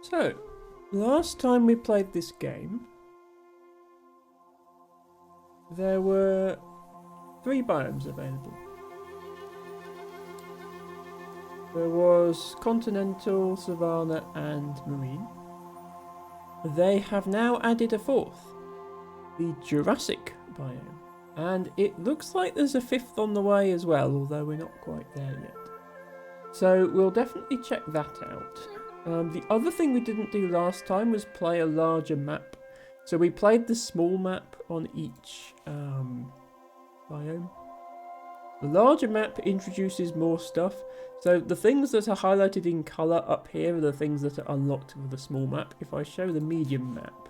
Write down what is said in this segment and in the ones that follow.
So, last time we played this game, there were 3 biomes available. There was continental, savanna, and marine. They have now added a 4th, the Jurassic biome. And it looks like there's a 5th on the way as well, although we're not quite there yet. So we'll definitely check that out. The other thing we didn't do last time was play a larger map. So we played the small map on each biome. The larger map introduces more stuff. So the things that are highlighted in colour up here are the things that are unlocked with the small map. If I show the medium map,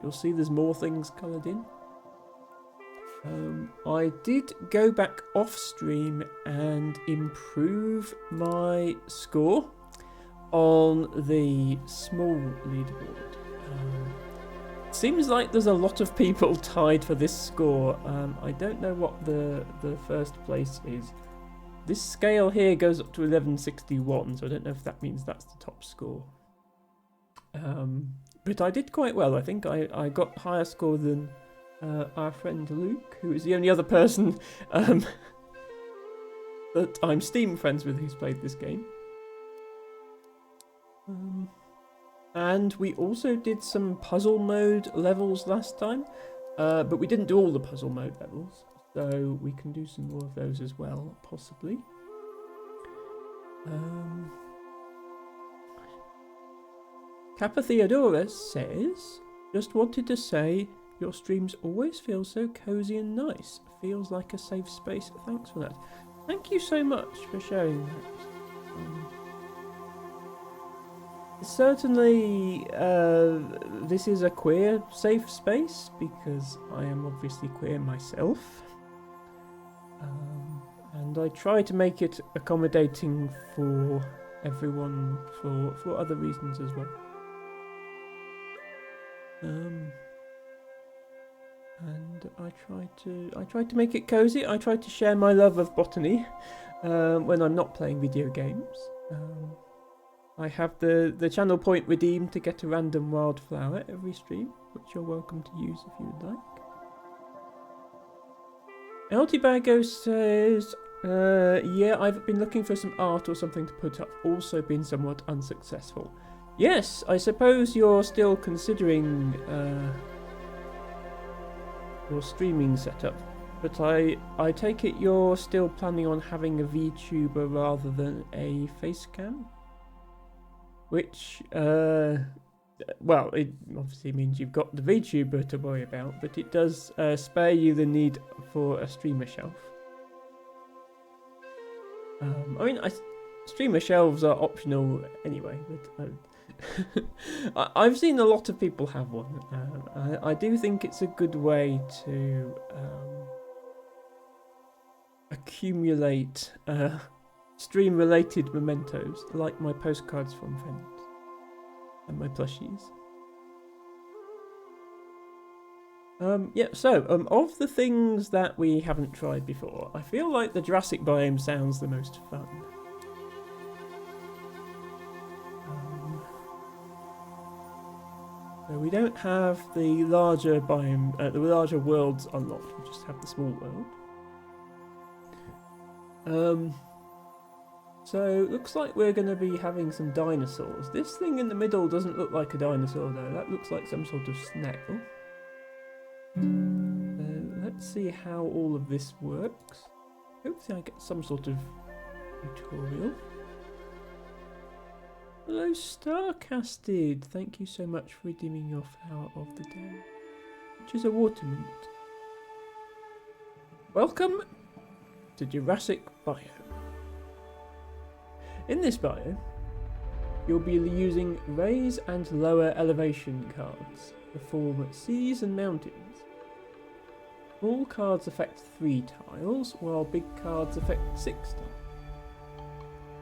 you'll see there's more things coloured in. I did go back off stream and improve my score on the small leaderboard. Seems like there's a lot of people tied for this score. I don't know what the first place is. This scale here goes up to 1161, so I don't know if that means that's the top score. But I did quite well. I think I got higher score than our friend Luke, who is the only other person that I'm Steam friends with who's played this game. And we also did some puzzle mode levels last time, but we didn't do all the puzzle mode levels, so we can do some more of those as well, possibly. Kappa Theodorus says, just wanted to say, your streams always feel so cozy and nice. Feels like a safe space. Thanks for that. Thank you so much for sharing that. Certainly, this is a queer safe space because I am obviously queer myself. And I try to make it accommodating for everyone for other reasons as well. And I try to make it cozy. I try to share my love of botany when I'm not playing video games. I have the channel point redeemed to get a random wildflower every stream, which you're welcome to use if you would like. Eltibago says, yeah, I've been looking for some art or something to put up, also been somewhat unsuccessful. Yes, I suppose you're still considering your streaming setup, but I take it you're still planning on having a VTuber rather than a facecam? Which, well, it obviously means you've got the VTuber to worry about, but it does spare you the need for a streamer shelf. I mean, streamer shelves are optional anyway, but I've seen a lot of people have one. I do think it's a good way to accumulate stream-related mementos, like my postcards from friends and my plushies. Yeah, so, of the things that we haven't tried before, I feel like the Jurassic biome sounds the most fun. So we don't have the larger biome, the larger worlds unlocked, we just have the small world. So, it looks like we're going to be having some dinosaurs. This thing in the middle doesn't look like a dinosaur though, that looks like some sort of snail. Let's see how all of this works. Hopefully I get some sort of tutorial. Hello Starcasted, thank you so much for redeeming your flower of the day, which is a water mint. Welcome to Jurassic Biome. In this biome, you'll be using raise and lower elevation cards to form seas and mountains. Small cards affect 3 tiles, while big cards affect 6 tiles.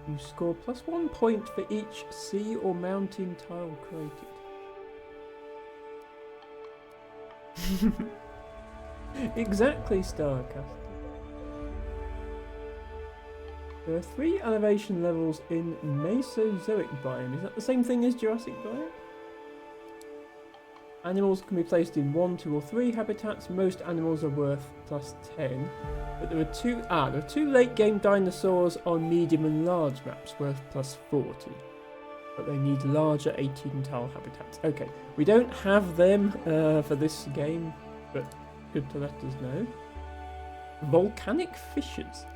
You score +1 point for each sea or mountain tile created. Exactly, Starcast. There are 3 elevation levels in Mesozoic biome. Is that the same thing as Jurassic biome? Animals can be placed in 1, 2 or 3 habitats. Most animals are worth plus 10. But there are two late game dinosaurs on medium and large maps worth plus 40. But they need larger 18 tile habitats. Okay, we don't have them for this game, but good to let us know. Volcanic fissures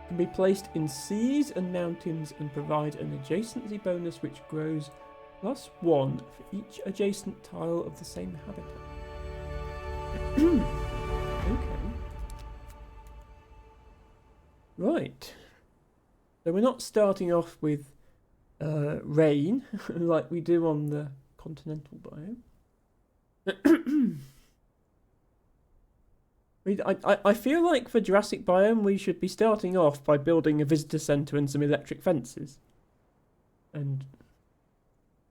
can be placed in seas and mountains and provide an adjacency bonus which grows +1 for each adjacent tile of the same habitat. Okay. Right. So we're not starting off with rain like we do on the continental biome. I feel like for Jurassic biome we should be starting off by building a visitor centre and some electric fences. And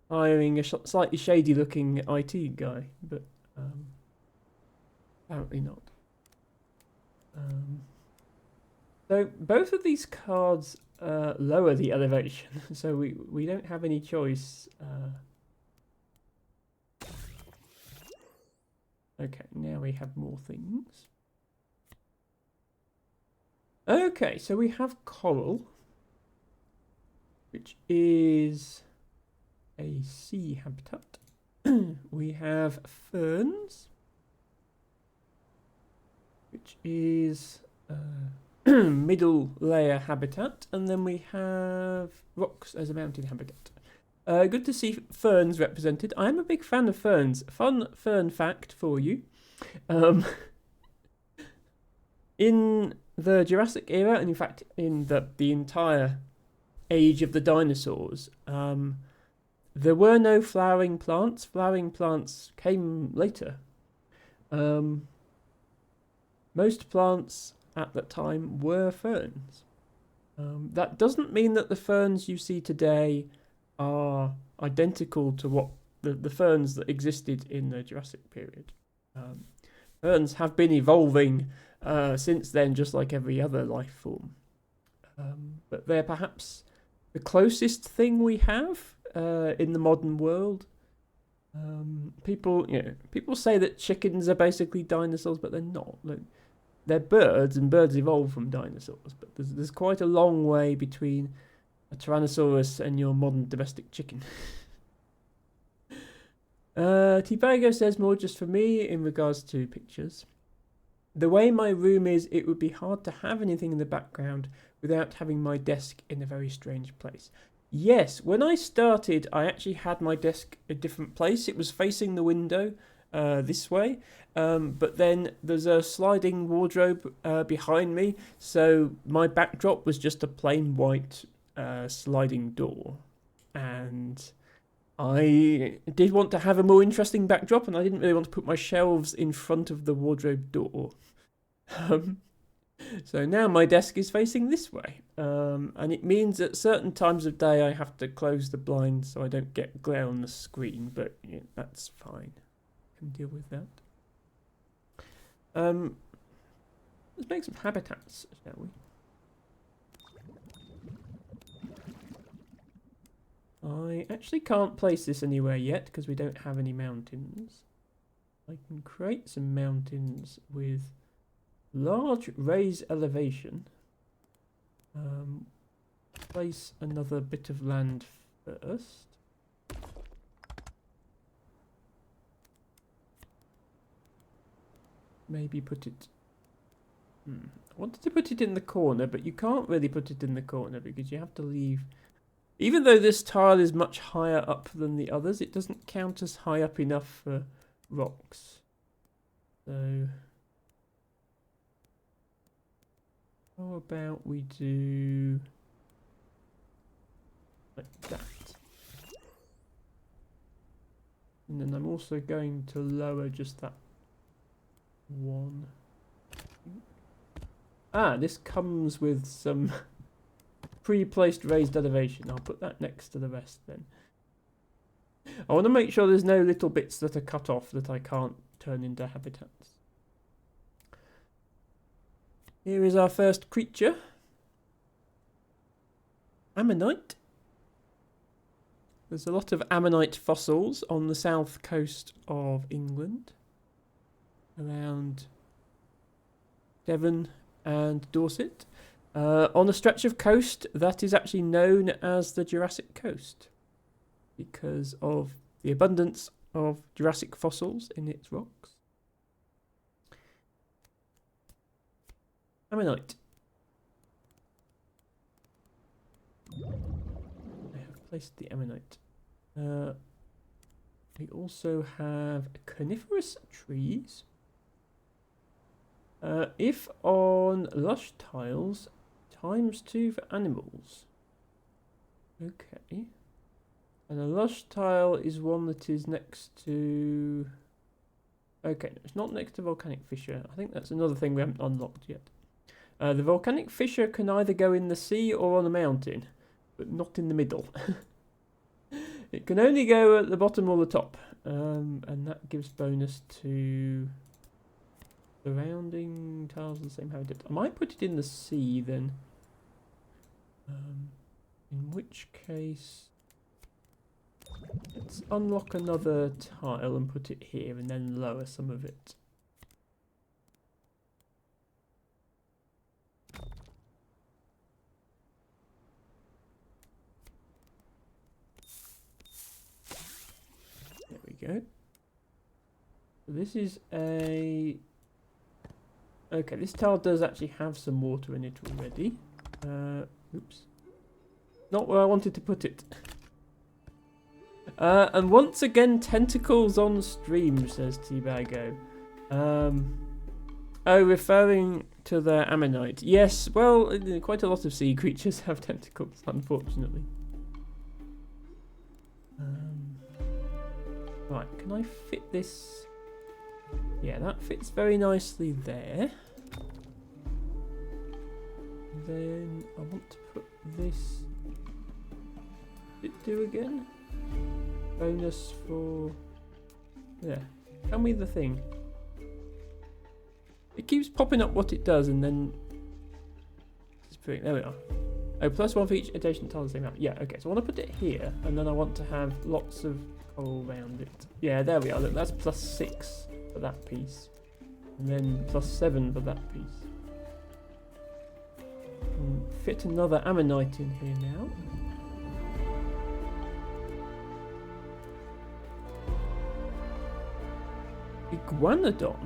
hiring a slightly shady looking IT guy, but apparently not. So both of these cards lower the elevation, so we don't have any choice. Okay, now we have more things. Okay, so we have coral, which is a sea habitat. We have ferns, which is middle layer habitat, and then we have rocks as a mountain habitat. Good to see ferns represented. I'm a big fan of ferns. Fun fern fact for you. In the Jurassic era, and in fact in the entire age of the dinosaurs, there were no flowering plants. Flowering plants came later. Most plants at that time were ferns. That doesn't mean that the ferns you see today are identical to what the ferns that existed in the Jurassic period. Ferns have been evolving since then, just like every other life form. But they're perhaps the closest thing we have in the modern world. People say that chickens are basically dinosaurs, but they're not. Look, they're birds, and birds evolved from dinosaurs. But there's quite a long way between a Tyrannosaurus and your modern domestic chicken. Tibago says more just for me in regards to pictures. The way my room is, it would be hard to have anything in the background without having my desk in a very strange place. Yes, when I started, I actually had my desk a different place. It was facing the window this way, but then there's a sliding wardrobe behind me, so my backdrop was just a plain white sliding door. And I did want to have a more interesting backdrop, and I didn't really want to put my shelves in front of the wardrobe door. So now my desk is facing this way, and it means at certain times of day I have to close the blinds so I don't get glare on the screen, but yeah, that's fine. I can deal with that. Let's make some habitats, shall we? I actually can't place this anywhere yet because we don't have any mountains. I can create some mountains with large raised elevation. Place another bit of land first. Maybe put it... I wanted to put it in the corner, but you can't really put it in the corner because you have to leave... Even though this tile is much higher up than the others, it doesn't count as high up enough for rocks. So... how about we do... like that. And then I'm also going to lower just that one. This comes with some pre-placed raised elevation. I'll put that next to the rest then. I want to make sure there's no little bits that are cut off that I can't turn into habitats. Here is our first creature. ammonite. There's a lot of ammonite fossils on the south coast of England, around Devon and Dorset, on a stretch of coast that is actually known as the Jurassic Coast because of the abundance of Jurassic fossils in its rocks. Ammonite. I have placed the ammonite. We also have coniferous trees. If on lush tiles, ×2 for animals. Okay. And a lush tile is one that is next to... Okay, no, it's not next to volcanic fissure. I think that's another thing we haven't unlocked yet. The volcanic fissure can either go in the sea or on a mountain, but not in the middle. It can only go at the bottom or the top, and that gives bonus to surrounding tiles of the same habitat. I might put it in the sea then, in which case let's unlock another tile and put it here and then lower some of it. There we go. So this is a... Okay, this tile does actually have some water in it already. Oops. Not where I wanted to put it. And once again, tentacles on stream, says T-Bago. Oh, referring to the ammonite. Yes, well, quite a lot of sea creatures have tentacles, unfortunately. Right, can I fit this? Yeah, that fits very nicely there. And then I want to put this... Did it do again? Bonus for... Yeah. Tell me the thing. It keeps popping up what it does and then... There we are. Oh, +1 for each adjacent tile of the same amount. Yeah, okay. So I want to put it here and then I want to have lots of coral around it. Yeah, there we are. Look, that's +6 for that piece. And then +7 for that piece. And fit another ammonite in here now. Iguanodon.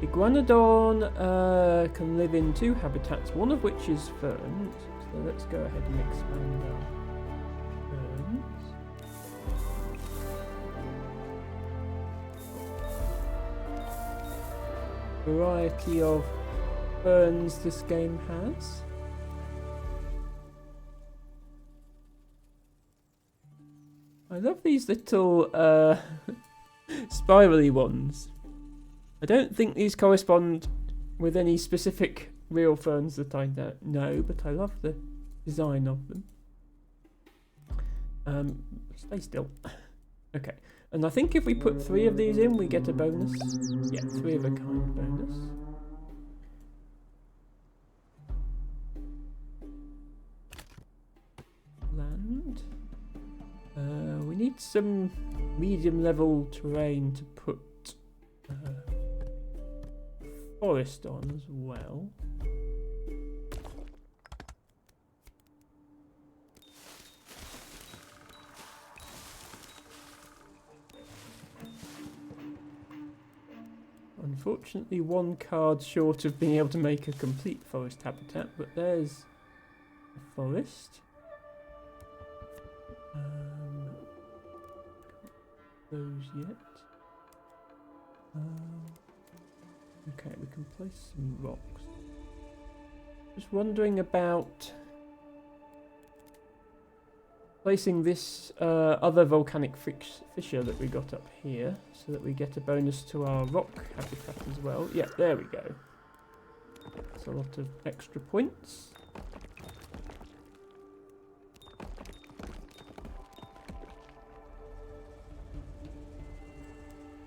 Iguanodon can live in 2 habitats, one of which is ferns. So let's go ahead and expand our ferns. Variety of ferns this game has. I love these little spirally ones. I don't think these correspond with any specific real ferns that I know, but I love the design of them. Stay still. Okay, and I think if we put 3 of these in, we get a bonus. Yeah, 3 of a kind bonus. Land. We need some medium level terrain to put forest on as well. Unfortunately, 1 card short of being able to make a complete forest habitat, but there's a forest. Those yet. Okay, we can place some rocks. Just wondering about placing this other volcanic fissure that we got up here, so that we get a bonus to our rock habitat as well. Yeah, there we go. That's a lot of extra points.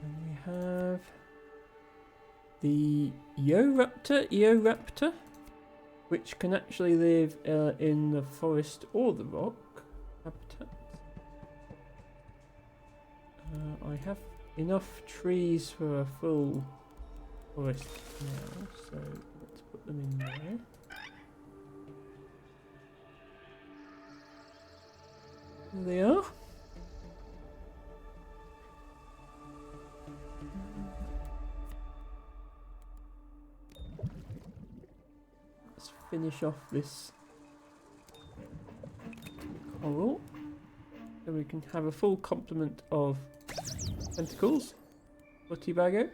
And we have the Eoraptor. which can actually live in the forest or the rock habitat. I have enough trees for a full forest now, so let's put them in there. There they are. Let's finish off this coral so we can have a full complement of tentacles for T-Bago.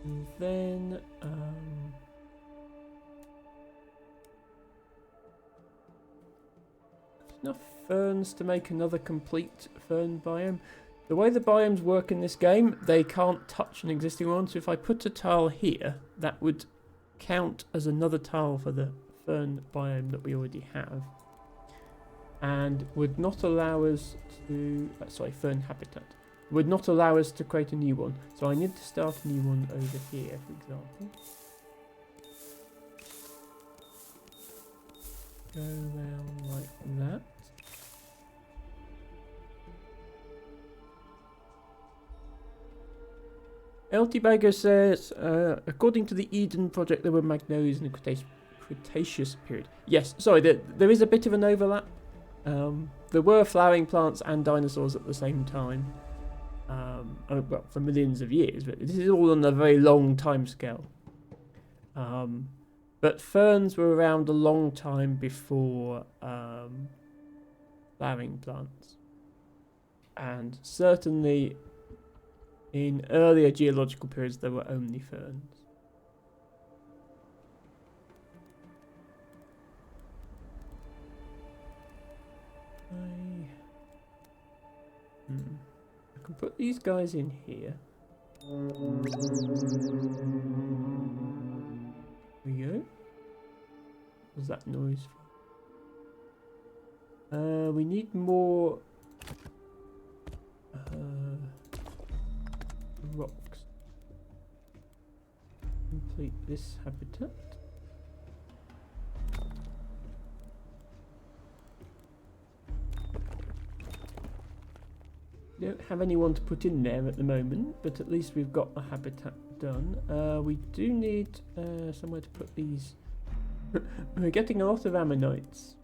And then enough ferns to make another complete fern biome. The way the biomes work in this game, they can't touch an existing one, so if I put a tile here, that would count as another tile for the fern biome that we already have, and would not allow us to, fern habitat, would not allow us to create a new one. So I need to start a new one over here, for example. Go around like that. LT-Bago says, according to the Eden project, there were magnolias in the Cretaceous period. Yes, sorry, there is a bit of an overlap. There were flowering plants and dinosaurs at the same time. Well, for millions of years, but this is all on a very long time scale. But ferns were around a long time before flowering plants. And certainly in earlier geological periods there were only ferns. I can put these guys in here. There we go. What was that noise for? We need more rocks. Complete this habitat. Don't have anyone to put in there at the moment, but at least we've got a habitat done. We do need somewhere to put these. We're getting a lot of ammonites.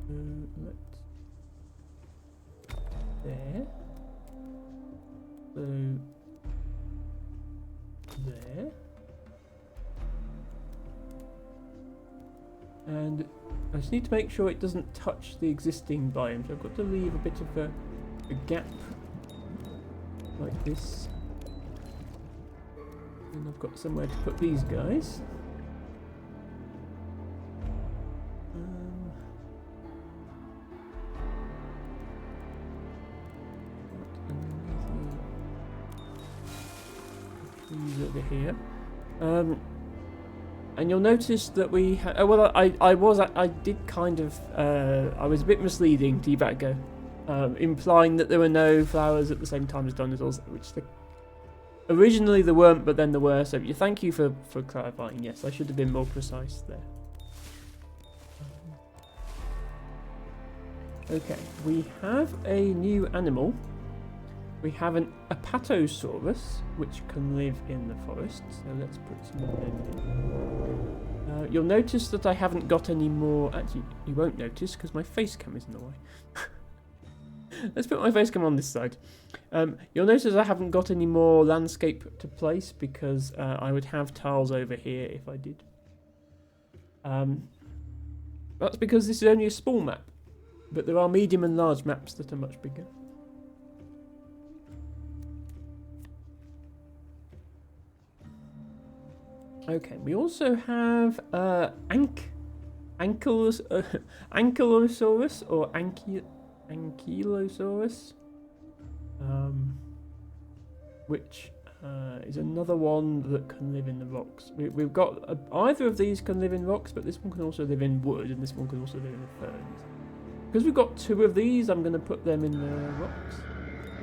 Let's there. So there. And I just need to make sure it doesn't touch the existing biome. So I've got to leave a bit of a gap like this. And I've got somewhere to put these guys. These over here. And you'll notice that we well, I did kind of I was a bit misleading to T-Bago, implying that there were no flowers at the same time as dinosaurs, which originally there weren't, but then there were. So thank you for clarifying. Yes, I should have been more precise there. Okay, we have a new animal. We have an Apatosaurus, which can live in the forest, so let's put some of them in. You'll notice that I haven't got any more. Actually, you won't notice because my face cam is in the way. Let's put my face cam on this side. You'll notice I haven't got any more landscape to place because I would have tiles over here if I did. That's because this is only a small map, but there are medium and large maps that are much bigger. Okay, we also have Ankylosaurus or Ankylosaurus, which is another one that can live in the rocks. We've got either of these can live in rocks, but this one can also live in wood, and this one can also live in the ferns. Because we've got two of these, I'm going to put them in the rocks.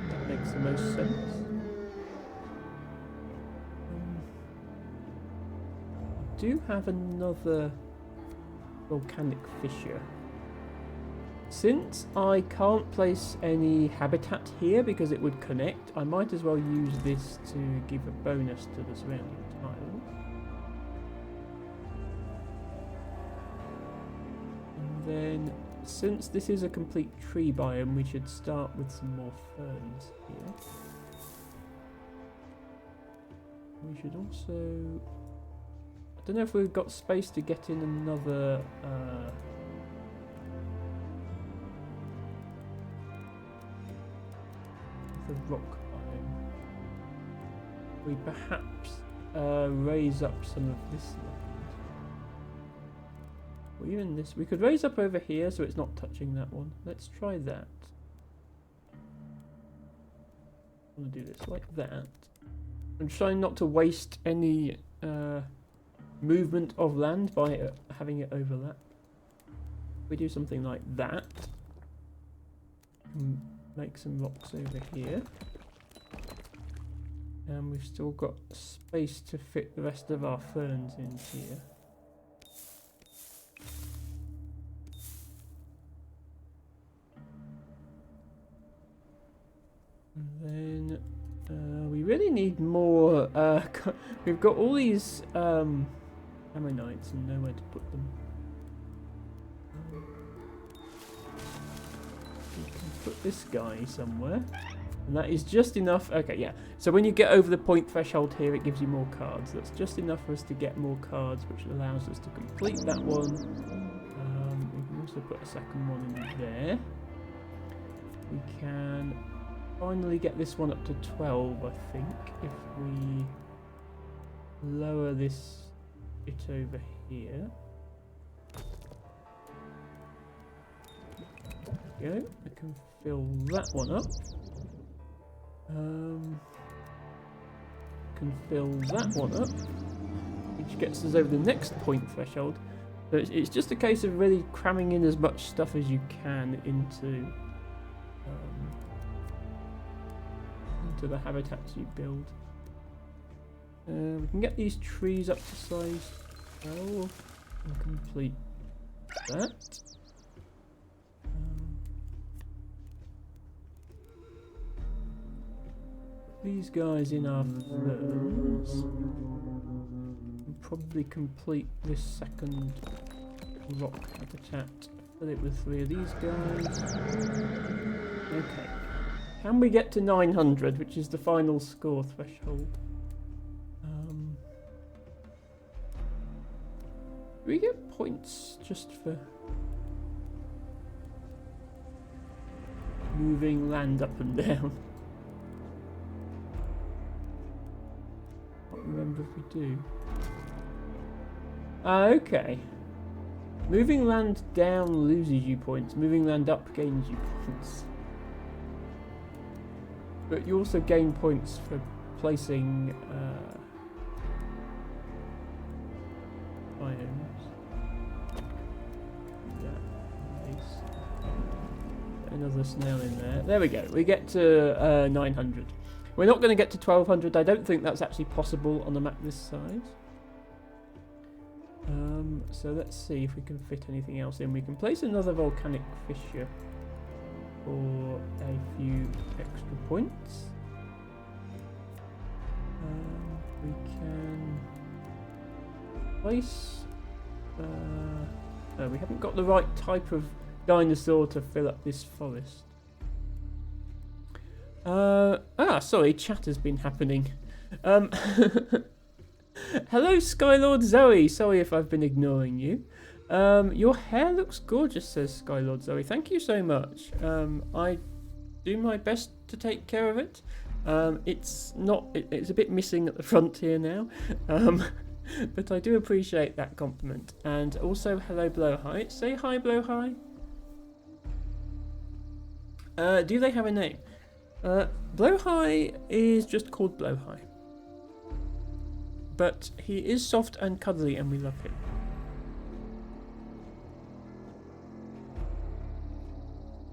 That makes the most sense. I do have another volcanic fissure. Since I can't place any habitat here because it would connect, I might as well use this to give a bonus to the surrounding tiles. And then, since this is a complete tree biome, we should start with some more ferns here. We should also... I don't know if we've got space to get in another... the rock biome. We perhaps raise up some of this land. Or even this. We could raise up over here so it's not touching that one. Let's try that. I'm going to do this like that. I'm trying not to waste any movement of land by having it overlap. We do something like that. Make some rocks over here. And we've still got space to fit the rest of our ferns in here. And then we really need more. We've got all these ammonites and nowhere to put them. We can put this guy somewhere. And that is just enough. Okay, yeah. So when you get over the point threshold here, it gives you more cards. That's just enough for us to get more cards, which allows us to complete that one. We can also put a second one in there. We can finally get this one up to 12, I think, if we lower this bit over here. There we go. I can fill that one up. Can fill that one up, which gets us over the next point threshold. So it's just a case of really cramming in as much stuff as you can into the habitats you build. We can get these trees up to size 12 and complete that. These guys in our ferns. And probably complete this second rock habitat. Fill it with 3 of these guys. Okay. Can we get to 900, which is the final score threshold? Do we get points just for moving land up and down? I can't remember if we do. Okay. Moving land down loses you points. Moving land up gains you points. But you also gain points for placing biomes. Another snail in there. There we go. We get to 900. We're not going to get to 1200. I don't think that's actually possible on a map this size. So let's see if we can fit anything else in. We can place another volcanic fissure for a few extra points. We can place... we haven't got the right type of dinosaur to fill up this forest. Sorry, chat has been happening. Hello, Skylord Zoe. Sorry if I've been ignoring you. Your hair looks gorgeous, says Skylord Zoe. Thank you so much. I do my best to take care of it. It's a bit missing at the front here now. But I do appreciate that compliment. And also, hello, Blowhigh. Say hi, Blowhigh. Do they have a name? Blowhigh is just called Blowhigh. but he is soft and cuddly and we love him.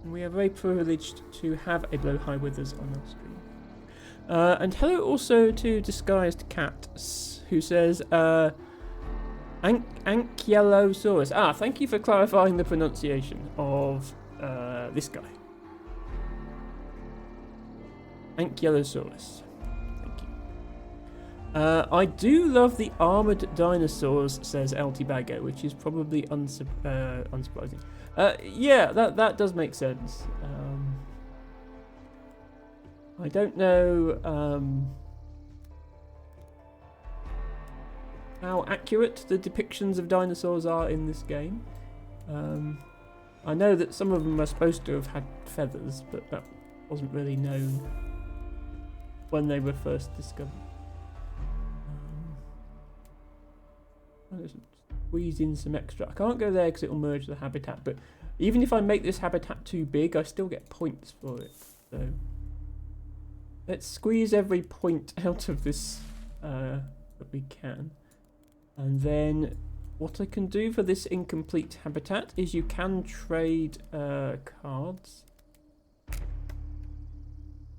And we are very privileged to have a Blowhigh with us on our stream. And hello also to Disguised Cat, who says, Ankylosaurus. Ah, thank you for clarifying the pronunciation of this guy. Ankylosaurus. Thank you. I do love the armoured dinosaurs, says Altibago, which is probably unsurprising. Yeah, that does make sense. I don't know how accurate the depictions of dinosaurs are in this game. I know that some of them are supposed to have had feathers, but that wasn't really known when they were first discovered. I'll just squeeze in some extra. I can't go there because it will merge the habitat, but even if I make this habitat too big, I still get points for it. So let's squeeze every point out of this that we can. And then what I can do for this incomplete habitat is you can trade cards.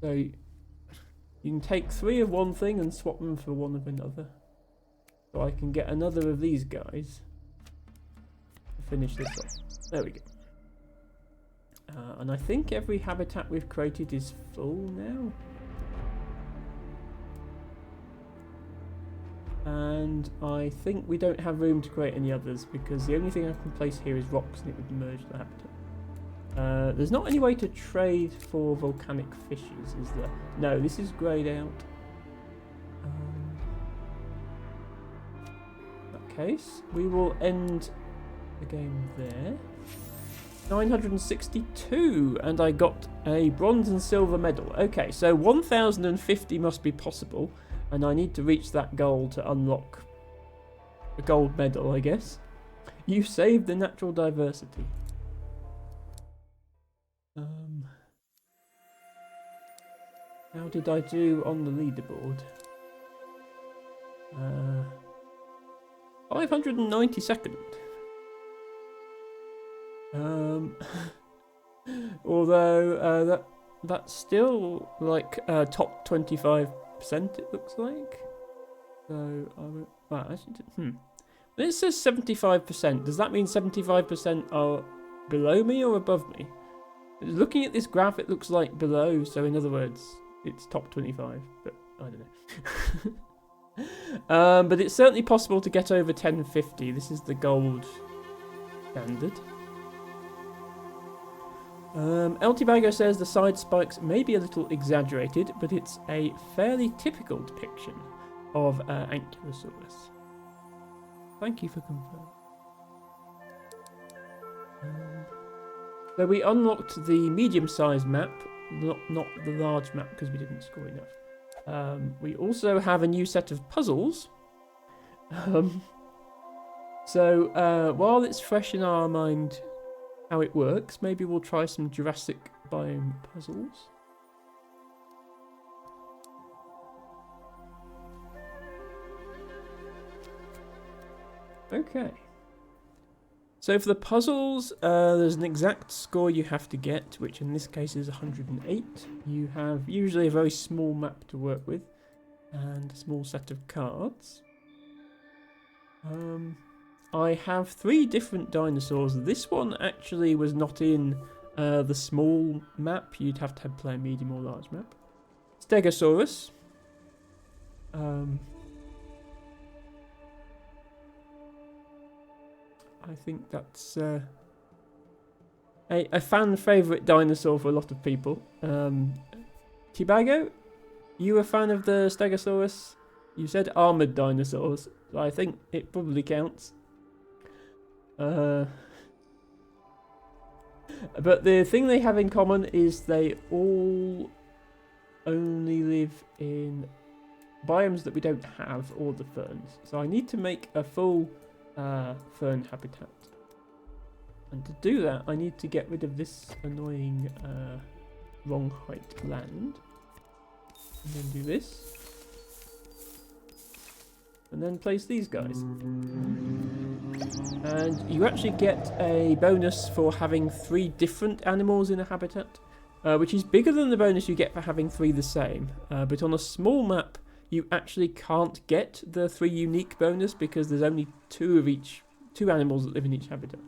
So you can take 3 of one thing and swap them for 1 of another. So I can get another of these guys to finish this off. There we go. And I think every habitat we've created is full now. And I think we don't have room to create any others because the only thing I can place here is rocks and it would merge the habitat. There's not any way to trade for volcanic fishes, is there? No, this is greyed out. In that case, we will end the game there. 962, and I got a bronze and silver medal. Okay, so 1050 must be possible. And I need to reach that goal to unlock a gold medal, I guess. You saved the natural diversity. How did I do on the leaderboard? 592nd. Although that's still like top 25%. It looks like. So wow, actually, This says 75%. Does that mean 75% are below me or above me? Looking at this graph, it looks like below. So in other words, it's top 25. But I don't know. But it's certainly possible to get over 1050. This is the gold standard. Altibago says the side spikes may be a little exaggerated, but it's a fairly typical depiction of Ankylosaurus. Thank you for confirming. So we unlocked the medium-sized map, not the large map because we didn't score enough. We also have a new set of puzzles. So while it's fresh in our mind how it works, maybe we'll try some Jurassic biome puzzles. Okay. So for the puzzles, there's an exact score you have to get, which in this case is 108. You have usually a very small map to work with, and a small set of cards. I have 3 different dinosaurs. This one actually was not in the small map. You'd have to play a medium or large map. Stegosaurus. I think that's a fan favourite dinosaur for a lot of people. Tibago, you a fan of the Stegosaurus? You said armoured dinosaurs, so I think it probably counts. But the thing they have in common is they all only live in biomes that we don't have, or the ferns. So I need to make a full fern habitat. And to do that, I need to get rid of this annoying wrong height land. And then do this. And then place these guys. And you actually get a bonus for having 3 different animals in a habitat, which is bigger than the bonus you get for having 3 the same. But on a small map, you actually can't get the 3 unique bonus because there's only 2 animals that live in each habitat.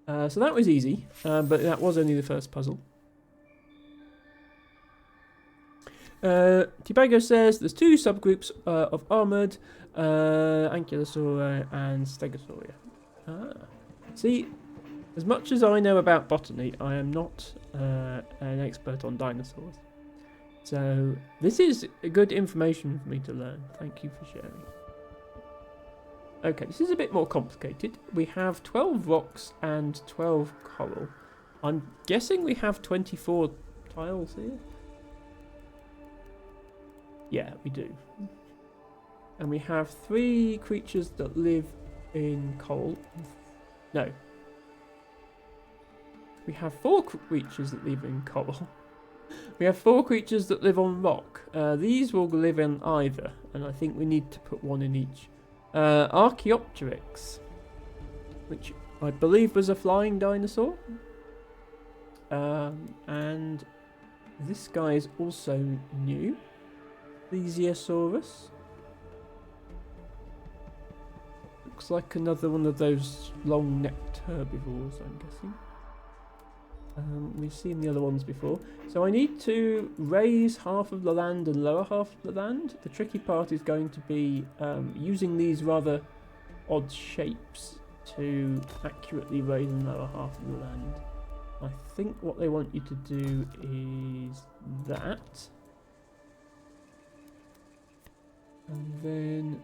So that was easy, but that was only the first puzzle. Tibago says there's 2 subgroups of armoured, Ankylosauria and Stegosauria. See, as much as I know about botany, I am not an expert on dinosaurs. So this is good information for me to learn. Thank you for sharing. Okay, this is a bit more complicated. We have 12 rocks and 12 coral. I'm guessing we have 24 tiles here. Yeah, we do. And we have 3 creatures that live in coral. No. We have 4 creatures that live in coral. We have 4 creatures that live on rock. These will live in either, and I think we need to put 1 in each. Archaeopteryx, which I believe was a flying dinosaur. And this guy is also new. Plesiosaurus. Looks like another one of those long-necked herbivores, I'm guessing. We've seen the other ones before. So I need to raise half of the land and lower half of the land. The tricky part is going to be using these rather odd shapes to accurately raise and lower half of the land. I think what they want you to do is that. And then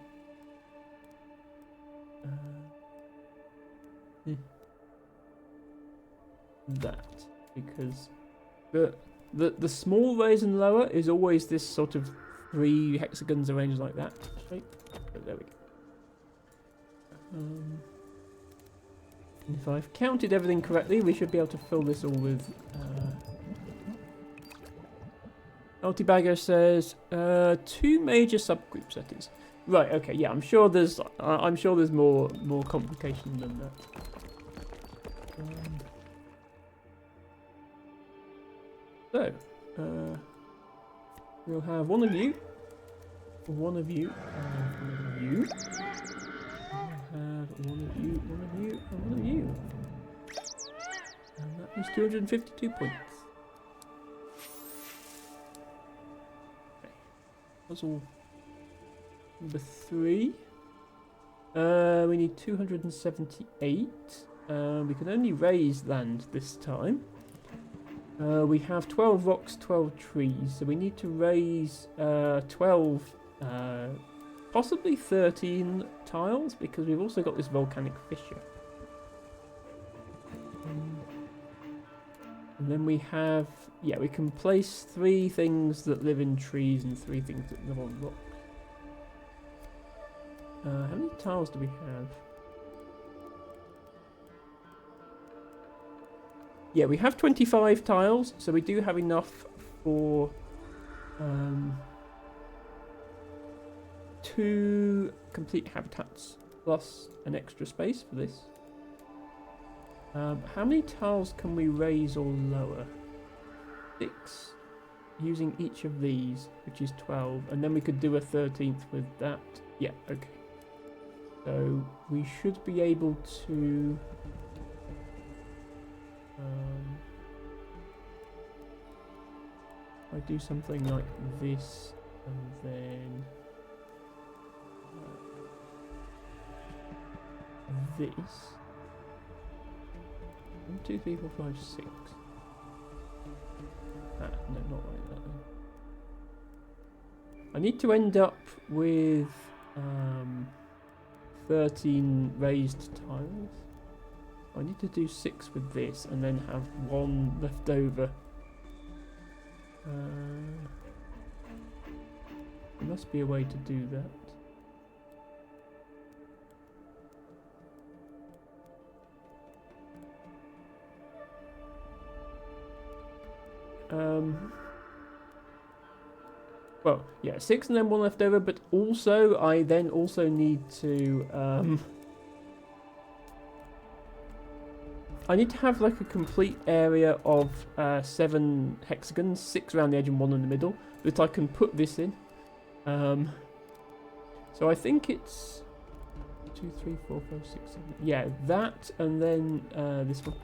that, because the small raise and lower is always this sort of 3 hexagons arranged like that shape. But there we go. If I've counted everything correctly, we should be able to fill this all with. Altibago says 2 major subgroups. That is right. Okay, yeah, I'm sure there's more complication than that. So, we'll have one of you, and one of you. We'll have one of you, and one of you. And that is 252 points. Okay. Puzzle number 3. We need 278. We can only raise land this time. We have 12 rocks, 12 trees, so we need to raise 12, possibly 13 tiles, because we've also got this volcanic fissure. And then we have, yeah, we can place 3 things that live in trees and 3 things that live on rocks. How many tiles do we have? Yeah, we have 25 tiles, so we do have enough for 2 complete habitats, plus an extra space for this. How many tiles can we raise or lower? 6, using each of these, which is 12, and then we could do a 13th with that. Yeah, okay. So we should be able to... I do something like this, and then this. 1, 2, 3, 4, 5, 6. No, not like that. I need to end up with 13 raised tiles. I need to do 6 with this, and then have 1 left over. There must be a way to do that. Well, yeah, 6 and then 1 left over, but also I then also need to I need to have like a complete area of 7 hexagons, 6 around the edge and 1 in the middle, that I can put this in. So I think it's 2, 3, 4, 5, 6, 7. Yeah, that and then this one.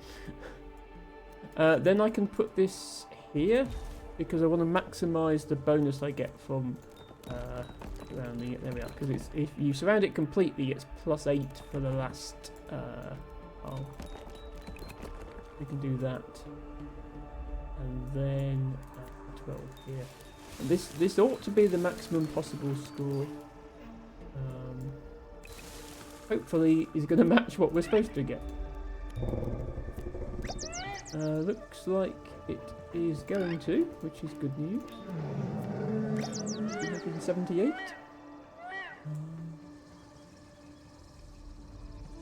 Then I can put this here because I want to maximize the bonus I get from surrounding it. There we are. Because if you surround it completely, it's +8 for the last pile. We can do that, and then 12 here. And this ought to be the maximum possible score. Hopefully, is going to match what we're supposed to get. Looks like it is going to, which is good news. 378.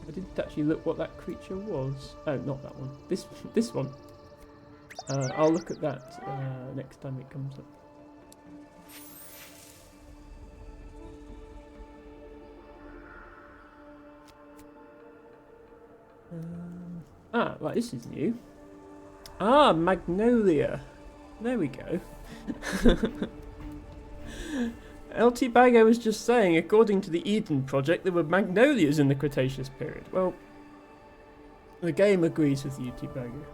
I didn't actually look what that creature was. Oh, not that one. This one. I'll look at that next time it comes up. Right, this is new. Magnolia. There we go. LT Bago was just saying, according to the Eden Project, there were magnolias in the Cretaceous period. Well, the game agrees with you, LT Bago.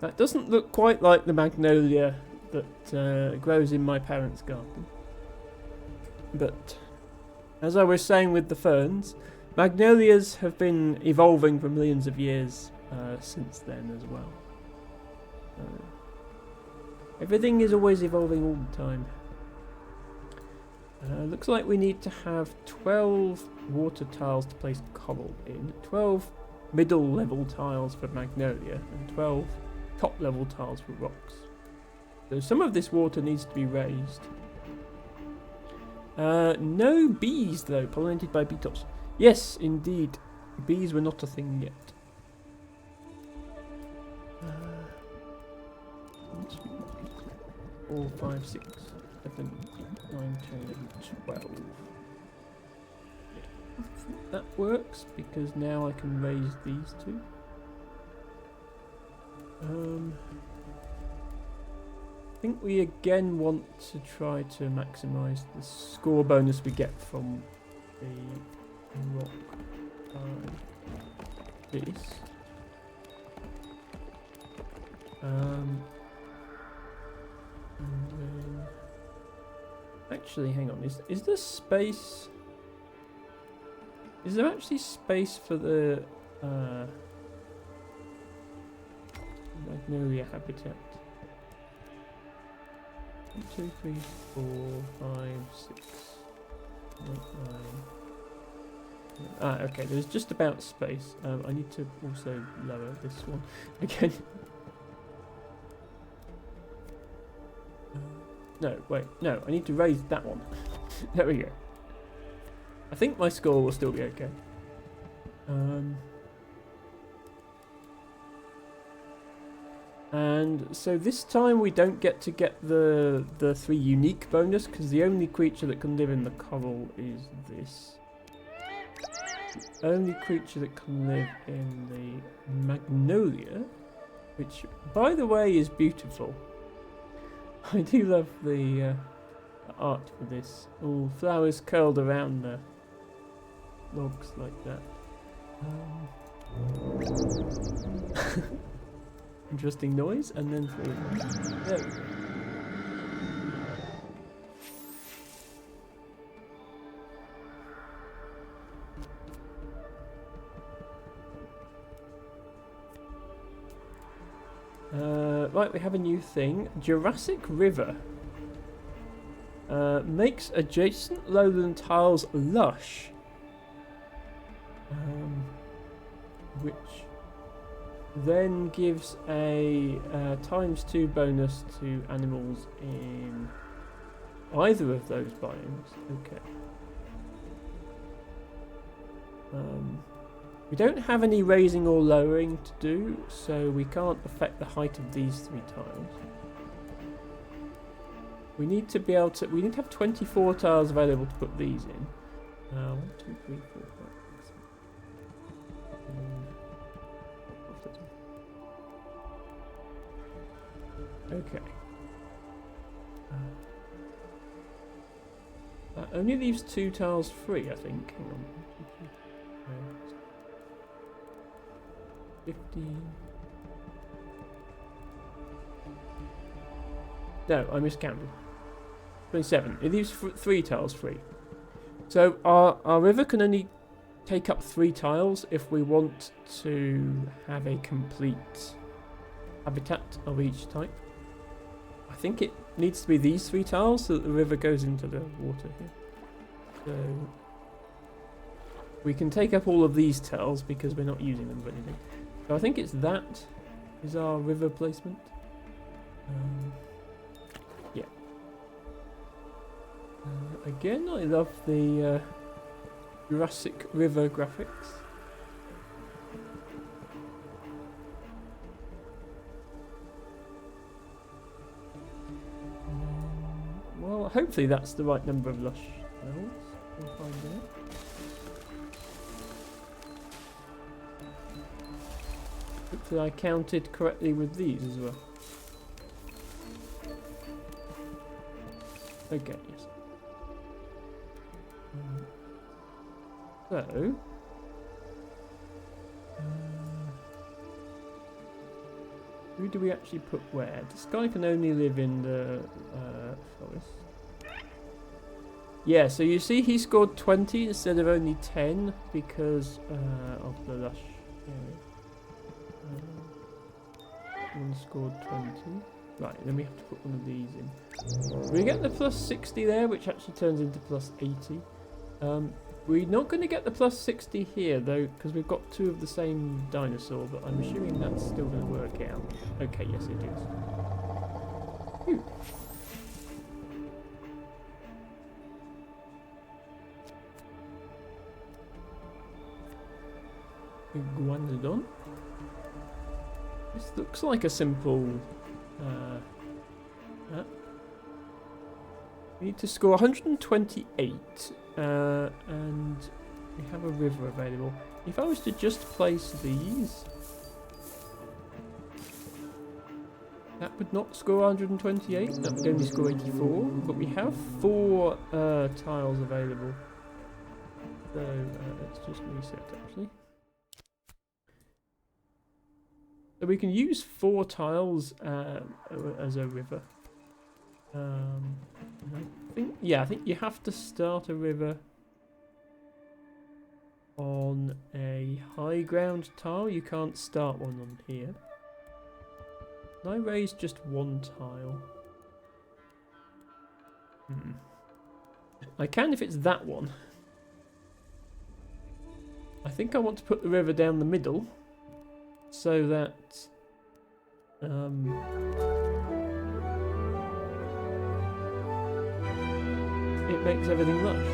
That doesn't look quite like the magnolia that grows in my parents' garden. But, as I was saying with the ferns, magnolias have been evolving for millions of years since then as well. Everything is always evolving all the time. Looks like we need to have 12 water tiles to place coral in, 12 middle level tiles for magnolia, and 12 top level tiles for rocks. So some of this water needs to be raised. No bees though, pollinated by bee tops. Yes, indeed. Bees were not a thing yet. 4, 5, 6, 7, 9, 10, 12. That works because now I can raise these two. I think we again want to try to maximise the score bonus we get from the rock by this. And then, actually, hang on. Is there space? Is there actually space for the magnolia habitat? 1, 2, 3, 4, 5, 6, 8, 9. Okay. There's just about space. I need to also lower this one again. No, wait, no, I need to raise that one. There we go. I think my score will still be okay. And so this time we don't get to get the 3 unique bonus, because the only creature that can live in the coral is this. The only creature that can live in the magnolia, which, by the way, is beautiful. I do love the art for this. All flowers curled around the logs like that. Interesting noise, and then 3 of them. There we go. Right, we have a new thing. Jurassic River makes adjacent lowland tiles lush, which then gives a ×2 bonus to animals in either of those biomes. Okay. We don't have any raising or lowering to do, so we can't affect the height of these 3 tiles. We need to be able to. We need to have 24 tiles available to put these in. 1, 2, 3, 4, 5, 6, 7. Okay. That only leaves 2 tiles free, I think. Hang on. 15. No, I miscounted. 27. It leaves 3 tiles free. So our river can only take up 3 tiles if we want to have a complete habitat of each type. I think it needs to be these 3 tiles so that the river goes into the water here. So we can take up all of these tiles because we're not using them for anything. So I think it's that is our river placement. Yeah. Again, I love the Jurassic River graphics. Well, hopefully that's the right number of lush tiles. We'll find out. Hopefully I counted correctly with these as well. Okay, yes. So... who do we actually put where? This guy can only live in the forest. Yeah, so you see he scored 20 instead of only 10 because of the lush area. One scored 20. Right, then we have to put one of these in. We get the plus 60 there, which actually turns into plus 80. We're not going to get the plus 60 here, though, because we've got 2 of the same dinosaur, but I'm assuming that's still going to work out. Okay, yes it is. Phew. Iguanodon. This looks like a simple... we need to score 128, and we have a river available. If I was to just place these, that would not score 128, that would only score 84, but we have 4 tiles available. So let's just reset actually. So we can use 4 tiles as a river. I think you have to start a river on a high ground tile. You can't start one on here. Can I raise just 1 tile? I can if it's that one. I think I want to put the river down the middle so that it makes everything lush.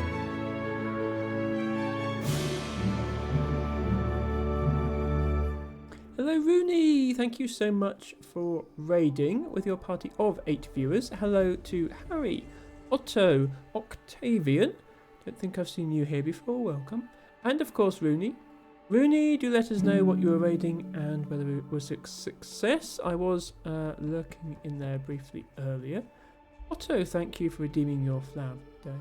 Hello Rooney, thank you so much for raiding with your party of 8 viewers. Hello to Harry, Otto, Octavian, don't think I've seen you here before, welcome. And of course Rooney. Rooney, do let us know what you were raiding and whether it was a success. I was lurking in there briefly earlier. Otto, thank you for redeeming your flower day.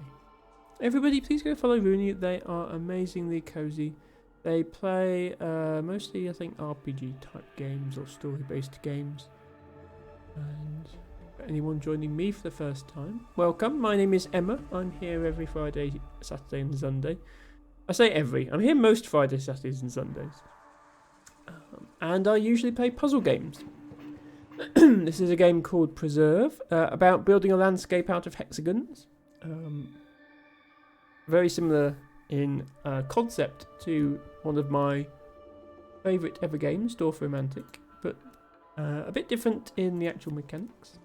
Everybody, please go follow Rooney. They are amazingly cozy. They play mostly, I think, RPG type games or story-based games. And for anyone joining me for the first time, welcome. My name is Emma. I'm here every Friday, Saturday and Sunday. I say every. I'm here most Fridays, Saturdays and Sundays. And I usually play puzzle games. This is a game called Preserve, about building a landscape out of hexagons. Very similar in concept to one of my favourite ever games, Dwarf Romantic, but a bit different in the actual mechanics.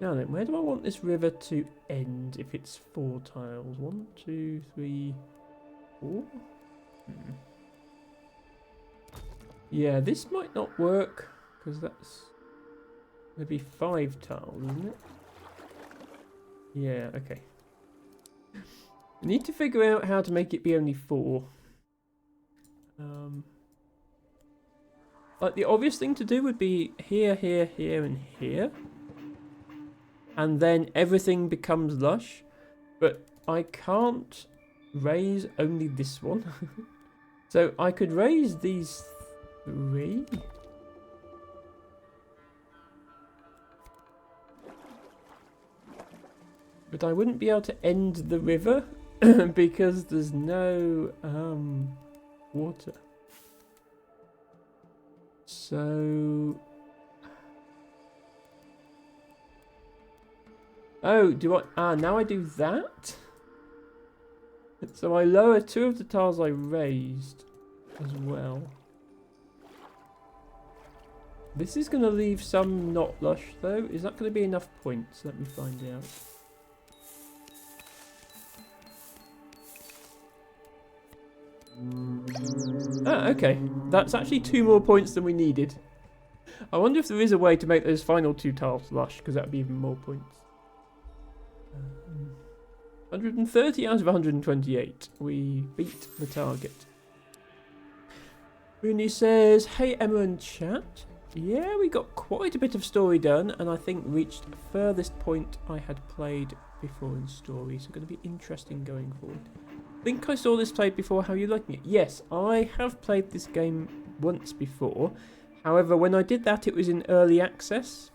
Now then, where do I want this river to end if it's 4 tiles? 1, 2, 3, 4? Yeah, this might not work, because that's going to be 5 tiles, isn't it? Yeah, okay. I need to figure out how to make it be only 4. Like, the obvious thing to do would be here, here, here, and here. And then everything becomes lush. But I can't raise only this one. So I could raise these 3. But I wouldn't be able to end the river because there's no water. So... Oh, do I... Ah, now I do that? So I lower 2 of the tiles I raised as well. This is going to leave some not lush, though. Is that going to be enough points? Let me find out. Ah, okay. That's actually 2 more points than we needed. I wonder if there is a way to make those final 2 tiles lush, because that would be even more points. 130 out of 128. We beat the target. Rooney says, hey Emma and chat. Yeah, we got quite a bit of story done, and I think reached the furthest point I had played before in story, so going to be interesting going forward. I think I saw this played before. How are you liking it? Yes, I have played this game once before. However, when I did that, it was in early access.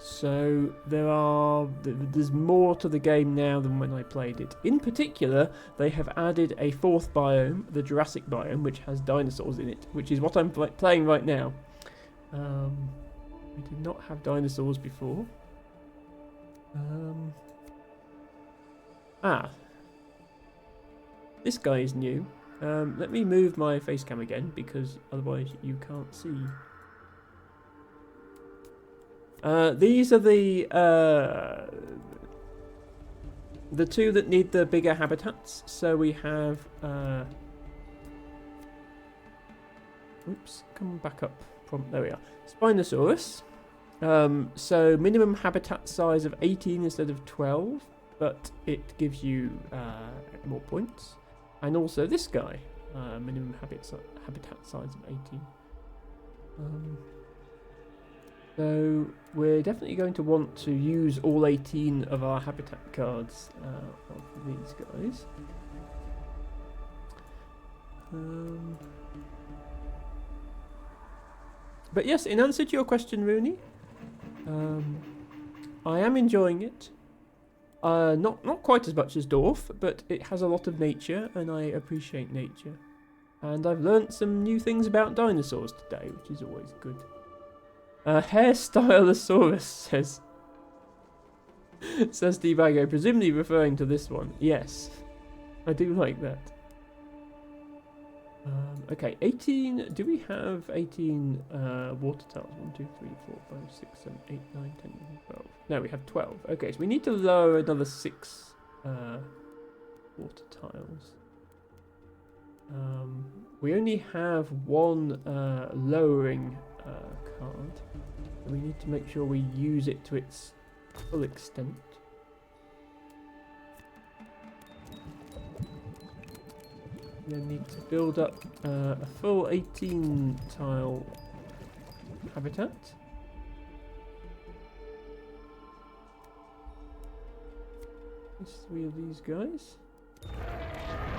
So there's more to the game now than when I played it. In particular, they have added a 4th biome, the Jurassic biome, which has dinosaurs in it, which is what I'm playing right now. We did not have dinosaurs before. This guy is new. Let me move my face cam again, because otherwise you can't see. These are the 2 that need the bigger habitats. So we have oops, come back up from there we are. Spinosaurus. So minimum habitat size of 18 instead of 12, but it gives you more points. And also this guy, minimum habitat size of 18. So we're definitely going to want to use all 18 of our habitat cards of these guys. But yes, in answer to your question, Rooney, I am enjoying it. Not quite as much as Dwarf, but it has a lot of nature, and I appreciate nature. And I've learnt some new things about dinosaurs today, which is always good. Hairstylosaurus says Devago, presumably referring to this one. Yes, I do like that. Okay, 18. Do we have 18 water tiles? 1, 2, 3, 4, 5, 6, 7, 8, 9, 10, 11, 12. No, we have 12. Okay, so we need to lower another 6 water tiles. We only have 1 lowering card. We need to make sure we use it to its full extent. We then need to build up a full 18 tile habitat. There's 3 of these guys.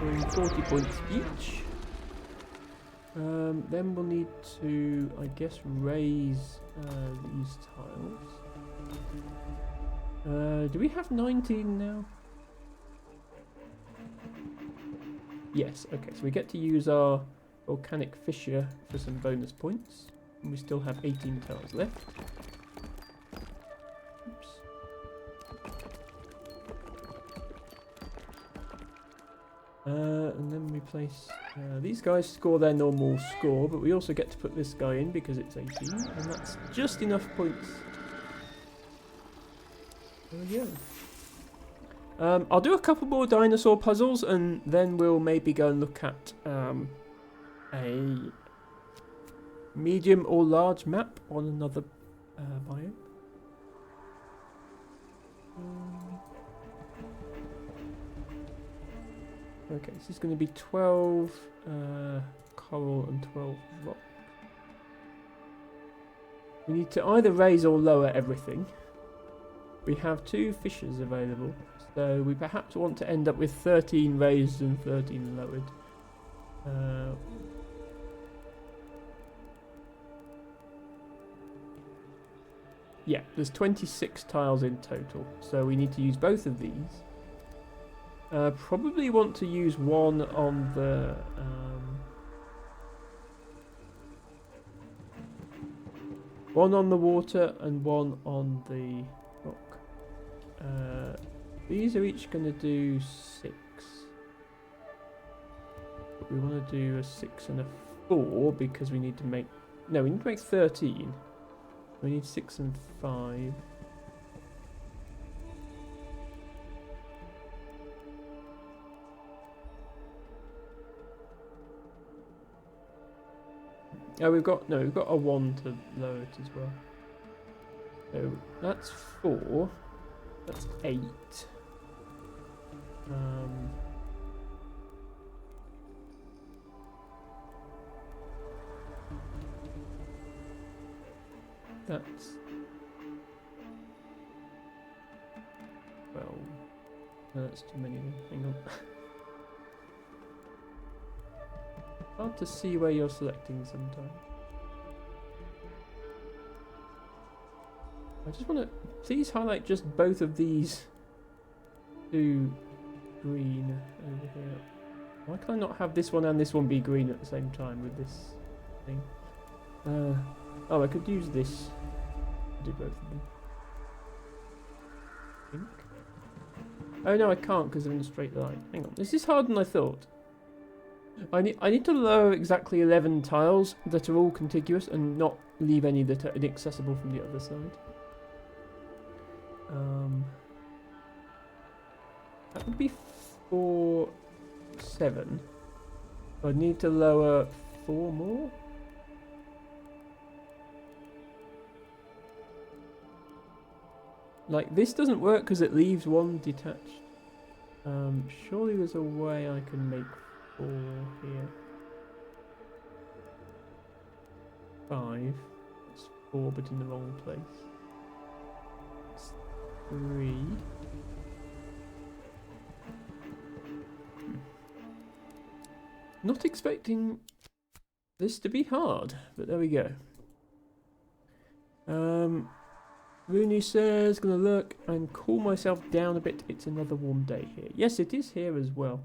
Doing 40 points each. Then we'll need to, I guess, raise these tiles. Do we have 19 now? Yes, okay, so we get to use our volcanic fissure for some bonus points. And we still have 18 tiles left. Oops. And then we place... these guys score their normal score, but we also get to put this guy in because it's 18, and that's just enough points There we go. I'll do a couple more dinosaur puzzles and then we'll maybe go and look at a medium or large map on another biome. Okay, this is going to be 12 coral and 12 rock. We need to either raise or lower everything. We have 2 fissures available, so we perhaps want to end up with 13 raised and 13 lowered. Yeah, there's 26 tiles in total, so we need to use both of these. Probably want to use one on the water and one on the rock. These are each going to do 6. But we want to do a 6 and a 4 because we need to make... No, we need to make 13. We need 6 and 5. Oh, we've got a 1 to lower it as well. So that's 4. That's 8. That's 12. No, that's too many. Hang on. Hard to see where you're selecting sometimes. I just want to please highlight just both of these 2 green over here. Why can I not have this one and this one be green at the same time with this thing? Oh, I could use this. Do both of them. I think. Oh no, I can't because they're in a straight line. Hang on, this is harder than I thought. I need to lower exactly 11 tiles that are all contiguous and not leave any that are inaccessible from the other side. That would be 4, 7. I'd need to lower 4 more. Like, this doesn't work because it leaves 1 detached. Surely there's a way I can make 4 here. 5. That's 4, but in the wrong place. It's 3. Not expecting this to be hard, but there we go. Rooney says, gonna look and cool myself down a bit. It's another warm day here. Yes, it is here as well.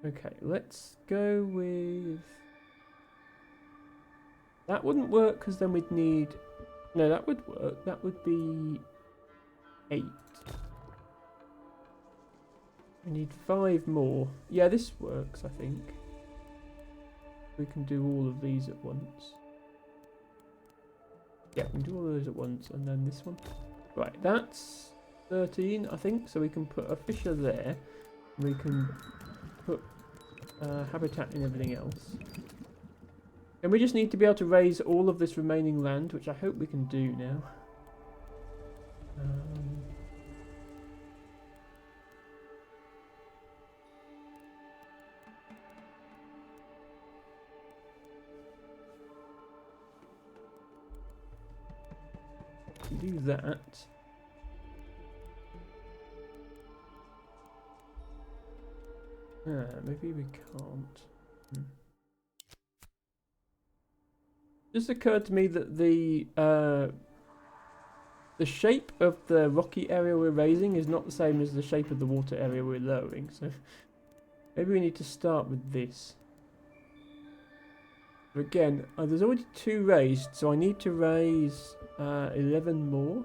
Okay, let's go with... That wouldn't work because then we'd need... No, that would work. That would be 8. We need 5 more. Yeah, this works, I think. We can do all of these at once. Yeah, we can do all of those at once, and then this one. Right, that's 13, I think, so we can put a fissure there. We can put habitat in everything else. And we just need to be able to raise all of this remaining land, which I hope we can do now. Do that. Maybe we can't. Just occurred to me that the shape of the rocky area we're raising is not the same as the shape of the water area we're lowering, so maybe we need to start with this. But again, there's already 2 raised, so I need to raise 11 more.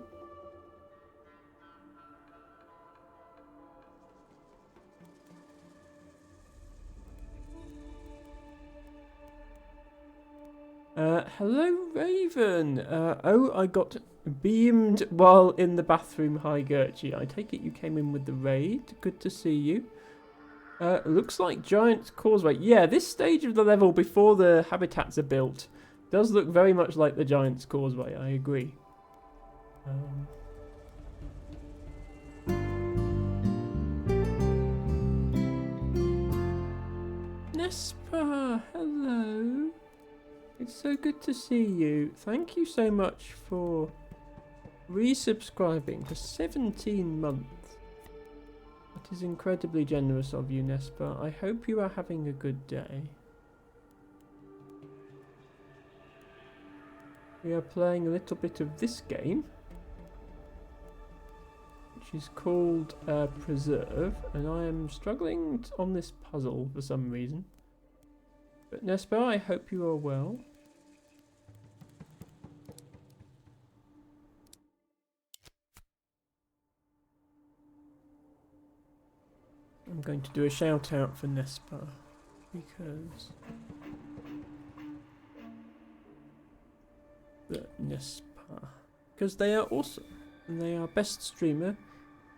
Hello, Raven. Oh, I got Beamed while in the bathroom. Hi, Gertrude. I take it you came in with the raid. Good to see you. Looks like Giant's Causeway. Yeah, this stage of the level before the habitats are built does look very much like the Giant's Causeway. I agree. Nespa, hello. It's so good to see you. Thank you so much for resubscribing for 17 months. That is incredibly generous of you, Nespa. I hope you are having a good day. We are playing a little bit of this game, which is called Preserve, and I am struggling on this puzzle for some reason. But Nespa, I hope you are well. I'm going to do a shout out for Nespa because they are awesome and they are best streamer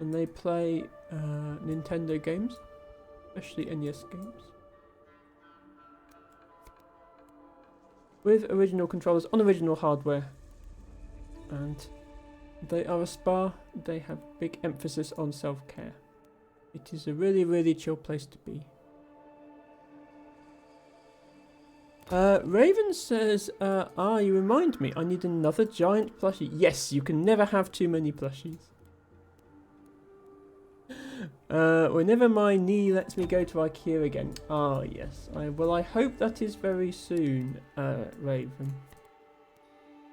and they play Nintendo games, especially NES games, with original controllers on original hardware, and they are a spa. They have big emphasis on self-care. It is a really, really chill place to be. Raven says, you remind me, I need another giant plushie. Yes, you can never have too many plushies. Whenever my knee lets me go to IKEA again. Ah, yes. I hope that is very soon, Raven.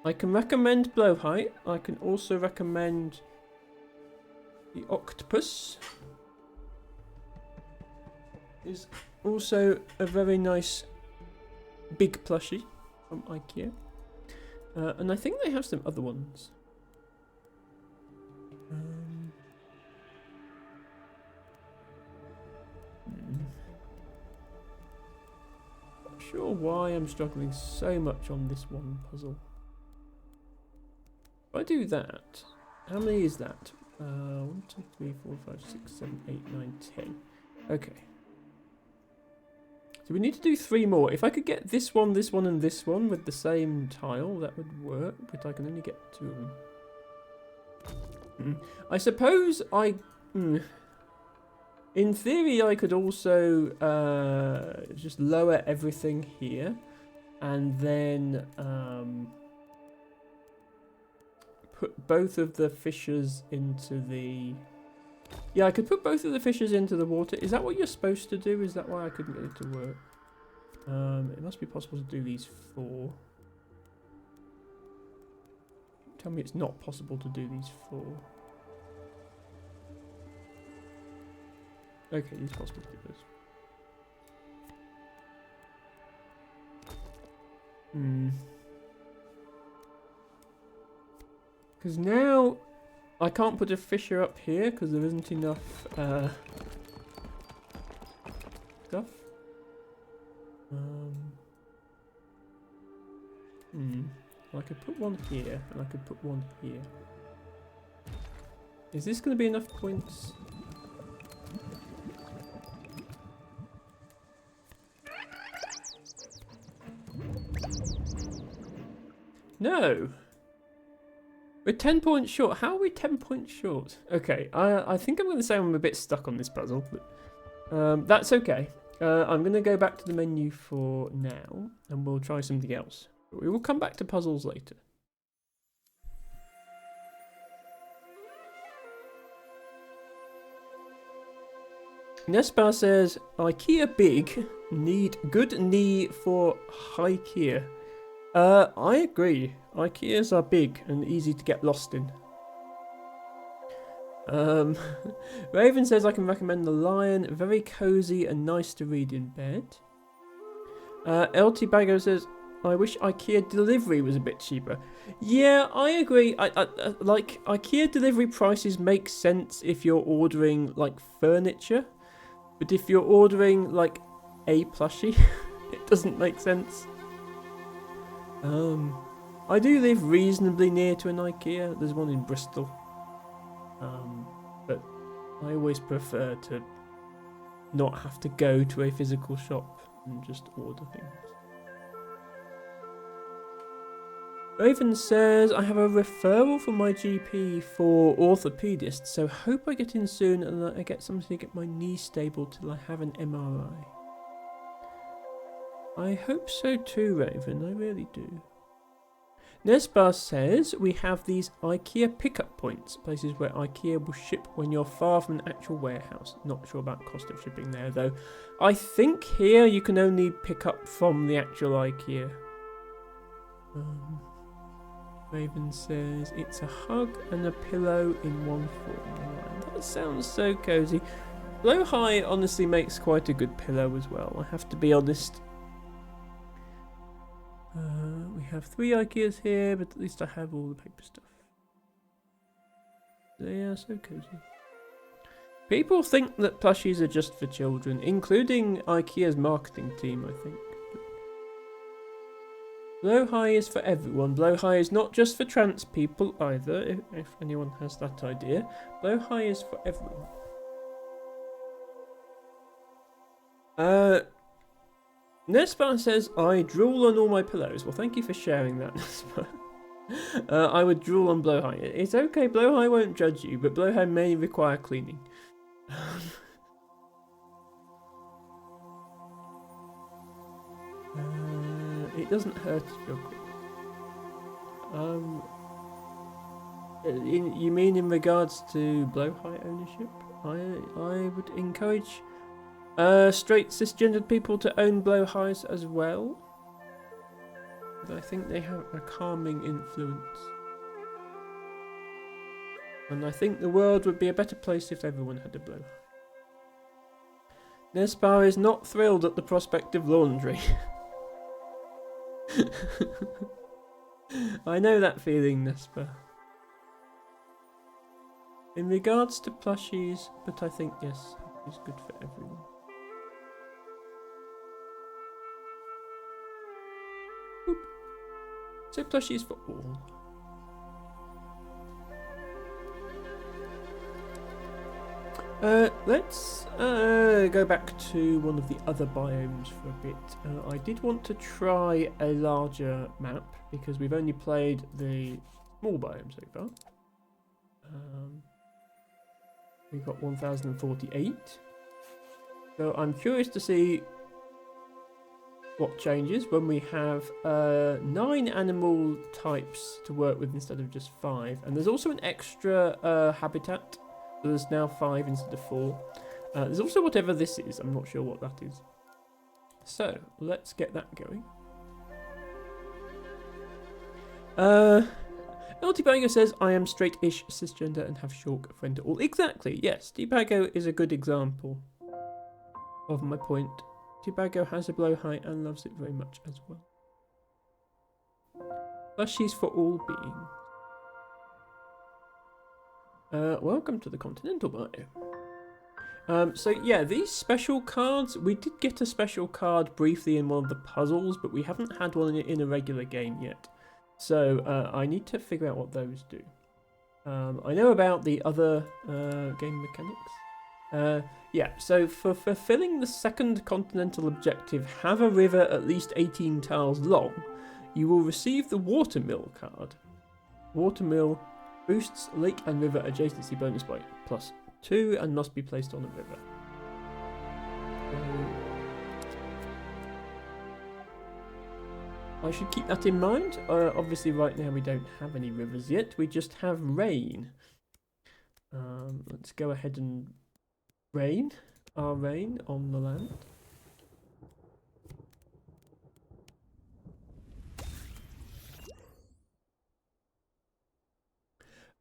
I can recommend Blowhite. I can also recommend the Octopus. Is also a very nice big plushie from IKEA. And I think they have some other ones. Not sure why I'm struggling so much on this one puzzle. If I do that, how many is that? 1, 2, 3, 4, 5, 6, 7, 8, 9, 10. Okay. So we need to do 3 more. If I could get this one, and this one with the same tile, that would work, but I can only get 2 of them. I suppose in theory, I could also just lower everything here, and then put both of the fissures into the... Yeah, I could put both of the fissures into the water. Is that what you're supposed to do? Is that why I couldn't get it to work? It must be possible to do these 4. Tell me it's not possible to do these 4. Okay, it's possible to do this. Because now I can't put a fissure up here because there isn't enough stuff. I could put one here and I could put one here. Is this going to be enough points? No! We're 10 points short. How are we 10 points short? Okay, I think I'm going to say I'm a bit stuck on this puzzle, but that's okay. I'm going to go back to the menu for now, and we'll try something else. We will come back to puzzles later. Nespa says, IKEA big, need good knee for IKEA. I agree. IKEAs are big and easy to get lost in. Raven says I can recommend The Lion. Very cozy and nice to read in bed. LT Bago says, I wish IKEA delivery was a bit cheaper. Yeah, I agree. I like IKEA delivery prices make sense if you're ordering like furniture, but if you're ordering like a plushie, it doesn't make sense. I do live reasonably near to an IKEA. There's one in Bristol. But I always prefer to not have to go to a physical shop and just order things. Raven says, I have a referral from my GP for orthopedist, so hope I get in soon and that I get something to get my knee stable till I have an MRI. I hope so too, Raven, I really do. Nesbar says, we have these IKEA pickup points, places where IKEA will ship when you're far from an actual warehouse. Not sure about cost of shipping there though. I think here you can only pick up from the actual IKEA. Raven says, it's a hug and a pillow in one form. That sounds so cozy. Blowhigh honestly makes quite a good pillow as well, I have to be honest. We have 3 IKEAs here, but at least I have all the paper stuff. They are so cozy. People think that plushies are just for children, including IKEA's marketing team, I think. Blowhigh is for everyone. Blowhigh is not just for trans people either, if anyone has that idea. Blowhigh is for everyone. Nespa says, I drool on all my pillows. Well, thank you for sharing that, Nespa. I would drool on Blowhigh. It's okay, Blowhigh won't judge you, but Blowhigh may require cleaning. It doesn't hurt if you're cool. You mean in regards to Blowhigh ownership? I would encourage straight cisgendered people to own Blowhighs as well. But I think they have a calming influence. And I think the world would be a better place if everyone had a Blowhigh. Nespar is not thrilled at the prospect of laundry. I know that feeling, Nespa. In regards to plushies, but I think yes, it's good for everyone. Boop. So plushies for all. Let's go back to one of the other biomes for a bit. I did want to try a larger map because we've only played the small biome so far. We've got 1048. So I'm curious to see what changes when we have 9 animal types to work with instead of just 5. And there's also an extra habitat. So there's now 5 instead of 4. There's also whatever this is. I'm not sure what that is. So let's get that going. Tibago says, I am straight-ish cisgender and have short friend to all. Exactly, yes. Tibago is a good example of my point. Tibago has a Blowhigh and loves it very much as well. Plushies for all beings. Welcome to the Continental Biome. So yeah, these special cards, we did get a special card briefly in one of the puzzles, but we haven't had one in a regular game yet. So I need to figure out what those do. I know about the other game mechanics. Yeah, so for fulfilling the second continental objective, have a river at least 18 tiles long, you will receive the Watermill card. Watermill boosts lake and river adjacency bonus by +2 and must be placed on a river. I should keep that in mind. Obviously right now we don't have any rivers yet, we just have rain. Let's go ahead and rain our rain on the land.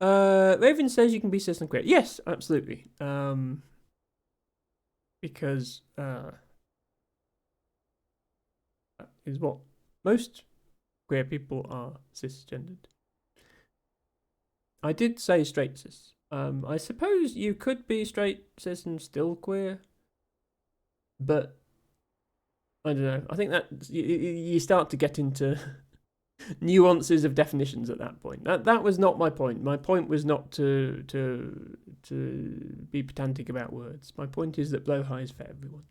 Raven says you can be cis and queer. Yes, absolutely. Because that is what most queer people are cisgendered. I did say straight cis. I suppose you could be straight cis and still queer, but I don't know. I think that you start to get into nuances of definitions at that point. That was not my point. My point was not to be pedantic about words. My point is that blowhigh is for everyone.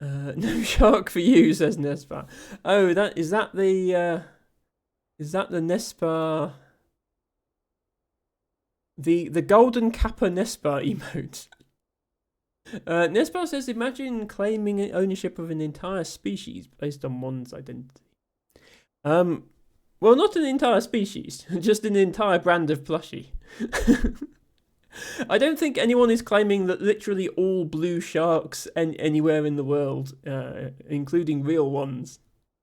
No shark for you, says Nespa. Oh, is that the Nespa, the golden kappa Nespa emote. Nespa says, imagine claiming ownership of an entire species based on one's identity. Well, not an entire species, just an entire brand of plushie. I don't think anyone is claiming that literally all blue sharks anywhere in the world, including real ones,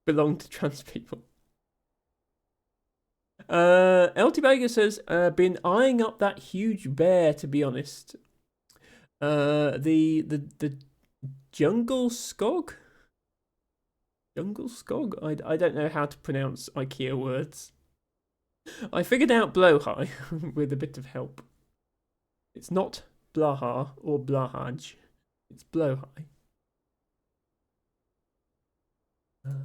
belong to trans people. LT Vega says, been eyeing up that huge bear, to be honest. The jungle skog? Jungle skog? I don't know how to pronounce IKEA words. I figured out blowhigh with a bit of help. It's not blaha or blahaj. It's blowhigh. Okay.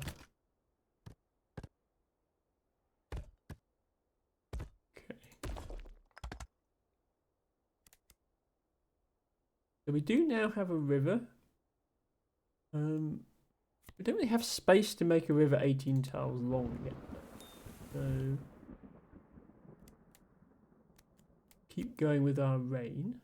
So we do now have a river. We don't really have space to make a river 18 tiles long yet. So keep going with our rain.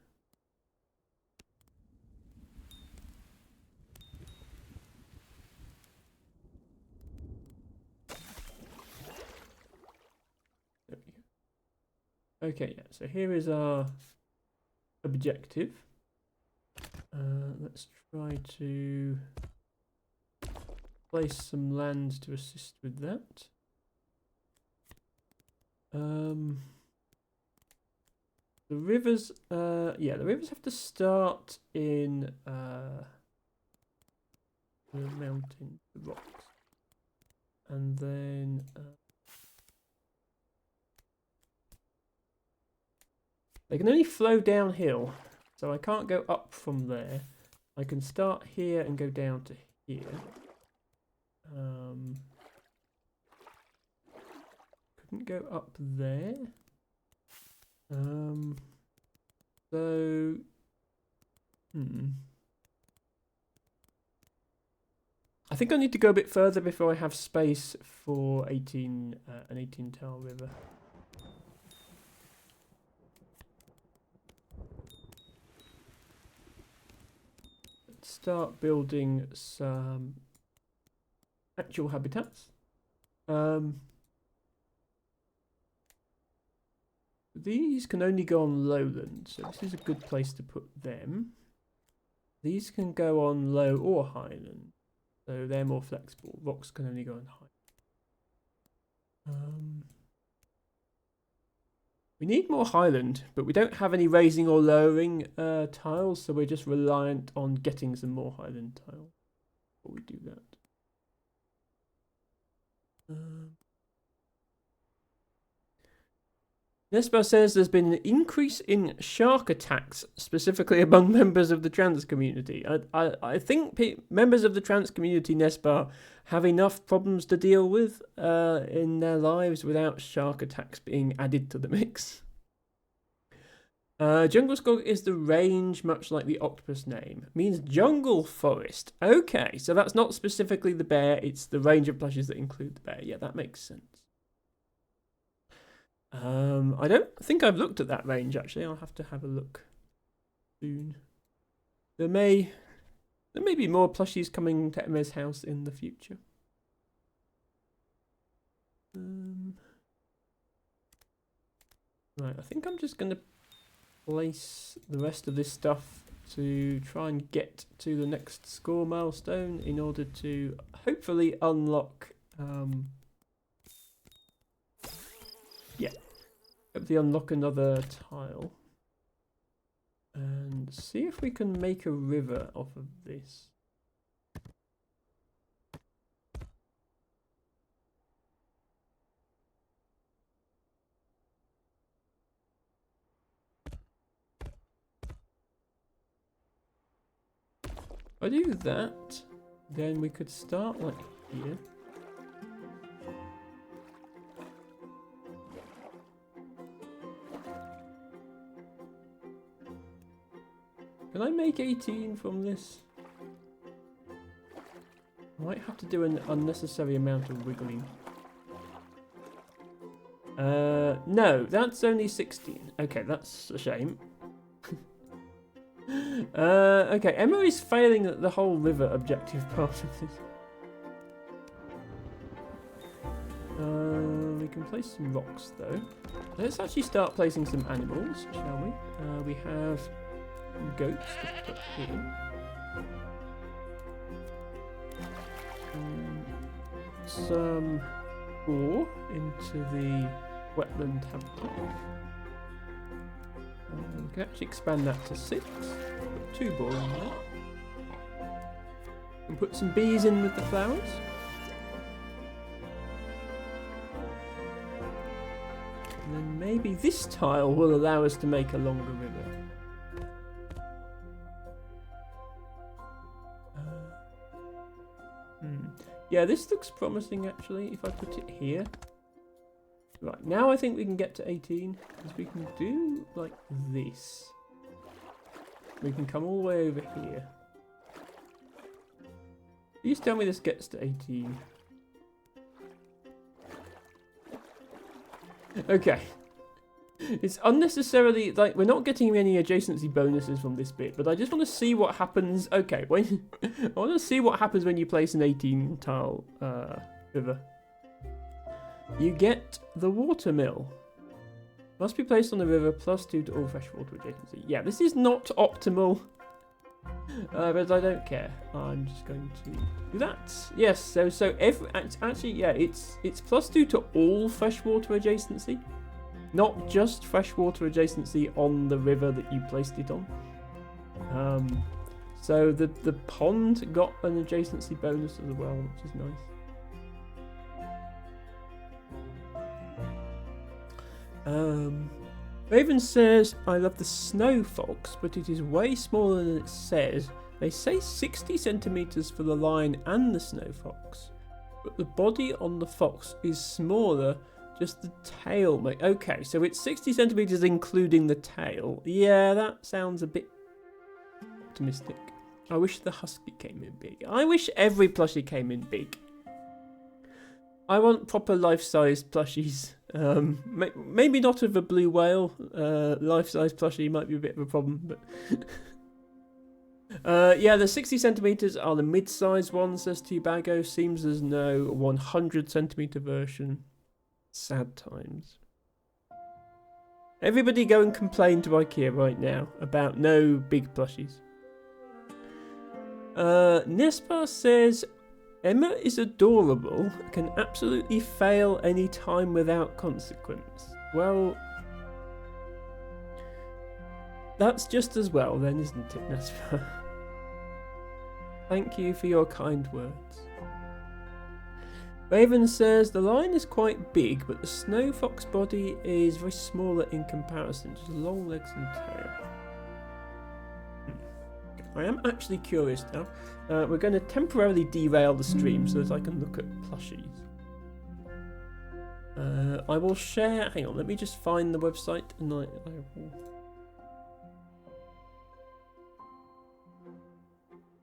There we go. Okay, yeah, so here is our objective. Let's try to place some land to assist with that. The rivers, the rivers have to start in the mountain, the rocks, and then they can only flow downhill, so I can't go up from there. I can start here and go down to here. Couldn't go up there. I think I need to go a bit further before I have space for an 18 tile river. Let's start building some actual habitats. These can only go on lowland, so this is a good place to put them. These can go on low or highland, so they're more flexible. Rocks can only go on high. We need more highland, but we don't have any raising or lowering tiles, so we're just reliant on getting some more highland tiles before we do that. Nespa says there's been an increase in shark attacks, specifically among members of the trans community. I think members of the trans community, Nespa, have enough problems to deal with in their lives without shark attacks being added to the mix. Jungle Skog is the range, much like the octopus name. It means jungle forest. Okay, so that's not specifically the bear, it's the range of plushies that include the bear. Yeah, that makes sense. I don't think I've looked at that range, actually. I'll have to have a look soon. There may be more plushies coming to Emma's house in the future. Right, I think I'm just going to place the rest of this stuff to try and get to the next score milestone in order to hopefully unlock hopefully unlock another tile and see if we can make a river off of this. If I do that, then we could start like here. Can I make 18 from this? I might have to do an unnecessary amount of wiggling. No, that's only 16. Okay, that's a shame. Okay, Emma is failing at the whole river objective part of this. We can place some rocks though. Let's actually start placing some animals, shall we? We have goats to put here. Some ore into the wetland habitat. We can actually expand that to 6. Put 2 boar in there. And put some bees in with the flowers. And then maybe this tile will allow us to make a longer river. Yeah, this looks promising actually, if I put it here. Right, now I think we can get to 18, because we can do like this. We can come all the way over here. Please tell me this gets to 18. Okay. It's unnecessarily, like, we're not getting any adjacency bonuses from this bit, but I just want to see what happens. Okay, when I want to see what happens when you place an 18 tile river. You get the water mill. Must be placed on the river, +2 to all freshwater adjacency. Yeah, this is not optimal, but I don't care. I'm just going to do that. Yes, so every, actually, yeah, it's +2 to all freshwater adjacency. Not just freshwater adjacency on the river that you placed it on. So the pond got an adjacency bonus as well, which is nice. Raven says, I love the snow fox, but it is way smaller than it says. They say 60 centimeters for the lion and the snow fox, but the body on the fox is smaller. Just the tail, mate. Okay, so it's 60 centimeters including the tail. Yeah, that sounds a bit optimistic. I wish the husky came in big. I wish every plushie came in big. I want proper life-size plushies. Maybe not of a blue whale. Life-size plushie might be a bit of a problem, but yeah, the 60 centimeters are the mid-size ones, says T-Bago. Seems there's no 100 centimeter version. Sad times. Everybody go and complain to IKEA right now about no big plushies. Nespa says, Emma is adorable, can absolutely fail any time without consequence. Well, that's just as well then, isn't it, Nespa? Thank you for your kind words. Raven says, the lion is quite big, but the snow fox body is very smaller in comparison, just long legs and tail. I am actually curious now. We're going to temporarily derail the stream so that I can look at plushies. I will share, hang on, let me just find the website and I will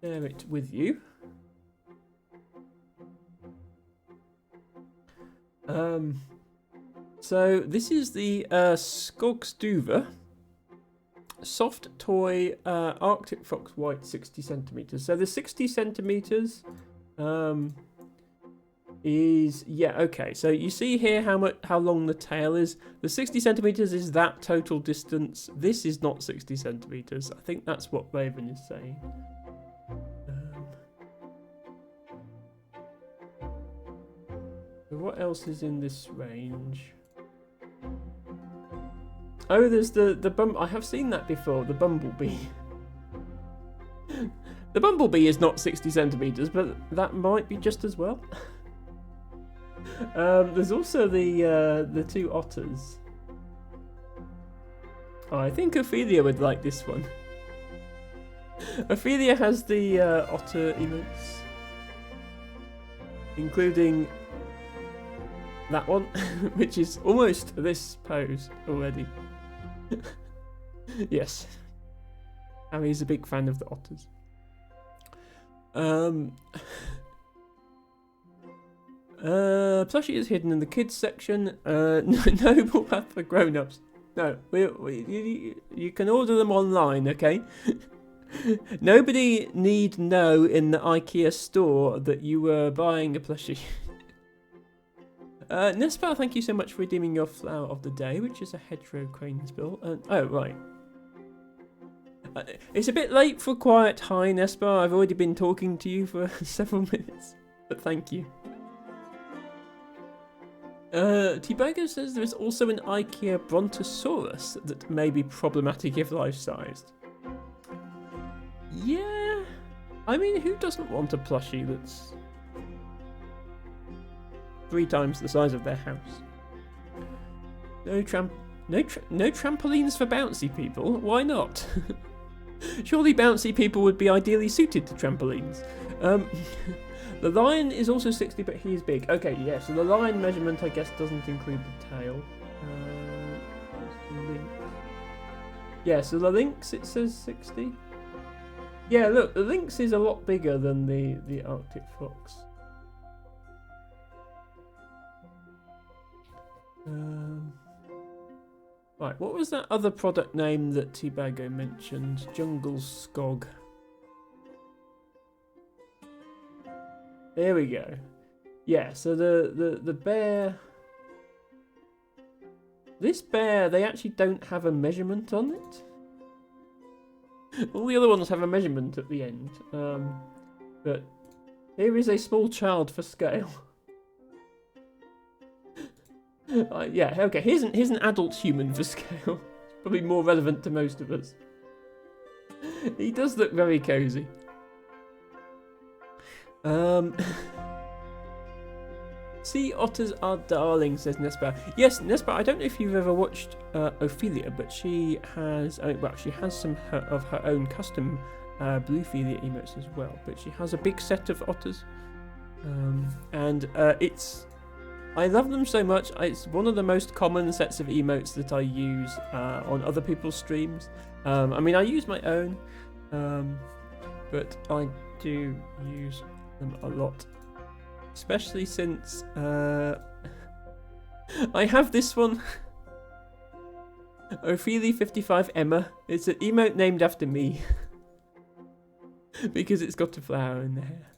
share it with you. So this is the Skogstuva soft toy Arctic fox white 60 centimeters. So the 60 centimeters is, yeah, okay. So you see here how long the tail is. The 60 centimeters is that total distance. This is not 60 centimeters. I think that's what Raven is saying. What else is in this range? Oh, there's the I have seen that before. The bumblebee. The bumblebee is not 60 centimeters, but that might be just as well. There's also the 2 otters. Oh, I think Ophelia would like this one. Ophelia has the otter emotes. including that one, which is almost this pose already. Yes. Harry's a big fan of the otters. Plushie is hidden in the kids section. Noble path for grown-ups. No, you can order them online, okay? Nobody need know in the IKEA store that you were buying a plushie. Nespar, thank you so much for redeeming your flower of the day, which is a hedgerow crane's bill. Oh, right. It's a bit late for Quiet Hi, Nespar. I've already been talking to you for several minutes, but thank you. T-Bagger says there is also an IKEA Brontosaurus that may be problematic if life-sized. Yeah, I mean, who doesn't want a plushie that's 3 times the size of their house? No trampolines for bouncy people. Why not? Surely bouncy people would be ideally suited to trampolines. The lion is also 60, but he is big. Okay, yeah, so the lion measurement, I guess, doesn't include the tail. The lynx. Yeah, so the lynx, it says 60. Yeah, look, the lynx is a lot bigger than the Arctic fox. Right, what was that other product name that T-Bago mentioned? Jungle Skog. There we go. Yeah, so the bear... This bear, they actually don't have a measurement on it. All the other ones have a measurement at the end. But here is a small child for scale. Yeah, okay, here's an adult human for scale. Probably more relevant to most of us. He does look very cozy. Sea otters are darling, says Nespa. Yes, Nespa, I don't know if you've ever watched Ophelia, but she has, she has some of her own custom Bluephilia emotes as well. But she has a big set of otters, and I love them so much. It's one of the most common sets of emotes that I use on other people's streams. I mean, I use my own, but I do use them a lot. Especially since I have this one. Ophelia 55 Emma. It's an emote named after me. Because it's got a flower in the hair.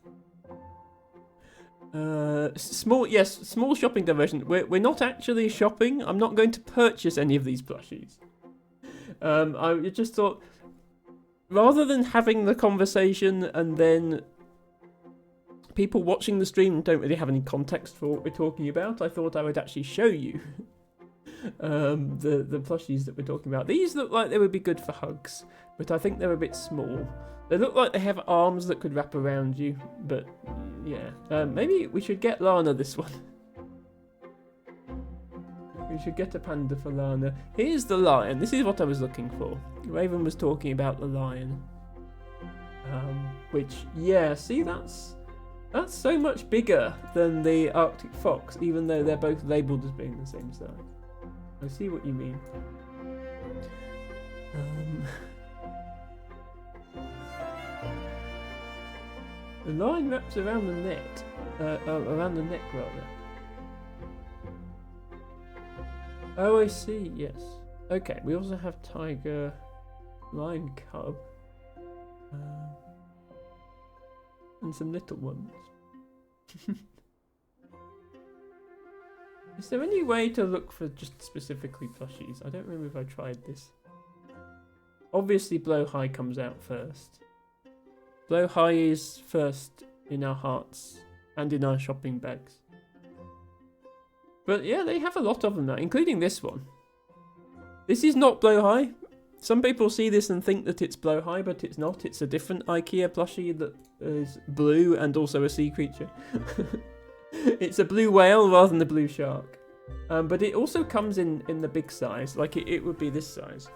Small shopping diversion. We're not actually shopping. I'm not going to purchase any of these plushies. I just thought, rather than having the conversation and then people watching the stream don't really have any context for what we're talking about, I thought I would actually show you the plushies that we're talking about. These look like they would be good for hugs, but I think they're a bit small. They look like they have arms that could wrap around you, but yeah. Maybe we should get Lana this one. We should get a panda for Lana. Here's the lion. This is what I was looking for. Raven was talking about the lion. Which, yeah, see, that's so much bigger than the Arctic fox, even though they're both labelled as being the same size. I see what you mean. The line wraps around the neck, rather. Oh, I see. Yes. Okay. We also have tiger, lion cub, and some little ones. Is there any way to look for just specifically plushies? I don't remember if I tried this. Obviously, Blow High comes out first. Blow High is first in our hearts and in our shopping bags. But yeah, they have a lot of them now, including this one. This is not Blow High. Some people see this and think that it's Blow High, but it's not. It's a different IKEA plushie that is blue and also a sea creature. It's a blue whale rather than the blue shark. But it also comes in the big size, like it would be this size.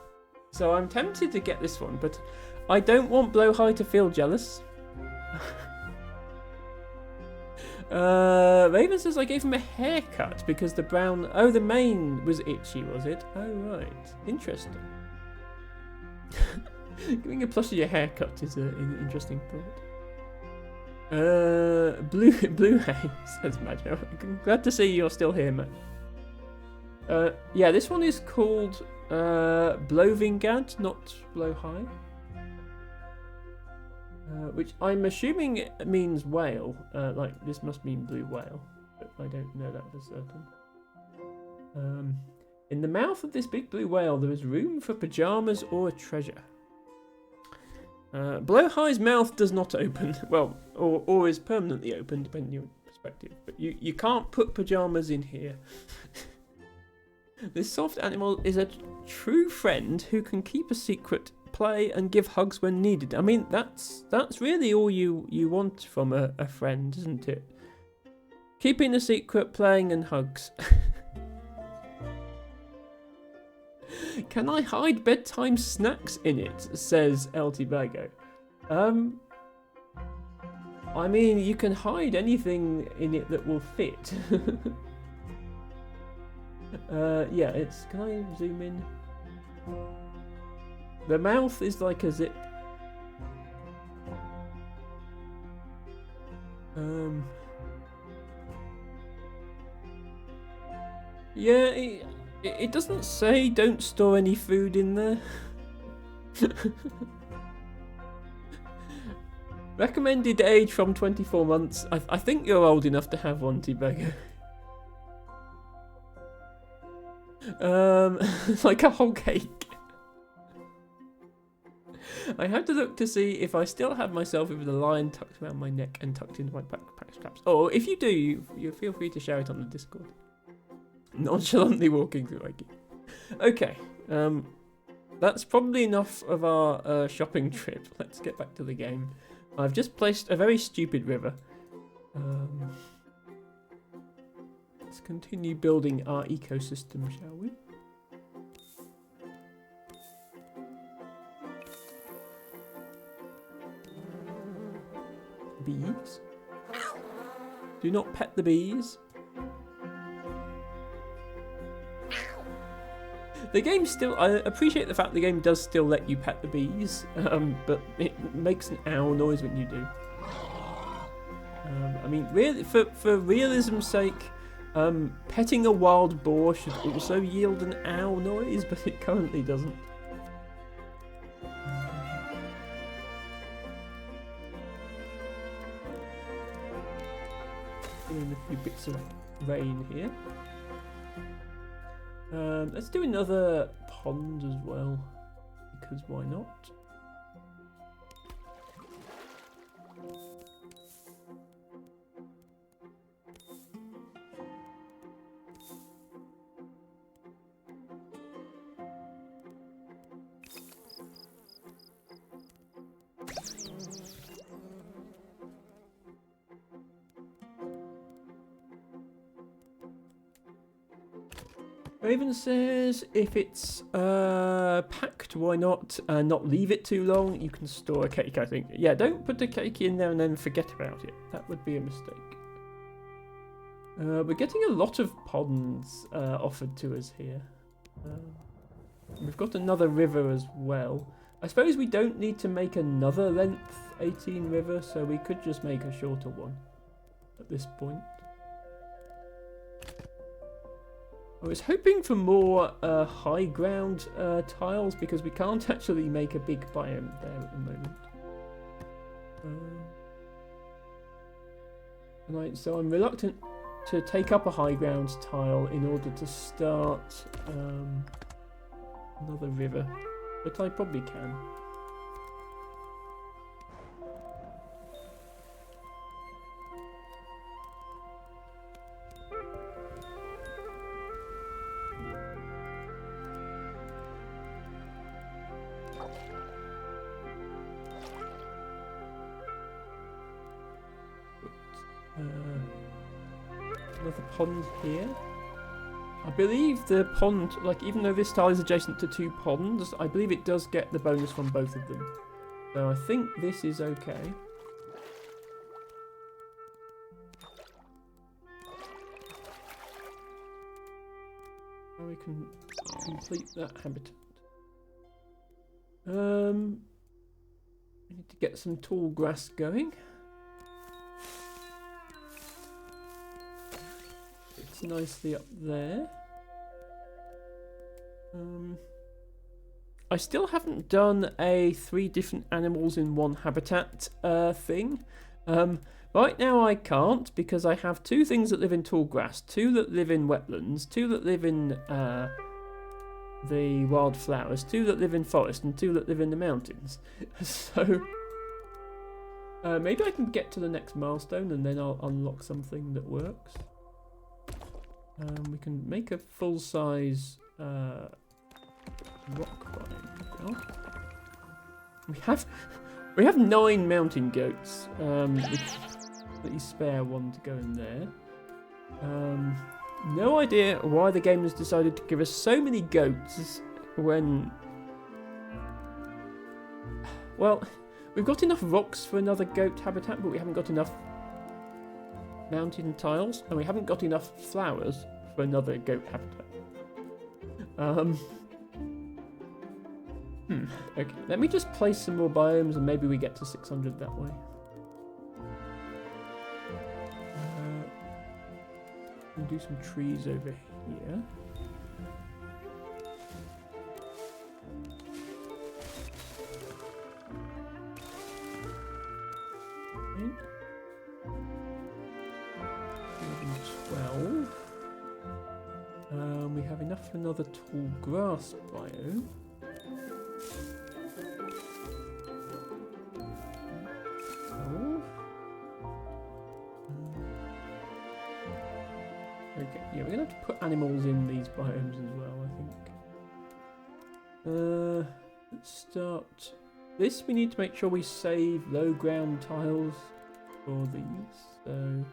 So I'm tempted to get this one, but I don't want Blow High to feel jealous. Raven says I gave him a haircut because the brown... Oh, the mane was itchy, was it? Oh, right. Interesting. Giving a plushie a haircut is an interesting thought. Blue Haze, says Majo. Glad to see you're still here, man. Yeah, this one is called Blovingad, not Blowhigh. Which I'm assuming means whale. Like, this must mean blue whale, but I don't know that for certain. In the mouth of this big blue whale, there is room for pajamas or a treasure. Blowhigh's mouth does not open. Well, or is permanently open, depending on your perspective. But you can't put pajamas in here. This soft animal is a true friend who can keep a secret, play and give hugs when needed. I mean, that's really all you want from a friend, isn't it? Keeping a secret, playing and hugs. Can I hide bedtime snacks in it? Says LT Bago. I mean, you can hide anything in it that will fit. Yeah, it's... Can I zoom in? The mouth is like a zip. Yeah, it doesn't say don't store any food in there. Recommended age from 24 months. I think you're old enough to have one, T-Bagger. Like a whole cake. I had to look to see if I still have my selfie with a lion tucked around my neck and tucked into my backpack straps. Or if you do, you feel free to share it on the Discord. Nonchalantly walking through IKEA. Okay, that's probably enough of our shopping trip. Let's get back to the game. I've just placed a very stupid river. Let's continue building our ecosystem, shall we? Bees. Do not pet the bees. The game still... I appreciate the fact the game does still let you pet the bees, but it makes an owl noise when you do. I mean, really, for realism's sake, petting a wild boar should also yield an owl noise, but it currently doesn't. In a few bits of rain here. Let's do another pond as well, because why not? Raven says if it's packed, why not leave it too long? You can store a cake, I think. Yeah, don't put the cake in there and then forget about it. That would be a mistake. We're getting a lot of ponds offered to us here. We've got another river as well. I suppose we don't need to make another length 18 river, so we could just make a shorter one at this point. I was hoping for more high ground tiles because we can't actually make a big biome there at the moment. So I'm reluctant to take up a high ground tile in order to start another river, but I probably can. Another pond here. I believe the pond, like, even though this tile is adjacent to two ponds, I believe it does get the bonus from both of them. So I think this is okay. Now we can complete that habitat. We need to get some tall grass going. It's nicely up there. I still haven't done a 3 different animals in one habitat thing. Right now I can't because I have 2 things that live in tall grass, 2 that live in wetlands, 2 that live in the wildflowers, 2 that live in forest, and 2 that live in the mountains. So maybe I can get to the next milestone and then I'll unlock something that works. We can make a full-size rock biome. We have 9 mountain goats. Let you spare one to go in there. No idea why the game has decided to give us so many goats when... Well, we've got enough rocks for another goat habitat, but we haven't got enough mountain tiles, and we haven't got enough flowers for another goat habitat. Okay, let me just place some more biomes and maybe we get to 600 that way. We'll do some trees over here. Okay. 12. We have enough for another tall grass biome. Okay, yeah, we're gonna have to put animals in these biomes as well, I think. Let's start this. We need to make sure we save low ground tiles for these. So,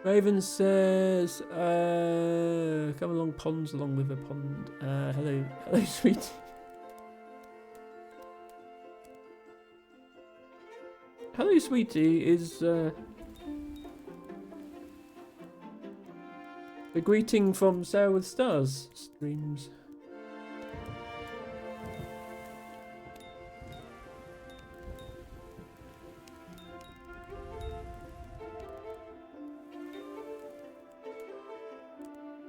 Raven says, come along ponds along with a pond. Hello, sweetie. Hello, sweetie is the greeting from Sarah with Stars streams.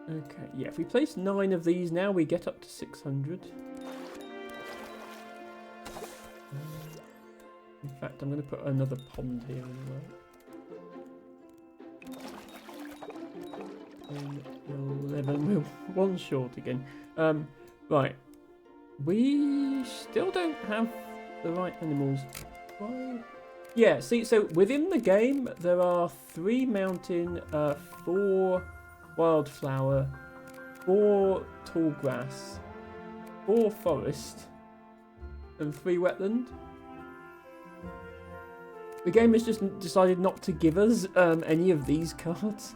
Okay, yeah, if we place 9 of these now, we get up to 600. In fact, I'm going to put another pond here as well. 11, we're 1 short again. Right, we still don't have the right animals. Why? Yeah, see, so within the game, there are 3 mountain, 4 wildflower, 4 tall grass, 4 forest, and 3 wetland. The game has just decided not to give us any of these cards.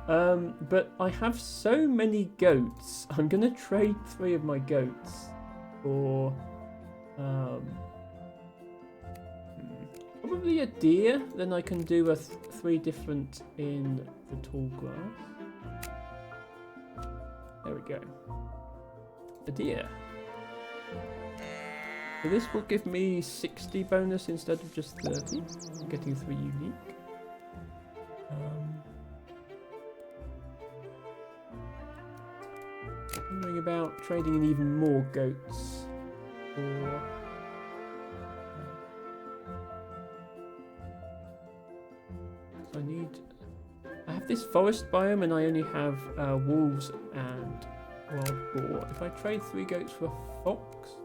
But I have so many goats. I'm going to trade 3 of my goats for probably a deer. Then I can do 3 different in the tall grass. There we go. A deer. So this will give me 60 bonus instead of just 30. I'm getting 3 unique. Wondering about trading in even more goats. Or I have this forest biome and I only have wolves and wild boar. If I trade 3 goats for a fox,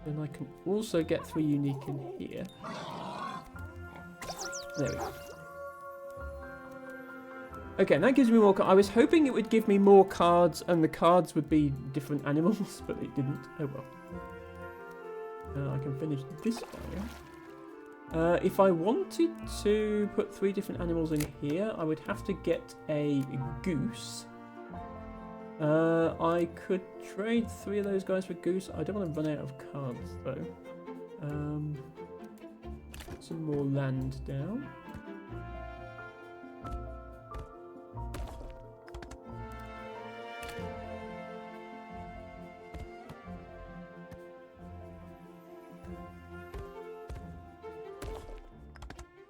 then I can also get 3 unique in here. There we go. Okay, and that gives me more cards. I was hoping it would give me more cards and the cards would be different animals, but it didn't. Oh well. I can finish this biome. If I wanted to put 3 different animals in here, I would have to get a goose. I could trade 3 of those guys for goose. I don't want to run out of cards though. Some more land down.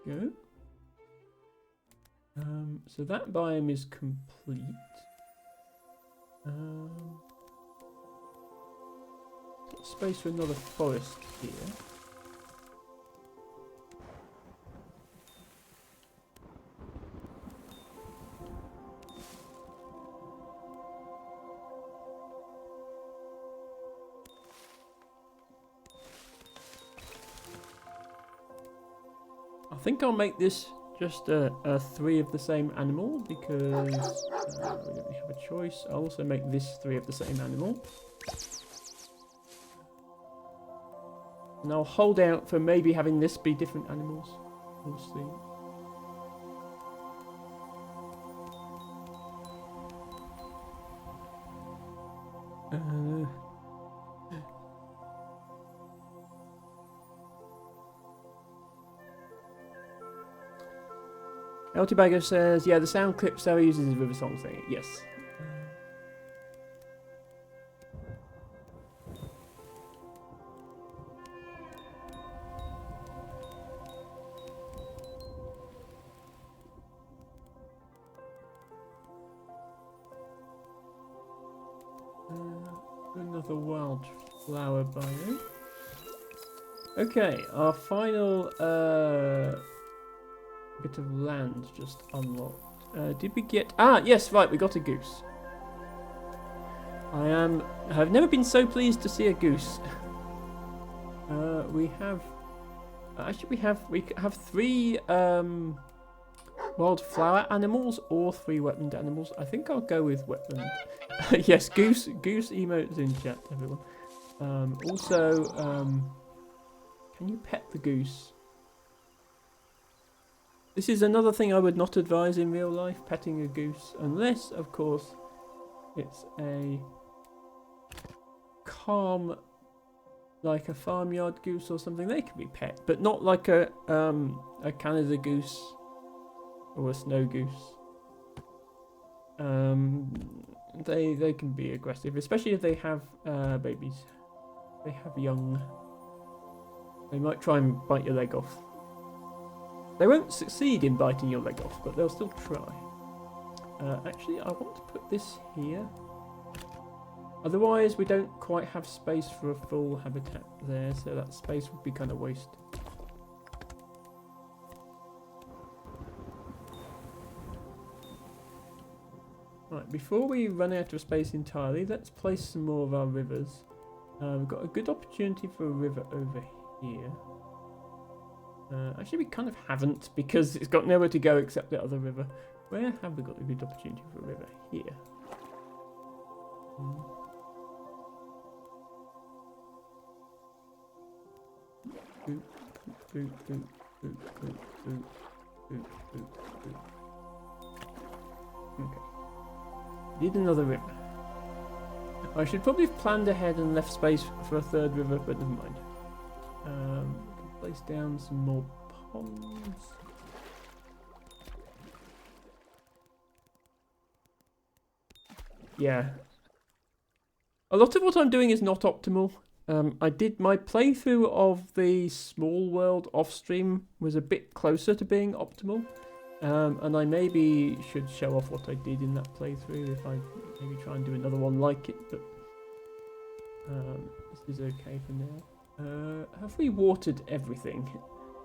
Go. So that biome is complete. Space for another forest here. I think I'll make this just a 3 of the same animal because we don't really have a choice. I'll also make this 3 of the same animal. And I'll hold out for maybe having this be different animals. We'll see. Eltibago says, yeah, the sound clip Sarah uses is River Song thing. Yes. Another wildflower biome. Okay, our final bit of land just unlocked. Did we get... Ah, yes, right, we got a goose. I've never been so pleased to see a goose. We have... Actually, we have 3 wildflower animals or 3 wetland animals. I think I'll go with wetland. Yes, goose emotes in chat, everyone. Also, can you pet the goose? This is another thing I would not advise in real life, petting a goose, unless, of course, it's a calm, like a farmyard goose or something. They can be pet, but not like a Canada goose or a snow goose. They can be aggressive, especially if they have babies. They have young. They might try and bite your leg off. They won't succeed in biting your leg off, but they'll still try. Actually, I want to put this here. Otherwise, we don't quite have space for a full habitat there, so that space would be kind of wasted. Right, before we run out of space entirely, let's place some more of our rivers. We've got a good opportunity for a river over here. Actually, we kind of haven't, because it's got nowhere to go except the other river. Where have we got a good opportunity for a river? Here. Okay. Need another river. I should probably have planned ahead and left space for a 3rd river, but never mind. Place down some more ponds. Yeah. A lot of what I'm doing is not optimal. I did my playthrough of the Small World off-stream was a bit closer to being optimal. And I maybe should show off what I did in that playthrough if I maybe try and do another one like it, but this is okay for now. Have we watered everything?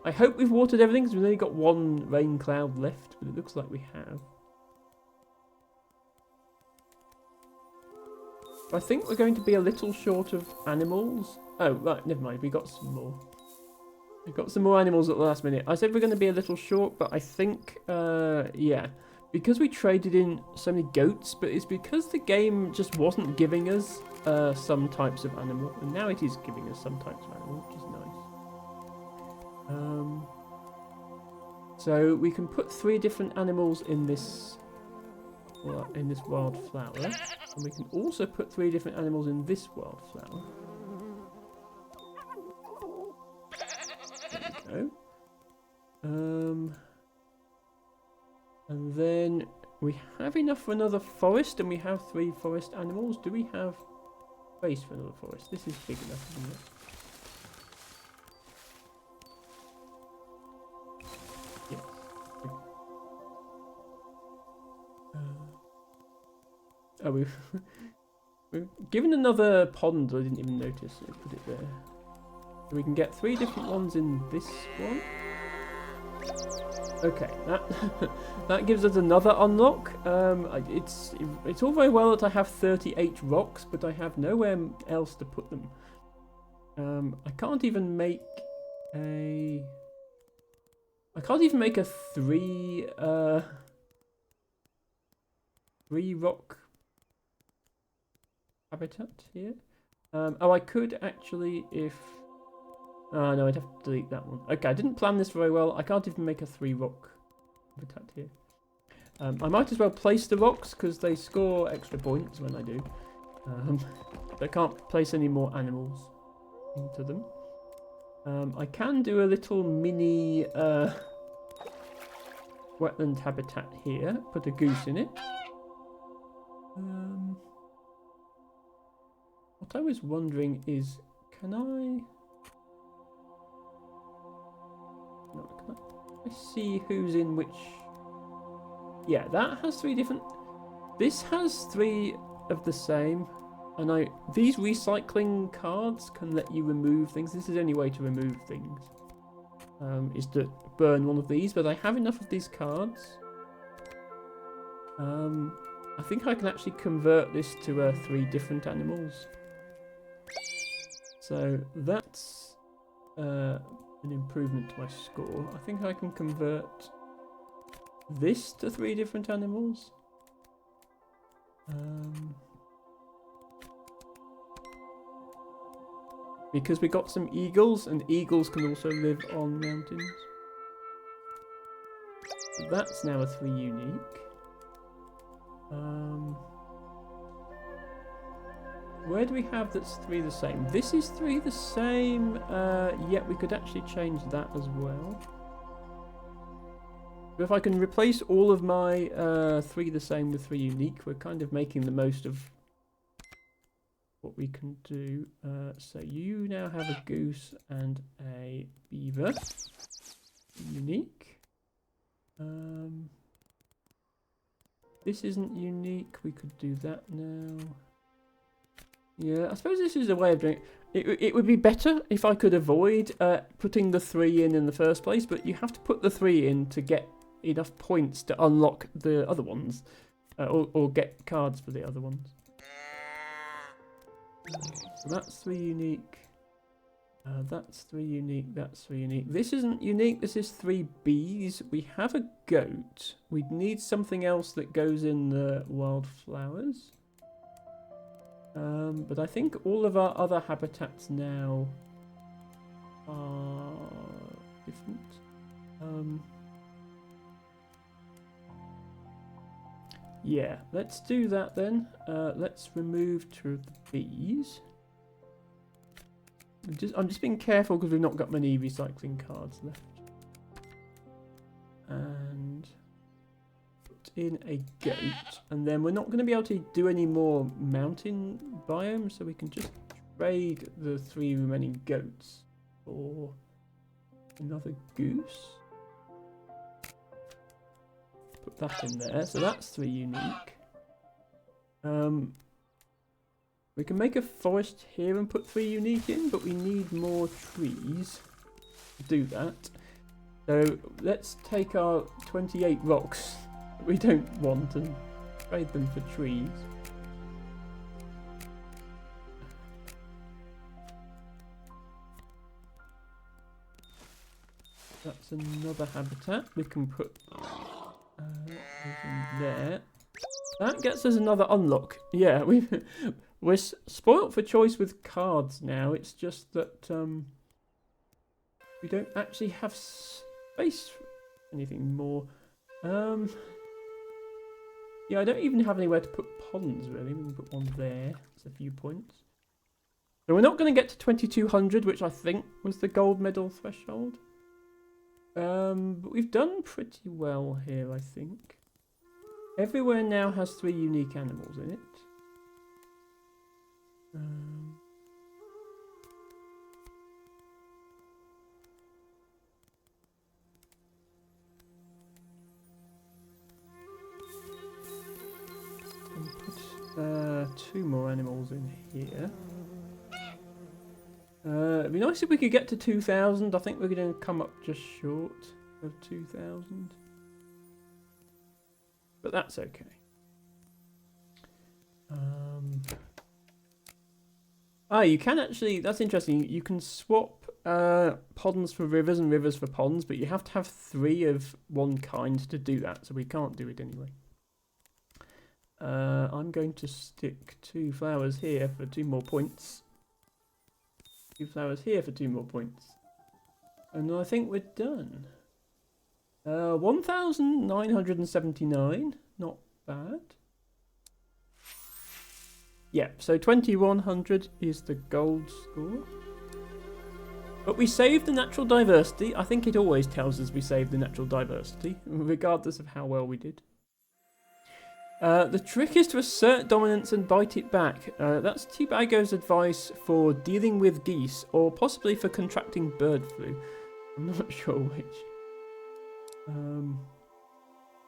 I hope we've watered everything because we've only got 1 rain cloud left, but it looks like we have. I think we're going to be a little short of animals. Oh, right, never mind, we got some more. We got some more animals at the last minute. I said we're going to be a little short, but I think, yeah. Because we traded in so many goats, but it's because the game just wasn't giving us some types of animal, and now it is giving us some types of animal, which is nice. So we can put 3 different animals in this wildflower, and we can also put 3 different animals in this wildflower. And then we have enough for another forest, and we have 3 forest animals. Do we have space for another forest? This is big enough, isn't it? Yes. Oh, we've given another pond. I didn't even notice. I put it there. So we can get 3 different ones in this one. Okay, that gives us another unlock. It's all very well that I have 38 rocks, but I have nowhere else to put them. I can't even make a 3 rock habitat here. Oh, I could actually if. Oh, no, I'd have to delete that one. Okay, I didn't plan this very well. I can't even make a 3 rock habitat here. I might as well place the rocks because they score extra points when I do. I can't place any more animals into them. I can do a little mini wetland habitat here. Put a goose in it. What I was wondering is, can I see who's in which? Yeah, that has 3 different. This has 3 of the same, and these recycling cards can let you remove things. This is the only way to remove things, is to burn one of these. But I have enough of these cards. I think I can actually convert this to 3 different animals. So that's an improvement to my score. I think I can convert this to 3 different animals. Because we got some eagles, and eagles can also live on mountains. So that's now a 3 unique. Where do we have that's 3 the same? This is 3 the same. Yet we could actually change that as well. But if I can replace all of my 3 the same with 3 unique, we're kind of making the most of what we can do. So you now have a goose and a beaver. Unique. This isn't unique. We could do that now. Yeah, I suppose this is a way of doing it. It would be better if I could avoid putting the 3 in the first place, but you have to put the 3 in to get enough points to unlock the other ones, or get cards for the other ones. So that's 3 unique. That's 3 unique. That's 3 unique. This isn't unique. This is 3 bees. We have a goat. We'd need something else that goes in the wildflowers. But I think all of our other habitats now are different. Yeah, let's do that then. Let's remove 2 of the bees. I'm just being careful because we've not got many recycling cards left. And put in a goat, and then we're not going to be able to do any more mountain biomes, so we can just trade the 3 remaining goats for another goose. Put that in there, so that's 3 unique. We can make a forest here and put 3 unique in, but we need more trees to do that. So let's take our 28 rocks that we don't want and trade them for trees. That's another habitat. We can put in there. That gets us another unlock. Yeah, we're spoilt for choice with cards now. It's just that we don't actually have space for anything more. Yeah, I don't even have anywhere to put ponds, really. We can put one there. It's a few points. So we're not going to get to 2200, which I think was the gold medal threshold. But we've done pretty well here, I think. Everywhere now has 3 unique animals in it. And put 2 more animals in here. It'd be nice if we could get to 2,000. I think we're going to come up just short of 2,000. But that's okay. You can actually, that's interesting, you can swap ponds for rivers and rivers for ponds, but you have to have 3 of one kind to do that, so we can't do it anyway. I'm going to stick 2 flowers here for 2 more points. 2 flowers here for 2 more points. And I think we're done. 1,979, not bad. Yeah, so 2,100 is the gold score. But we saved the natural diversity. I think it always tells us we saved the natural diversity, regardless of how well we did. The trick is to assert dominance and bite it back. That's Teabago's advice for dealing with geese, or possibly for contracting bird flu. I'm not sure which.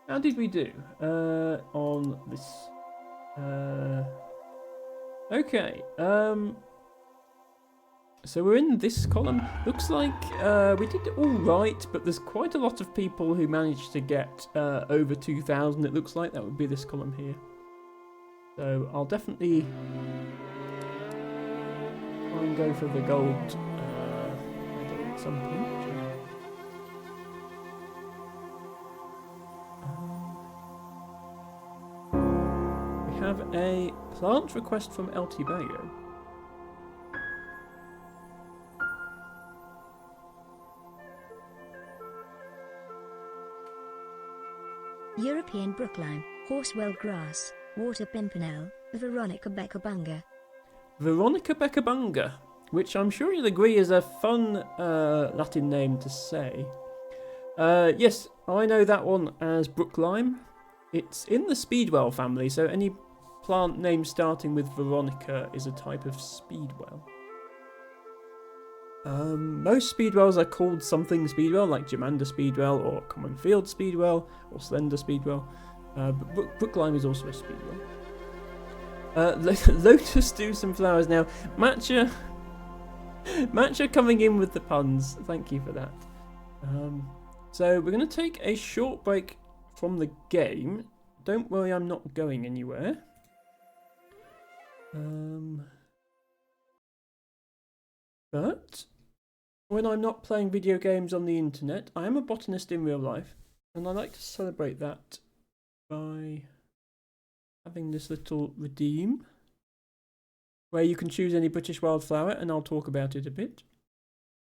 How did we do on this? Okay. So we're in this column. Looks like we did all right, but there's quite a lot of people who managed to get over 2,000. It looks like that would be this column here. So I'll definitely try and go for the gold medal at some point. We have a plant request from El Teabago. European Brooklime, Horsewell Grass, Water Pimpernel, Veronica Beccabunga. Veronica Beccabunga, which I'm sure you'll agree is a fun Latin name to say. Yes, I know that one as Brooklime. It's in the Speedwell family, so any plant name starting with Veronica is a type of Speedwell. Most Speedwells are called something Speedwell, like Germander Speedwell, or Common Field Speedwell, or Slender Speedwell. But Brooklime is also a Speedwell. Lotus do some flowers now. Matcha coming in with the puns. Thank you for that. So we're going to take a short break from the game. Don't worry, I'm not going anywhere. But when I'm not playing video games on the internet, I am a botanist in real life, and I like to celebrate that by having this little redeem, where you can choose any British wildflower, and I'll talk about it a bit.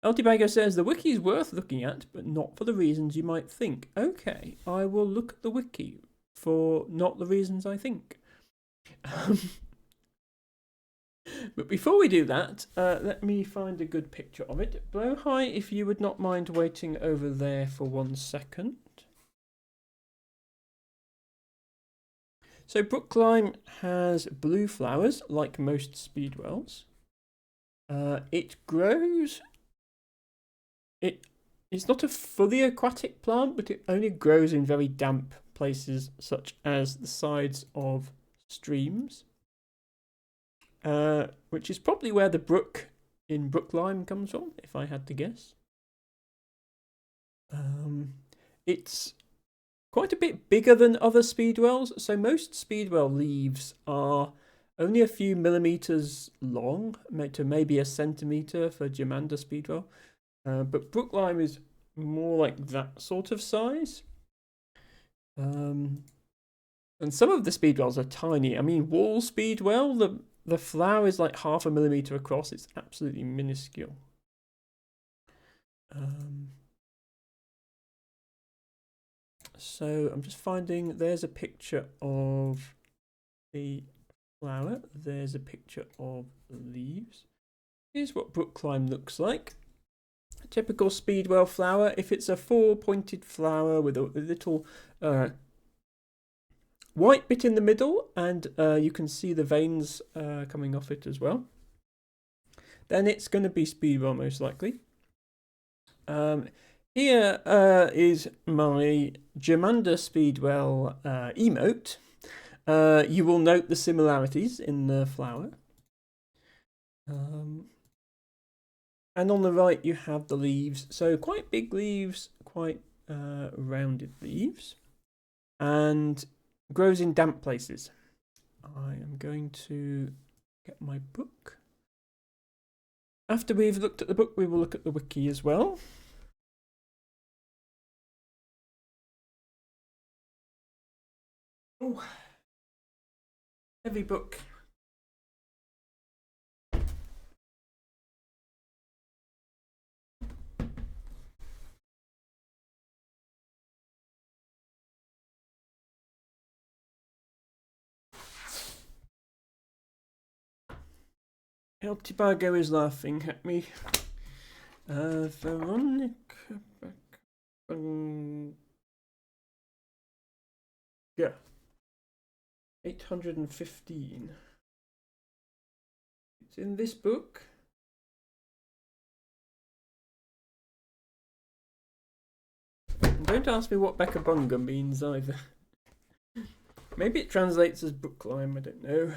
El Teabago says, the wiki is worth looking at, but not for the reasons you might think. Okay, I will look at the wiki for not the reasons I think. But before we do that, let me find a good picture of it. Blowhigh, if you would not mind waiting over there for 1 second. So Brooklime has blue flowers, like most Speedwells. It grows... It's not a fully aquatic plant, but it only grows in very damp places, such as the sides of streams. Which is probably where the brook in Brooklime comes from, if I had to guess. It's quite a bit bigger than other Speedwells, so most Speedwell leaves are only a few millimeters long, to maybe a centimeter for Germander Speedwell. But Brooklime is more like that sort of size. And some of the Speedwells are tiny. I mean, Wall Speedwell, the flower is like 0.5 millimeter across. It's absolutely minuscule. So I'm just finding, there's a picture of the flower. There's a picture of the leaves. Here's what Brooklime looks like. Typical speedwell flower. If it's a four-pointed flower with a little white bit in the middle, and you can see the veins coming off it as well, then it's going to be speedwell most likely. Here is my Germander Speedwell emote. You will note the similarities in the flower. And on the right you have the leaves. So quite big leaves, quite rounded leaves. And grows in damp places. I am going to get my book. After we've looked at the book, we will look at the wiki as well. Oh, heavy book. El Tibago is laughing at me. Veronica. Yeah. 815. It's in this book. And don't ask me what Bekabunga means either. Maybe it translates as Brookline, I don't know.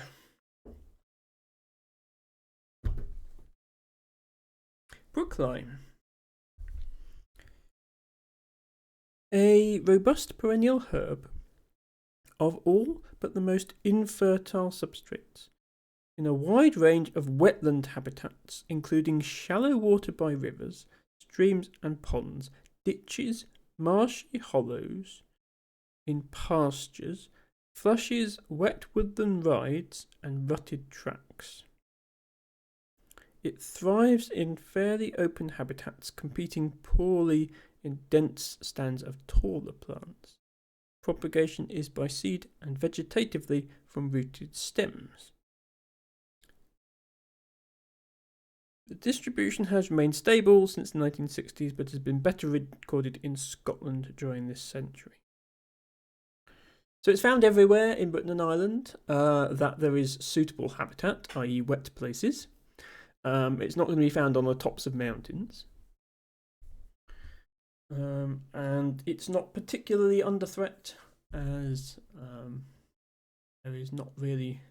Brookline. A robust perennial herb of all but the most infertile substrates in a wide range of wetland habitats, including shallow water by rivers, streams and ponds, ditches, marshy hollows, in pastures, flushes, wet woodland rides, and rutted tracks. It thrives in fairly open habitats, competing poorly in dense stands of taller plants. Propagation is by seed and vegetatively from rooted stems. The distribution has remained stable since the 1960s, but has been better recorded in Scotland during this century. So it's found everywhere in Britain and Ireland that there is suitable habitat, i.e. wet places. It's not going to be found on the tops of mountains. And it's not particularly under threat, as there is not really...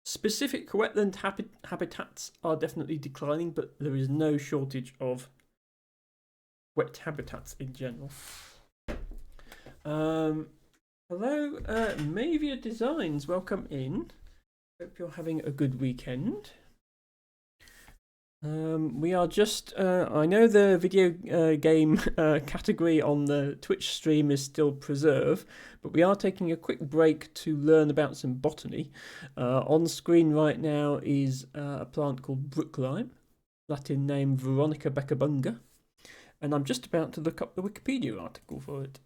Specific wetland habitats are definitely declining, but there is no shortage of wet habitats in general. Hello, Mavia Designs, welcome in. Hope you're having a good weekend. We are just, I know the video game category on the Twitch stream is still preserved, but we are taking a quick break to learn about some botany. On screen right now is a plant called Brooklime, Latin name Veronica Bekabunga, and I'm just about to look up the Wikipedia article for it.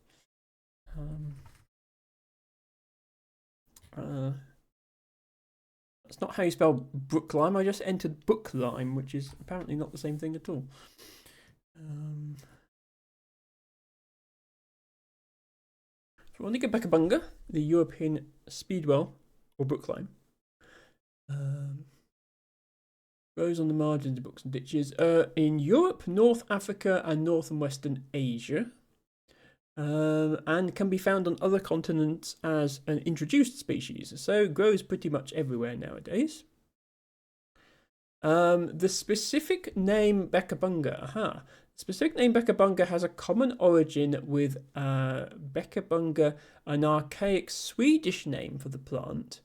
That's not how you spell Brooklime. I just entered Booklime, which is apparently not the same thing at all. Veronica Bekabunga, the European speedwell, or Brooklime, grows on the margins of brooks and ditches in Europe, North Africa, and North and Western Asia. And can be found on other continents as an introduced species, so grows pretty much everywhere nowadays. The specific name Bekabunga, specific name Bekabunga has a common origin with Bekabunga, an archaic Swedish name for the plant,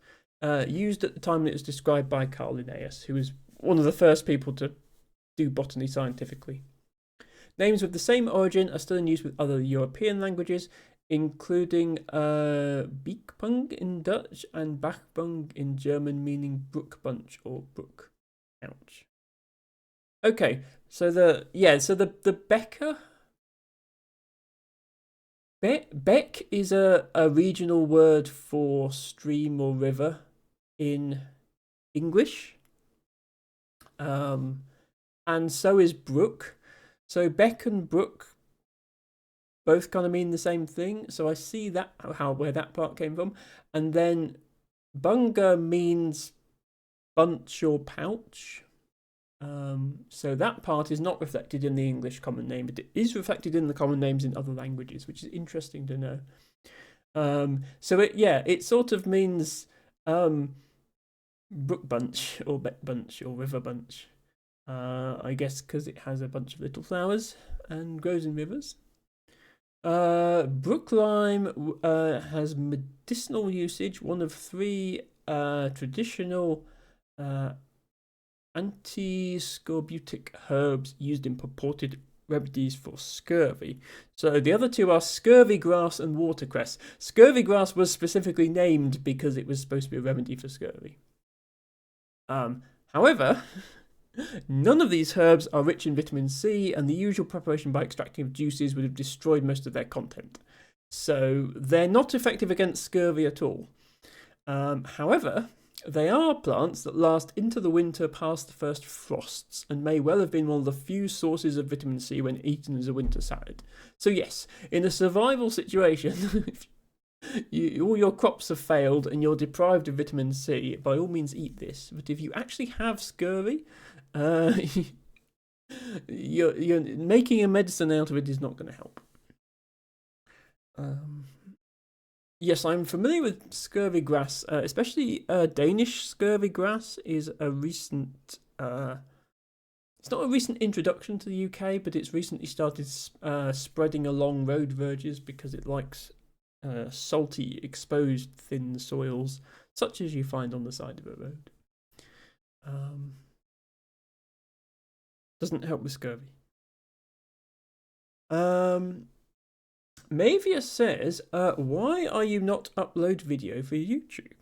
used at the time it was described by Carl Linnaeus, who was one of the first people to do botany scientifically. Names with the same origin are still in use with other European languages, including Beekbung in Dutch and Bachbung in German, meaning brook bunch or brook. Ouch. Okay, so the Becker. Beck is a regional word for stream or river in English. And so is brook. So beck and brook both kind of mean the same thing. So I see that where that part came from. And then bunga means bunch or pouch. So that part is not reflected in the English common name, but it is reflected in the common names in other languages, which is interesting to know. So it sort of means brook bunch or beck bunch or river bunch. I guess because it has a bunch of little flowers and grows in rivers. Brook lime has medicinal usage, one of 3 traditional anti-scorbutic herbs used in purported remedies for scurvy. So the other 2 are scurvy grass and watercress. Scurvy grass was specifically named because it was supposed to be a remedy for scurvy. However, none of these herbs are rich in vitamin C, and the usual preparation by extracting of juices would have destroyed most of their content. So they're not effective against scurvy at all. However, they are plants that last into the winter past the first frosts, and may well have been one of the few sources of vitamin C when eaten as a winter salad. So yes, in a survival situation, if all your crops have failed and you're deprived of vitamin C, by all means eat this. But if you actually have scurvy, you're making a medicine out of it is not going to help. Yes, I'm familiar with scurvy grass, especially Danish scurvy grass is a recent. It's not a recent introduction to the UK, but it's recently started spreading along road verges because it likes salty, exposed, thin soils, such as you find on the side of a road. Doesn't help with scurvy. Mavia says, why are you not upload video for YouTube?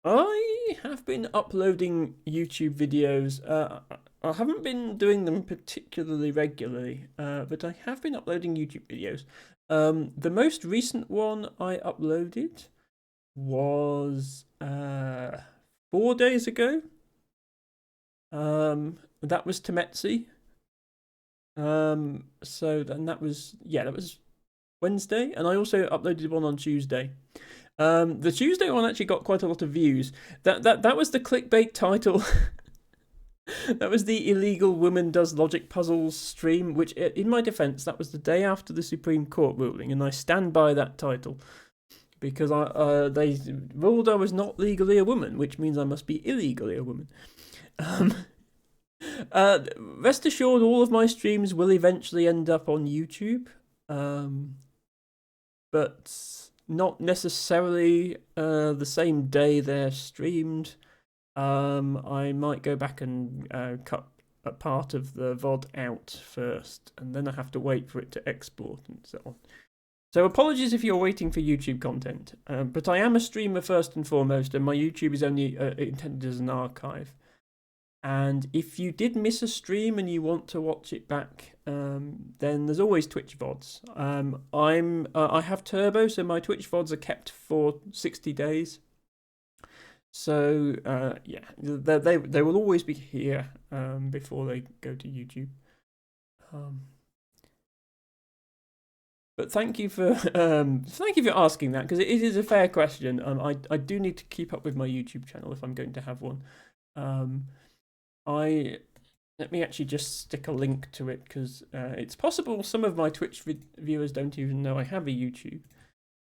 I have been uploading YouTube videos. I haven't been doing them particularly regularly, but I have been uploading YouTube videos. The most recent one I uploaded was 4 days ago. That was Temetsi. So then that was Wednesday, and I also uploaded one on Tuesday. The Tuesday one actually got quite a lot of views. That was the clickbait title. That was the illegal woman does logic puzzles stream, which, in my defense, that was the day after the Supreme Court ruling, and I stand by that title because they ruled I was not legally a woman, which means I must be illegally a woman. Rest assured, all of my streams will eventually end up on YouTube, but not necessarily the same day they're streamed. I might go back and cut a part of the VOD out first, and then I have to wait for it to export and so on. So apologies if you're waiting for YouTube content, but I am a streamer first and foremost, and my YouTube is only intended as an archive. And if you did miss a stream and you want to watch it back, then there's always Twitch VODs. I have Turbo, so my Twitch VODs are kept for 60 days. So they will always be here before they go to YouTube. But thank you for asking that, because it is a fair question. I do need to keep up with my YouTube channel if I'm going to have one. Let me actually just stick a link to it, because it's possible some of my Twitch viewers don't even know I have a YouTube.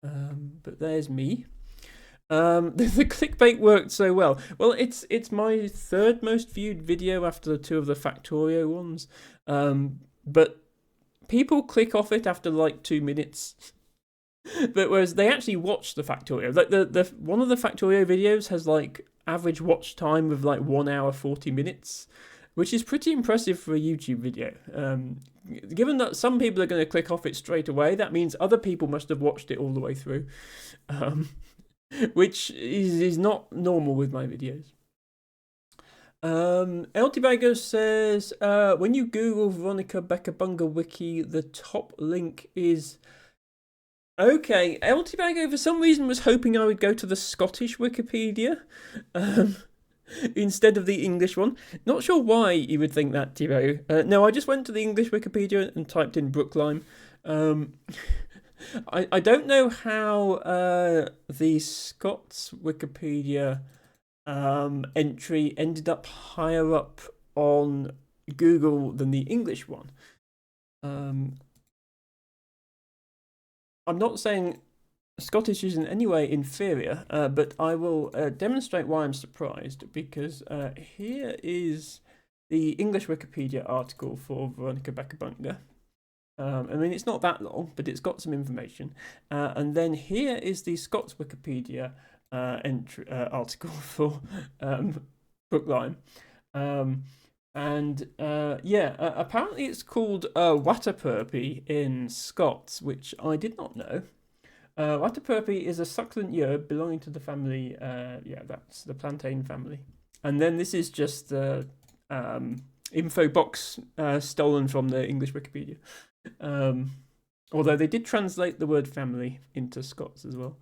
But there's me. The clickbait worked so well. Well, it's my third most viewed video after the 2 of the Factorio ones. But people click off it after like 2 minutes. But whereas they actually watch the Factorio. Like the one of the Factorio videos has like average watch time of like 1 hour 40 minutes, which is pretty impressive for a YouTube video. Given that some people are going to click off it straight away, that means other people must have watched it all the way through. Which is not normal with my videos. El Tibago says, when you Google Veronica Beccabunga wiki, the top link is... Okay, El Tibago for some reason was hoping I would go to the Scottish Wikipedia. instead of the English one. Not sure why you would think that, Tiro. No, I just went to the English Wikipedia and typed in Brookline. Um, I don't know how the Scots Wikipedia entry ended up higher up on Google than the English one. I'm not saying Scottish is in any way inferior, but I will demonstrate why I'm surprised, because here is the English Wikipedia article for Veronica Becker-Bunger. I mean, it's not that long, but it's got some information. And then here is the Scots Wikipedia article for Brookline. Apparently it's called Watterpurpy in Scots, which I did not know. Watterpurpy is a succulent herb belonging to the family, that's the plantain family. And then this is just the info box stolen from the English Wikipedia. Although they did translate the word family into Scots as well.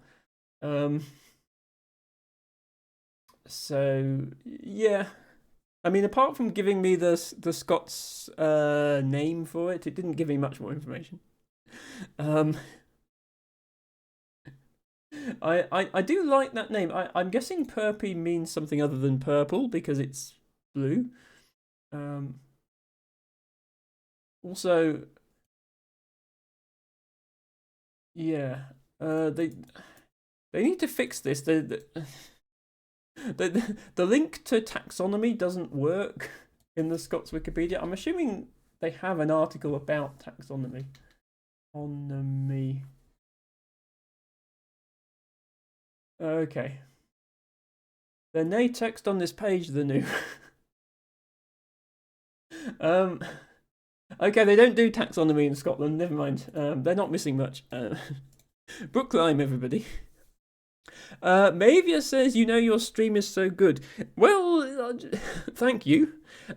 So, yeah. I mean, apart from giving me the Scots name for it, it didn't give me much more information. I do like that name. I'm guessing Purpy means something other than purple because it's blue. Also, yeah, they need to fix this. The link to taxonomy doesn't work in the Scots Wikipedia. I'm assuming they have an article about taxonomy. Okay. The nae text on this page, the new. Okay, they don't do taxonomy in Scotland. Never mind. They're not missing much. Brookline, everybody. Mavia says, your stream is so good. Well, thank you.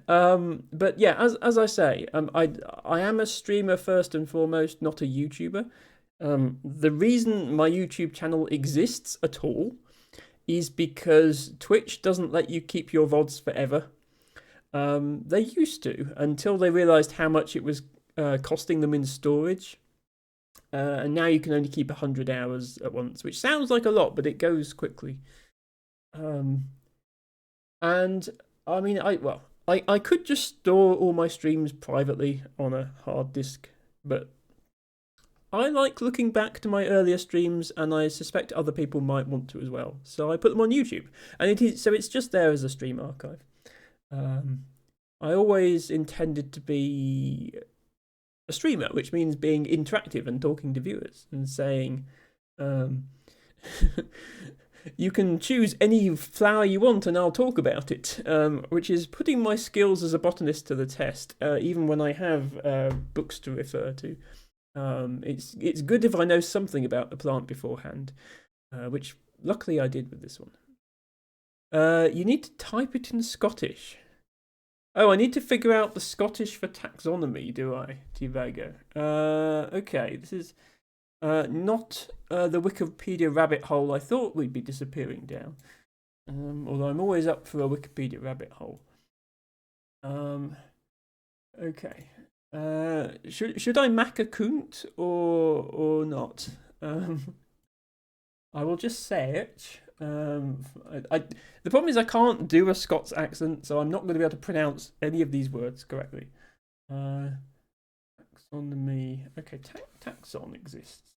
But yeah, as I say, I am a streamer first and foremost, not a YouTuber. The reason my YouTube channel exists at all is because Twitch doesn't let you keep your VODs forever. They used to, until they realised how much it was costing them in storage. And now you can only keep 100 hours at once, which sounds like a lot, but it goes quickly. And I mean, I could just store all my streams privately on a hard disk, but I like looking back to my earlier streams, and I suspect other people might want to as well. So I put them on YouTube, and it's just there as a stream archive. I always intended to be a streamer, which means being interactive and talking to viewers and saying, you can choose any flower you want and I'll talk about it, which is putting my skills as a botanist to the test, even when I have books to refer to. It's good if I know something about the plant beforehand, which luckily I did with this one. You need to type it in Scottish. Oh, I need to figure out the Scottish for taxonomy, do I, Tivago? Okay, this is not the Wikipedia rabbit hole I thought we'd be disappearing down. Although I'm always up for a Wikipedia rabbit hole. Okay. Should I mac a coont or not? I will just say it. The problem is I can't do a Scots accent, so I'm not going to be able to pronounce any of these words correctly. Taxonomy. Okay, taxon exists.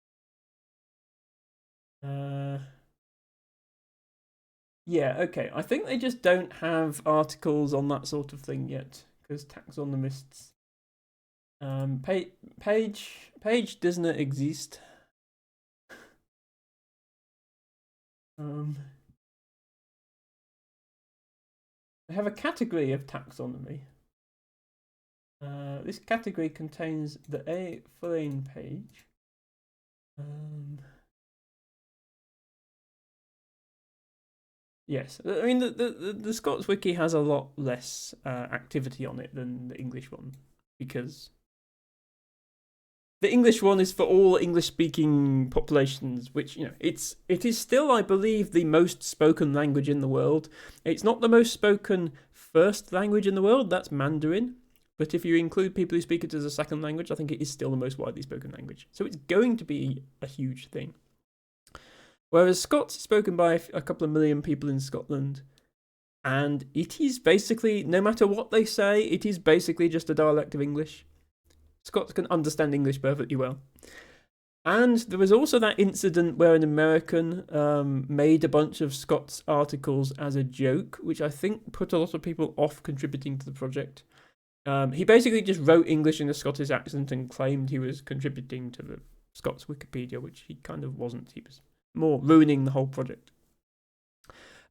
Yeah, okay. I think they just don't have articles on that sort of thing yet, because taxonomists. Page doesn't exist. I have a category of taxonomy. This category contains the A following page. Yes, I mean the Scots wiki has a lot less activity on it than the English one, because the English one is for all English-speaking populations, which, it is still, I believe, the most spoken language in the world. It's not the most spoken first language in the world, that's Mandarin. But if you include people who speak it as a second language, I think it is still the most widely spoken language. So it's going to be a huge thing. Whereas Scots is spoken by a couple of million people in Scotland. And it is basically, no matter what they say, it is basically just a dialect of English. Scots can understand English perfectly well. And there was also that incident where an American made a bunch of Scots articles as a joke, which I think put a lot of people off contributing to the project. He basically just wrote English in a Scottish accent and claimed he was contributing to the Scots Wikipedia, which he kind of wasn't. He was more ruining the whole project.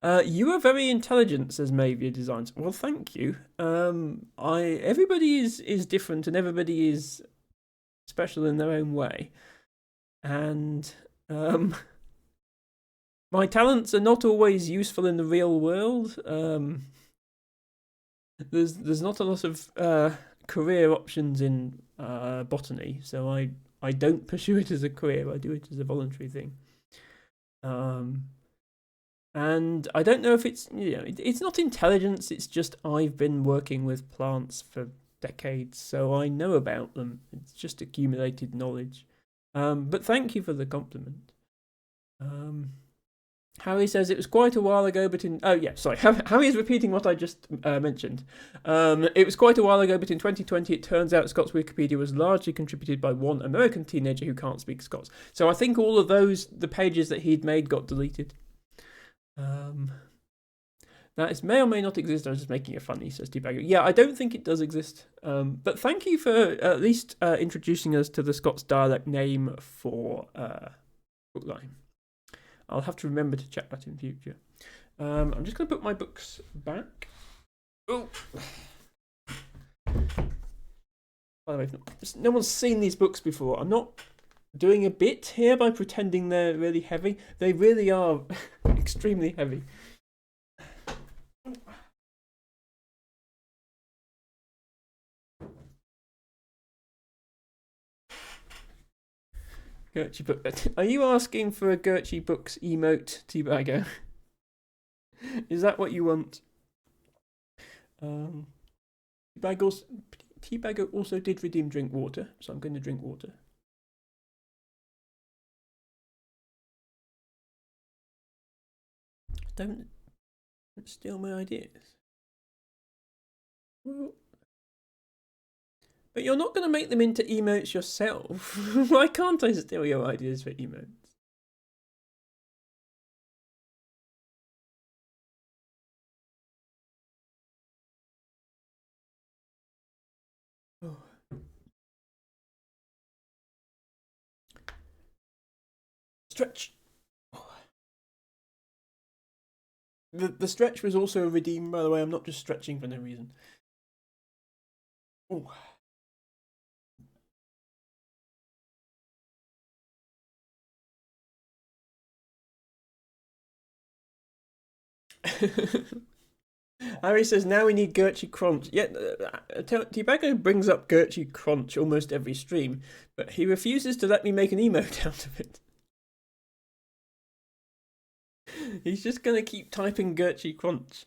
You are very intelligent, says Mavia Designs. Well, thank you. Everybody is different and everybody is special in their own way. And my talents are not always useful in the real world. There's not a lot of career options in botany, so I don't pursue it as a career. I do it as a voluntary thing. And I don't know if it's not intelligence, it's just I've been working with plants for decades, so I know about them. It's just accumulated knowledge. But thank you for the compliment. Harry says it was quite a while ago, but Harry is repeating what I just mentioned. It was quite a while ago, but in 2020 it turns out Scots Wikipedia was largely contributed by one American teenager who can't speak Scots. So I think all of the pages that he'd made got deleted. That may or may not exist. I was just making it funny, says T-Bagger. Yeah, I don't think it does exist. But thank you for at least introducing us to the Scots dialect name for Brookline. I'll have to remember to check that in future. I'm just going to put my books back. Oh. By the way, no one's seen these books before. I'm not doing a bit here by pretending they're really heavy. They really are extremely heavy. Gertrude book. Are you asking for a Gertrude Books emote, T-Bagger? Is that what you want? T-Bagger also did redeem drink water, so I'm going to drink water. Don't steal my ideas. But you're not going to make them into emotes yourself. Why can't I steal your ideas for emotes? Oh. Stretch. The stretch was also redeemed, by the way. I'm not just stretching for no reason. Oh. Harry says, now we need Gertrude Crunch. Yeah, T-Bagger brings up Gertrude Crunch almost every stream, but he refuses to let me make an emote out of it. He's just going to keep typing Gertrude Crunch.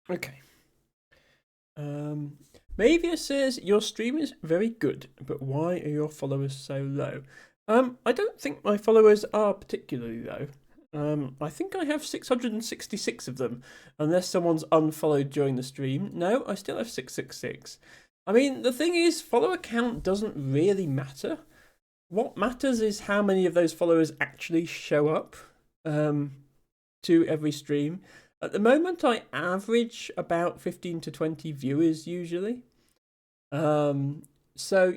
Okay. Mavia says, your stream is very good, but why are your followers so low? I don't think my followers are particularly low. I think I have 666 of them, unless someone's unfollowed during the stream. No, I still have 666. I mean, the thing is, follower count doesn't really matter. What matters is how many of those followers actually show up to every stream. At the moment, I average about 15 to 20 viewers usually. So,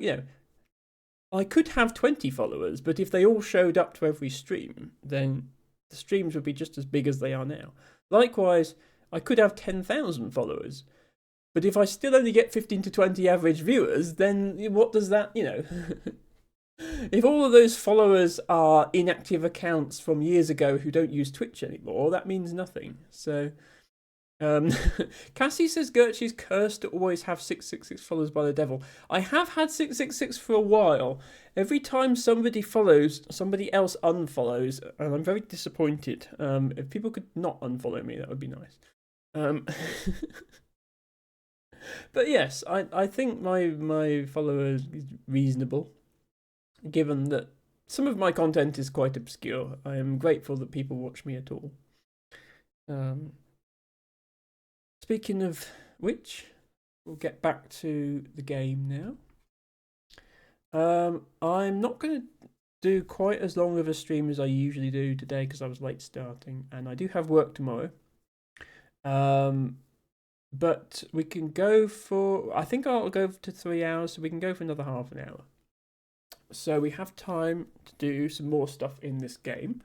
I could have 20 followers, but if they all showed up to every stream, then the streams would be just as big as they are now. Likewise, I could have 10,000 followers, but if I still only get 15 to 20 average viewers, then what does that, If all of those followers are inactive accounts from years ago who don't use Twitch anymore, that means nothing. So, Cassie says Gertch is cursed to always have 666 followers by the devil. I have had 666 for a while. Every time somebody follows, somebody else unfollows, and I'm very disappointed. If people could not unfollow me, that would be nice. But yes, I think my followers is reasonable, given that some of my content is quite obscure. I am grateful that people watch me at all. Speaking of which, we'll get back to the game now. I'm not going to do quite as long of a stream as I usually do today because I was late starting, and I do have work tomorrow. But we can go for, I think I'll go to 3 hours, so we can go for another half an hour. So we have time to do some more stuff in this game.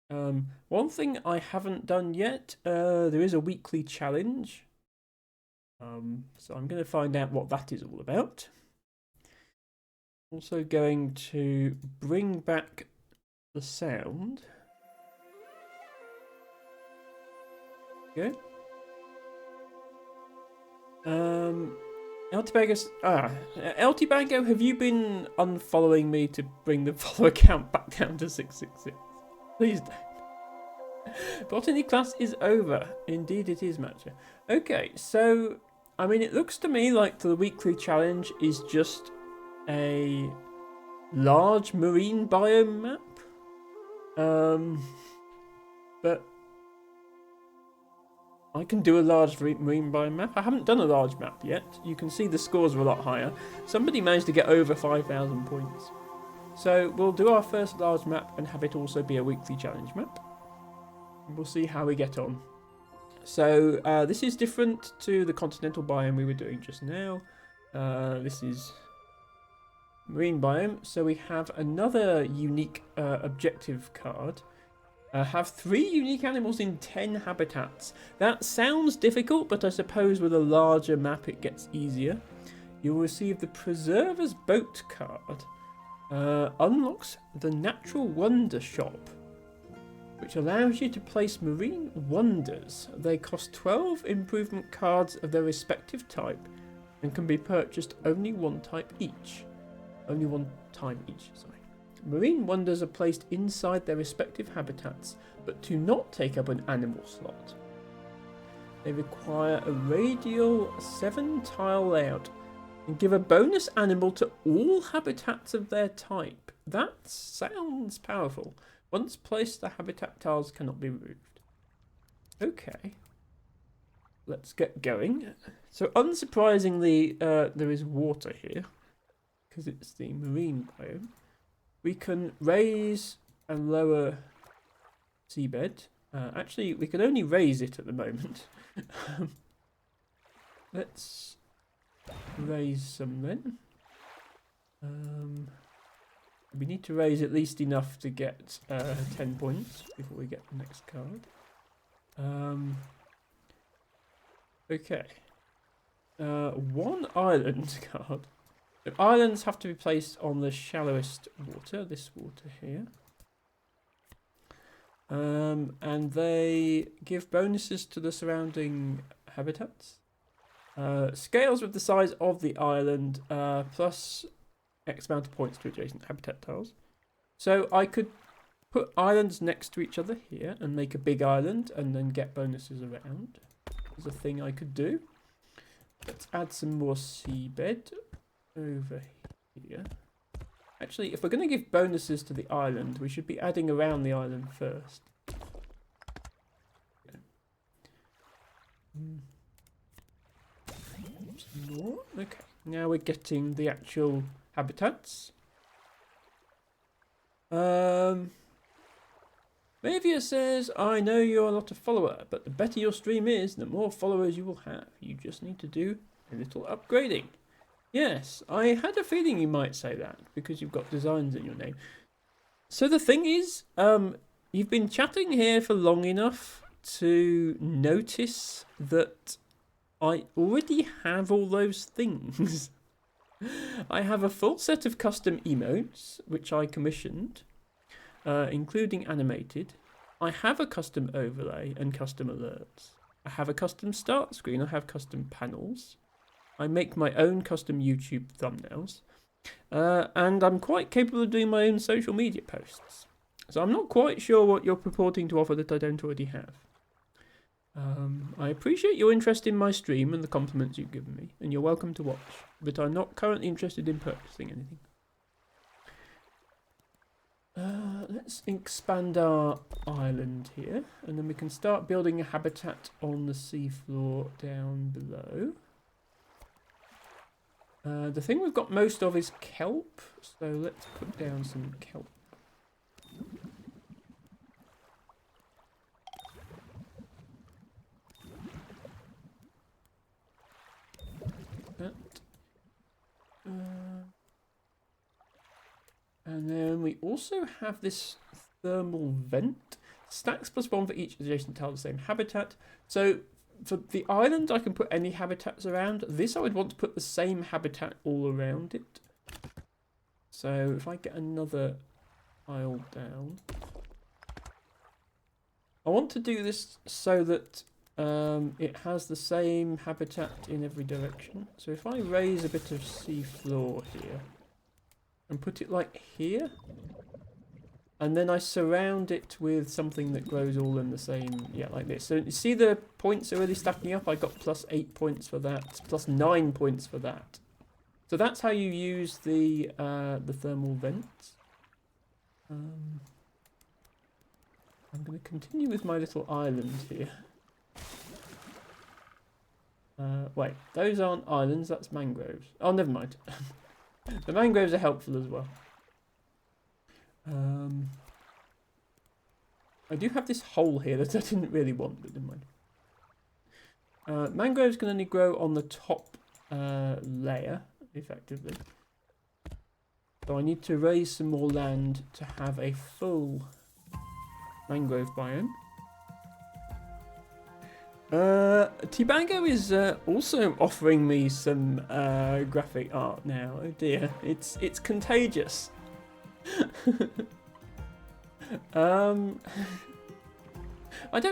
One thing I haven't done yet, there is a weekly challenge. So I'm going to find out what that is all about. Also going to bring back the sound. Go. Eltibago, have you been unfollowing me to bring the follower count back down to 666? Please don't. Botany class is over. Indeed it is, Matcha. Okay, so, I mean, it looks to me like the weekly challenge is just a large marine biome map. But I can do a large marine biome map. I haven't done a large map yet. You can see the scores are a lot higher. Somebody managed to get over 5,000 points. So we'll do our first large map and have it also be a weekly challenge map. We'll see how we get on. So this is different to the continental biome we were doing just now. This is marine biome. So we have another unique objective card. Have 3 unique animals in 10 habitats. That sounds difficult, but I suppose with a larger map it gets easier. You'll receive the Preserver's Boat card. Unlocks the Natural Wonder Shop, which allows you to place marine wonders. They cost 12 improvement cards of their respective type and can be purchased only one time each. Sorry. Marine wonders are placed inside their respective habitats, but do not take up an animal slot. They require a radial 7-tile layout and give a bonus animal to all habitats of their type. That sounds powerful. Once placed, the habitat tiles cannot be removed. Okay. Let's get going. So unsurprisingly, there is water here, because it's the marine biome. We can raise and lower seabed. Actually, we can only raise it at the moment. Let's raise some then. We need to raise at least enough to get 10 points before we get the next card. Okay. 1 island card. So islands have to be placed on the shallowest water, this water here. And they give bonuses to the surrounding habitats. Scales with the size of the island, plus X amount of points to adjacent habitat tiles. So I could put islands next to each other here and make a big island and then get bonuses around. There's a thing I could do. Let's add some more seabed over here. Actually, if we're going to give bonuses to the island, we should be adding around the island first. Some more. Okay, now we're getting the actual habitats. Mavia says, I know you're not a follower, but the better your stream is, the more followers you will have. You just need to do a little upgrading. Yes, I had a feeling you might say that, because you've got designs in your name. So the thing is, you've been chatting here for long enough to notice that I already have all those things. I have a full set of custom emotes, which I commissioned, including animated. I have a custom overlay and custom alerts. I have a custom start screen. I have custom panels. I make my own custom YouTube thumbnails. And I'm quite capable of doing my own social media posts. So I'm not quite sure what you're purporting to offer that I don't already have. I appreciate your interest in my stream and the compliments you've given me, and you're welcome to watch, but I'm not currently interested in purchasing anything. Let's expand our island here, and then we can start building a habitat on the seafloor down below. The thing we've got most of is kelp, so let's put down some kelp. And then we also have this thermal vent. Stacks +1 for each adjacent tile of the same habitat. So for the island, I can put any habitats around. This, I would want to put the same habitat all around it. So if I get another tile down, I want to do this so that it has the same habitat in every direction. So if I raise a bit of seafloor here and put it like here, and then I surround it with something that grows all in the same, yeah, like this. So you see the points are really stacking up. I got +8 points for that, +9 points for that. So that's how you use the thermal vents. I'm going to continue with my little island here. Wait, those aren't islands, that's mangroves. Oh, never mind. The mangroves are helpful as well. I do have this hole here that I didn't really want, but never mind. Mangroves can only grow on the top layer, effectively. So I need to raise some more land to have a full mangrove biome. Tibago is also offering me some graphic art now. Oh dear, it's contagious. I don't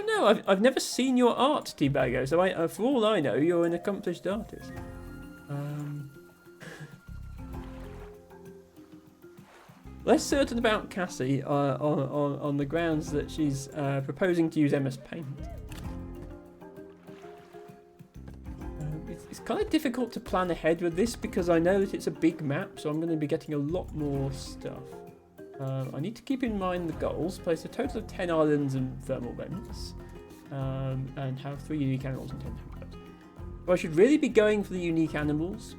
know. I've never seen your art, Tibago. So for all I know, you're an accomplished artist. Less certain about Cassie on the grounds that she's proposing to use MS Paint. It's kind of difficult to plan ahead with this because I know that it's a big map, so I'm going to be getting a lot more stuff. I need to keep in mind the goals, place a total of 10 islands and thermal vents, and have 3 unique animals and 10 habitats. So I should really be going for the unique animals.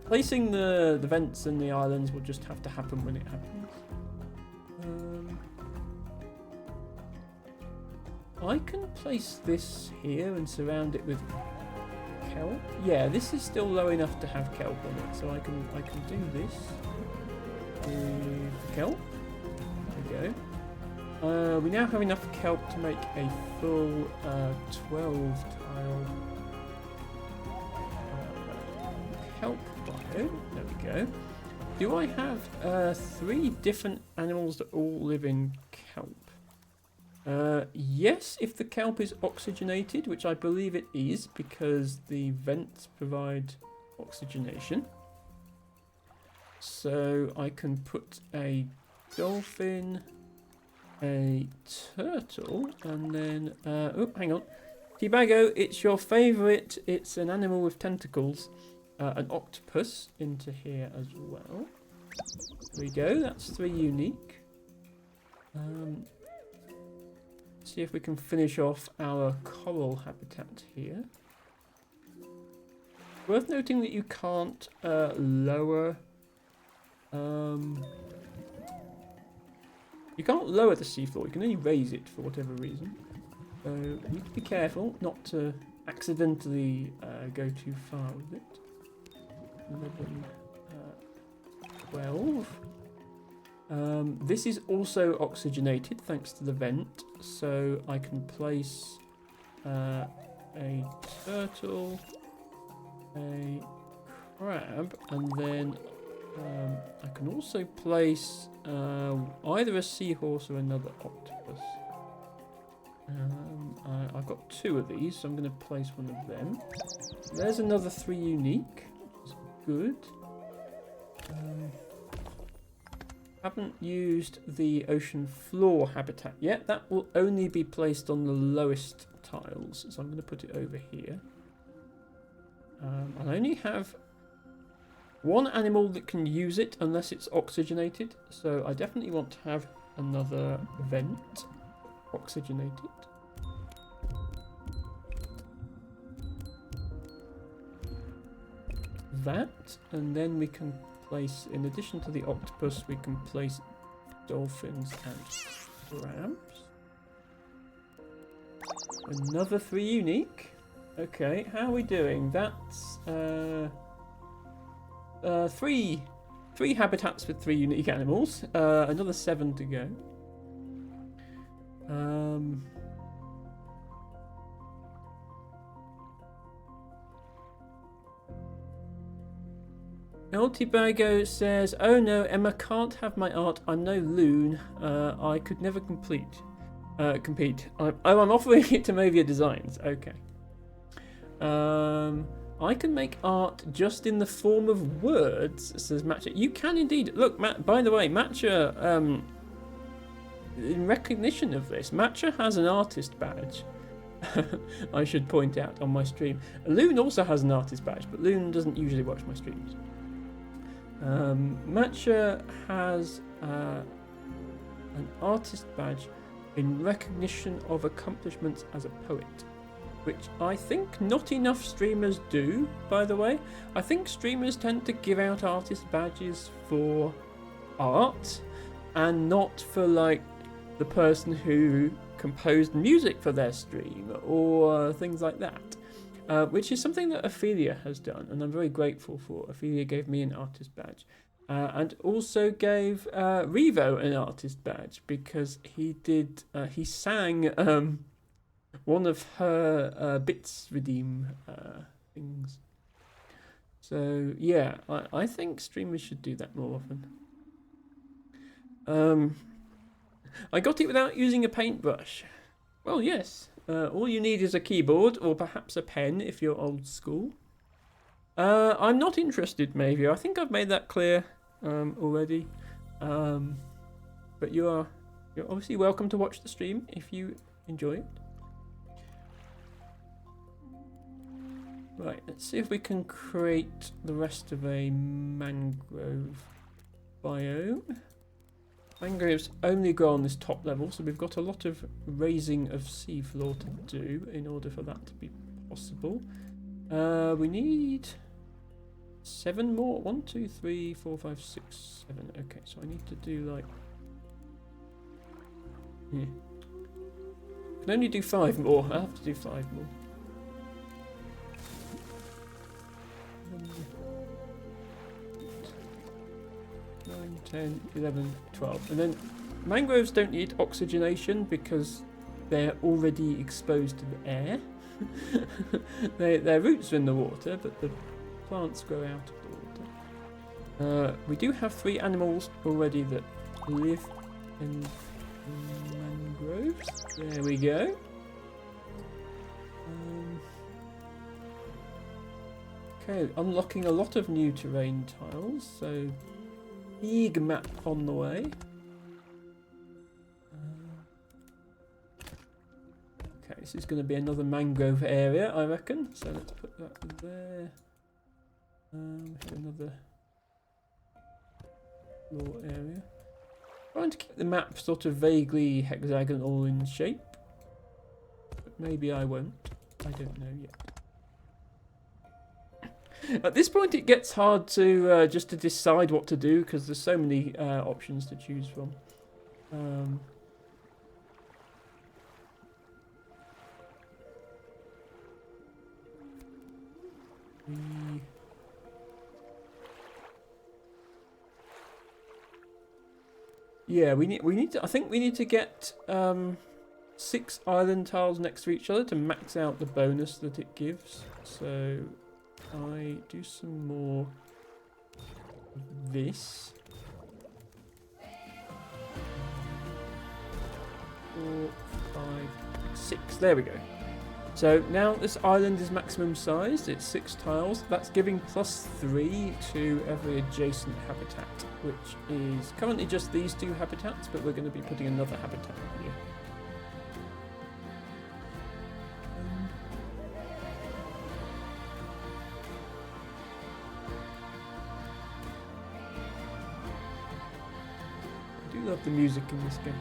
Placing the vents and the islands will just have to happen when it happens. I can place this here and surround it with kelp. Yeah, this is still low enough to have kelp on it, so I can do this with kelp. There we go. We now have enough kelp to make a full 12 tile kelp bio. There we go. Do I have 3 different animals that all live in kelp? Yes, if the kelp is oxygenated, which I believe it is because the vents provide oxygenation. So I can put a dolphin, a turtle, and then oh, hang on, Tibago, it's your favourite. It's an animal with tentacles, an octopus into here as well. There we go. That's 3 unique. See if we can finish off our coral habitat here. Worth noting that you can't lower. You can't lower the seafloor. You can only raise it for whatever reason. So you need to be careful not to accidentally go too far with it. 11, 12. This is also oxygenated thanks to the vent, so I can place a turtle, a crab, and then I can also place either a seahorse or another octopus. I've got 2 of these, so I'm going to place one of them. There's another 3 unique. That's good. Haven't used the ocean floor habitat yet. That will only be placed on the lowest tiles, so I'm going to put it over here. I only have 1 animal that can use it unless it's oxygenated, so I definitely want to have another vent oxygenated. That, and then we can place, in addition to the octopus, we can place dolphins and crabs. Another 3 unique. Okay, how are we doing? That's 3 habitats with 3 unique animals. Another 7 to go. Altibago says, "Oh no, Emma can't have my art. I'm no loon. I could never compete. I'm offering it to Movia Designs. Okay. I can make art just in the form of words," says Matcha. You can indeed. Look, by the way, Matcha, in recognition of this, Matcha has an artist badge. I should point out on my stream. Loon also has an artist badge, but Loon doesn't usually watch my streams. Matcha has an artist badge in recognition of accomplishments as a poet, which I think not enough streamers do, by the way. I think streamers tend to give out artist badges for art and not for, like, the person who composed music for their stream or things like that. Which is something that Ophelia has done, and I'm very grateful for. Ophelia gave me an artist badge, and also gave Revo an artist badge because he sang one of her Bits Redeem things. So yeah, I think streamers should do that more often. I got it without using a paintbrush. Well, yes. All you need is a keyboard, or perhaps a pen if you're old school. I'm not interested, maybe. I think I've made that clear already. But you're obviously welcome to watch the stream if you enjoy it. Right, let's see if we can create the rest of a mangrove biome. Mangroves only grow on this top level, so we've got a lot of raising of seafloor to do in order for that to be possible. We need 7 more. 1, 2, 3, 4, 5, 6, 7. Okay, so I need to do like... Yeah. I can only do 5 more. I'll have to do 5 more. 9, 10, 11, 12. And then mangroves don't need oxygenation because they're already exposed to the air. Their roots are in the water, but the plants grow out of the water. We do have 3 animals already that live in mangroves. There we go. Okay, unlocking a lot of new terrain tiles, so big map on the way. Okay, this is going to be another mangrove area, I reckon. So let's put that there. Another floor area. Trying to keep the map sort of vaguely hexagonal in shape, but maybe I won't. I don't know yet. At this point it gets hard to just to decide what to do because there's so many options to choose from. Yeah, we need to, I think we need to get 6 island tiles next to each other to max out the bonus that it gives. So I do some more of this. 4, 5, 6. There we go. So now this island is maximum sized. It's 6 tiles. That's giving +3 to every adjacent habitat, which is currently just these 2 habitats, but we're going to be putting another habitat here. I do love the music in this game.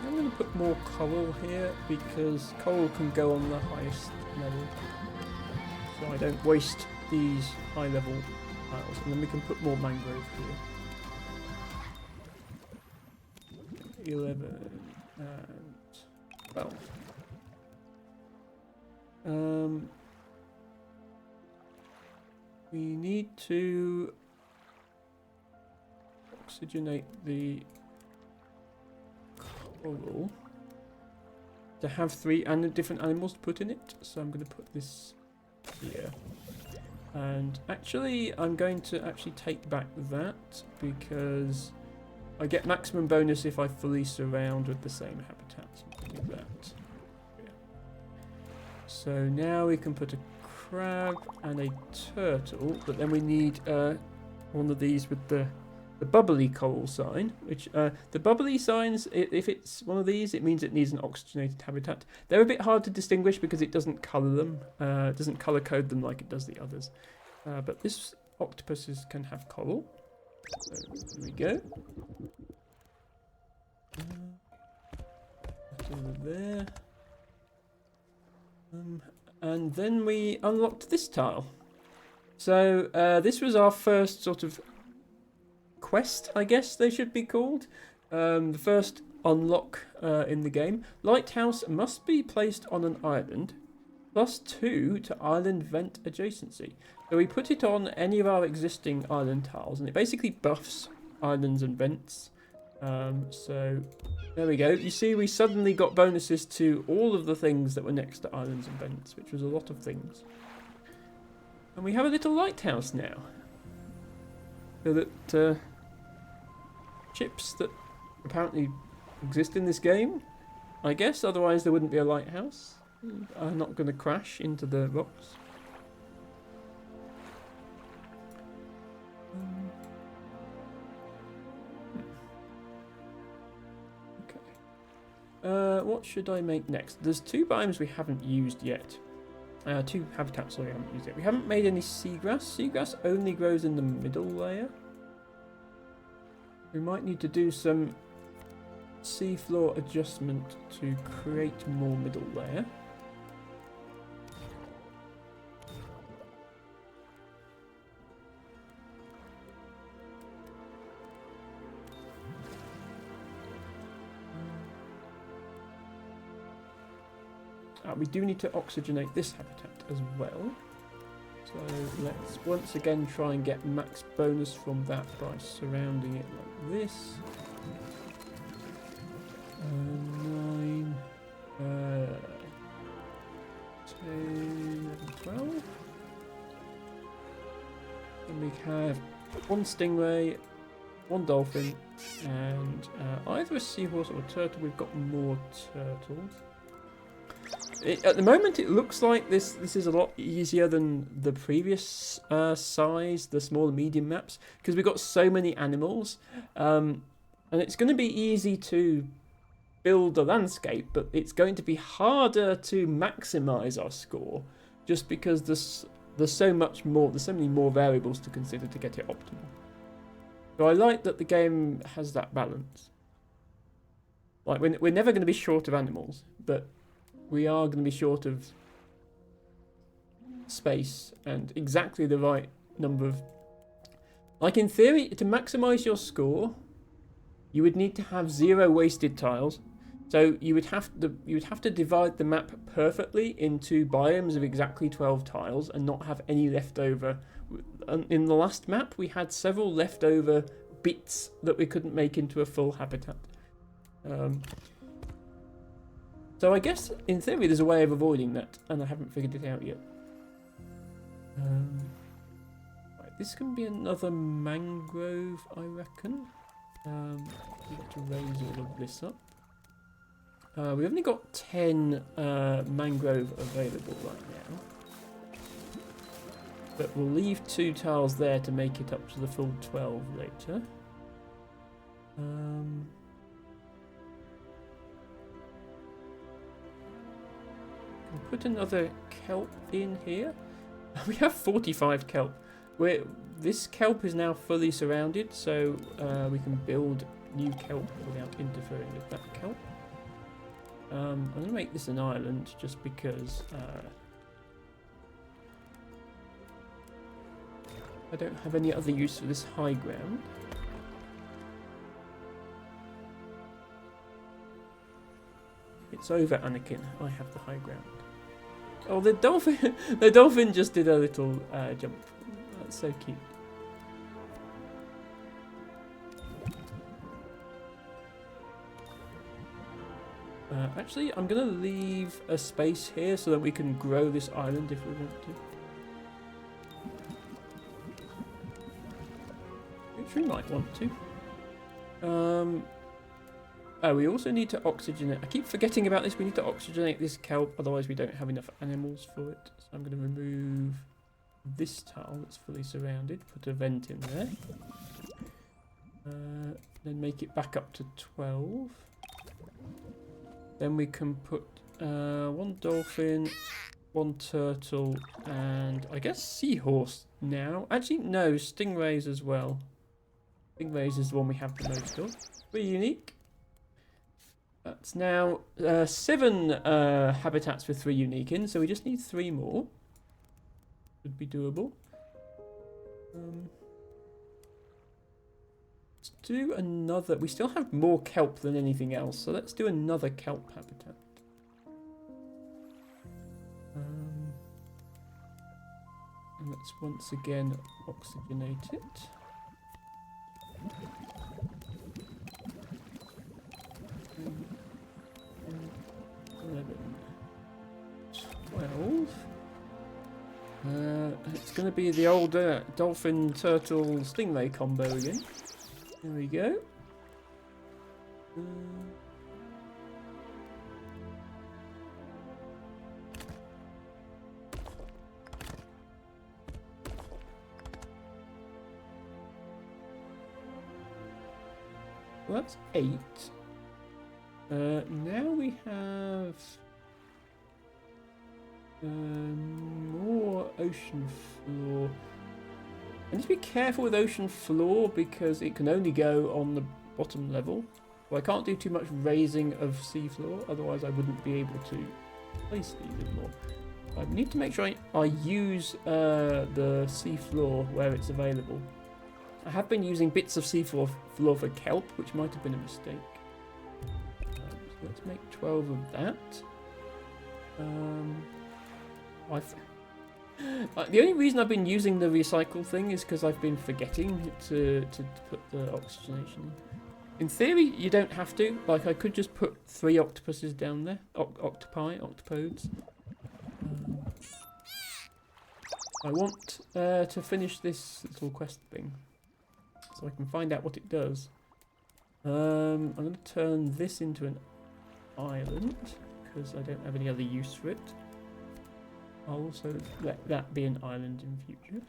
I'm going to put more coral here because coral can go on the highest level, so I don't waste these high level tiles, and then we can put more mangrove here. 11 and 12. We need to oxygenate the coral to have 3 different animals to put in it, so I'm going to put this here. And actually I'm going to take back that because I get maximum bonus if I fully surround with the same habitat. Like that. Yeah. So now we can put a crab and a turtle, but then we need one of these with the bubbly coral sign, which the bubbly signs, if it's one of these, it means it needs an oxygenated habitat. They're a bit hard to distinguish because it doesn't colour them, it doesn't colour code them like it does the others. But this octopuses can have coral. So here we go. That's over there. And then we unlocked this tile. So this was our first sort of quest, I guess they should be called. The first unlock in the game. Lighthouse must be placed on an island. +2 to island vent adjacency. So we put it on any of our existing island tiles, and it basically buffs islands and vents. So there we go. You see, we suddenly got bonuses to all of the things that were next to islands and vents, which was a lot of things. And we have a little lighthouse now. So that ships that apparently exist in this game, I guess, otherwise there wouldn't be a lighthouse, are not going to crash into the rocks. Okay. What should I make next? There's 2 biomes we haven't used yet. 2 habitats we haven't used yet. We haven't made any seagrass. Seagrass only grows in the middle layer. We might need to do some seafloor adjustment to create more middle layer. We do need to oxygenate this habitat as well. So let's once again try and get max bonus from that by surrounding it like this. 9, 10, 12. And we have 1 stingray, 1 dolphin, and either a seahorse or a turtle. We've got more turtles. At the moment, it looks like this is a lot easier than the previous size, the small and medium maps, because we've got so many animals, and it's going to be easy to build a landscape, but it's going to be harder to maximize our score, just because there's so many more variables to consider to get it optimal. So I like that the game has that balance. Like we're never going to be short of animals, but we are going to be short of space and exactly the right number of... Like in theory, to maximize your score, you would need to have 0 wasted tiles. So you would have to divide the map perfectly into biomes of exactly 12 tiles and not have any leftover. In the last map, we had several leftover bits that we couldn't make into a full habitat. So I guess, in theory, there's a way of avoiding that, and I haven't figured it out yet. Right, this can be another mangrove, I reckon. We've got to raise all of this up. We've only got 10 mangrove available right now. But we'll leave 2 tiles there to make it up to the full 12 later. We'll put another kelp in here. We have 45 kelp. This kelp is now fully surrounded, so we can build new kelp without interfering with that kelp. I'm going to make this an island just because I don't have any other use for this high ground. It's over, Anakin. I have the high ground. Oh, the dolphin! The dolphin just did a little jump. That's so cute. Actually, I'm going to leave a space here so that we can grow this island if we want to. Which we might want to. Oh, we also need to oxygenate. I keep forgetting about this. We need to oxygenate this kelp, otherwise we don't have enough animals for it. So I'm going to remove this tile that's fully surrounded, put a vent in there. Then make it back up to 12. Then we can put 1 dolphin, 1 turtle, and I guess seahorse now. Actually, no, stingrays as well. Stingrays is the one we have the most of. Pretty unique. That's now 7 habitats with 3 unique in, so we just need 3 more. Should be doable. Let's do another. We still have more kelp than anything else, so let's do another kelp habitat. And let's once again oxygenate it. 11, 12. It's going to be the old dolphin, turtle, stingray combo again. There we go. Well, that's 8. Now we have more ocean floor. I need to be careful with ocean floor because it can only go on the bottom level. Well, I can't do too much raising of seafloor, otherwise I wouldn't be able to place these anymore. I need to make sure I use the seafloor where it's available. I have been using bits of seafloor for kelp, which might have been a mistake. So let's make 12 of that. The only reason I've been using the recycle thing is because I've been forgetting to put the oxygenation in. In theory, you don't have to. Like, I could just put 3 octopuses down there. Octopodes. I want to finish this little quest thing, so I can find out what it does. I'm going to turn this into an island, because I don't have any other use for it. I'll also let that be an island in future.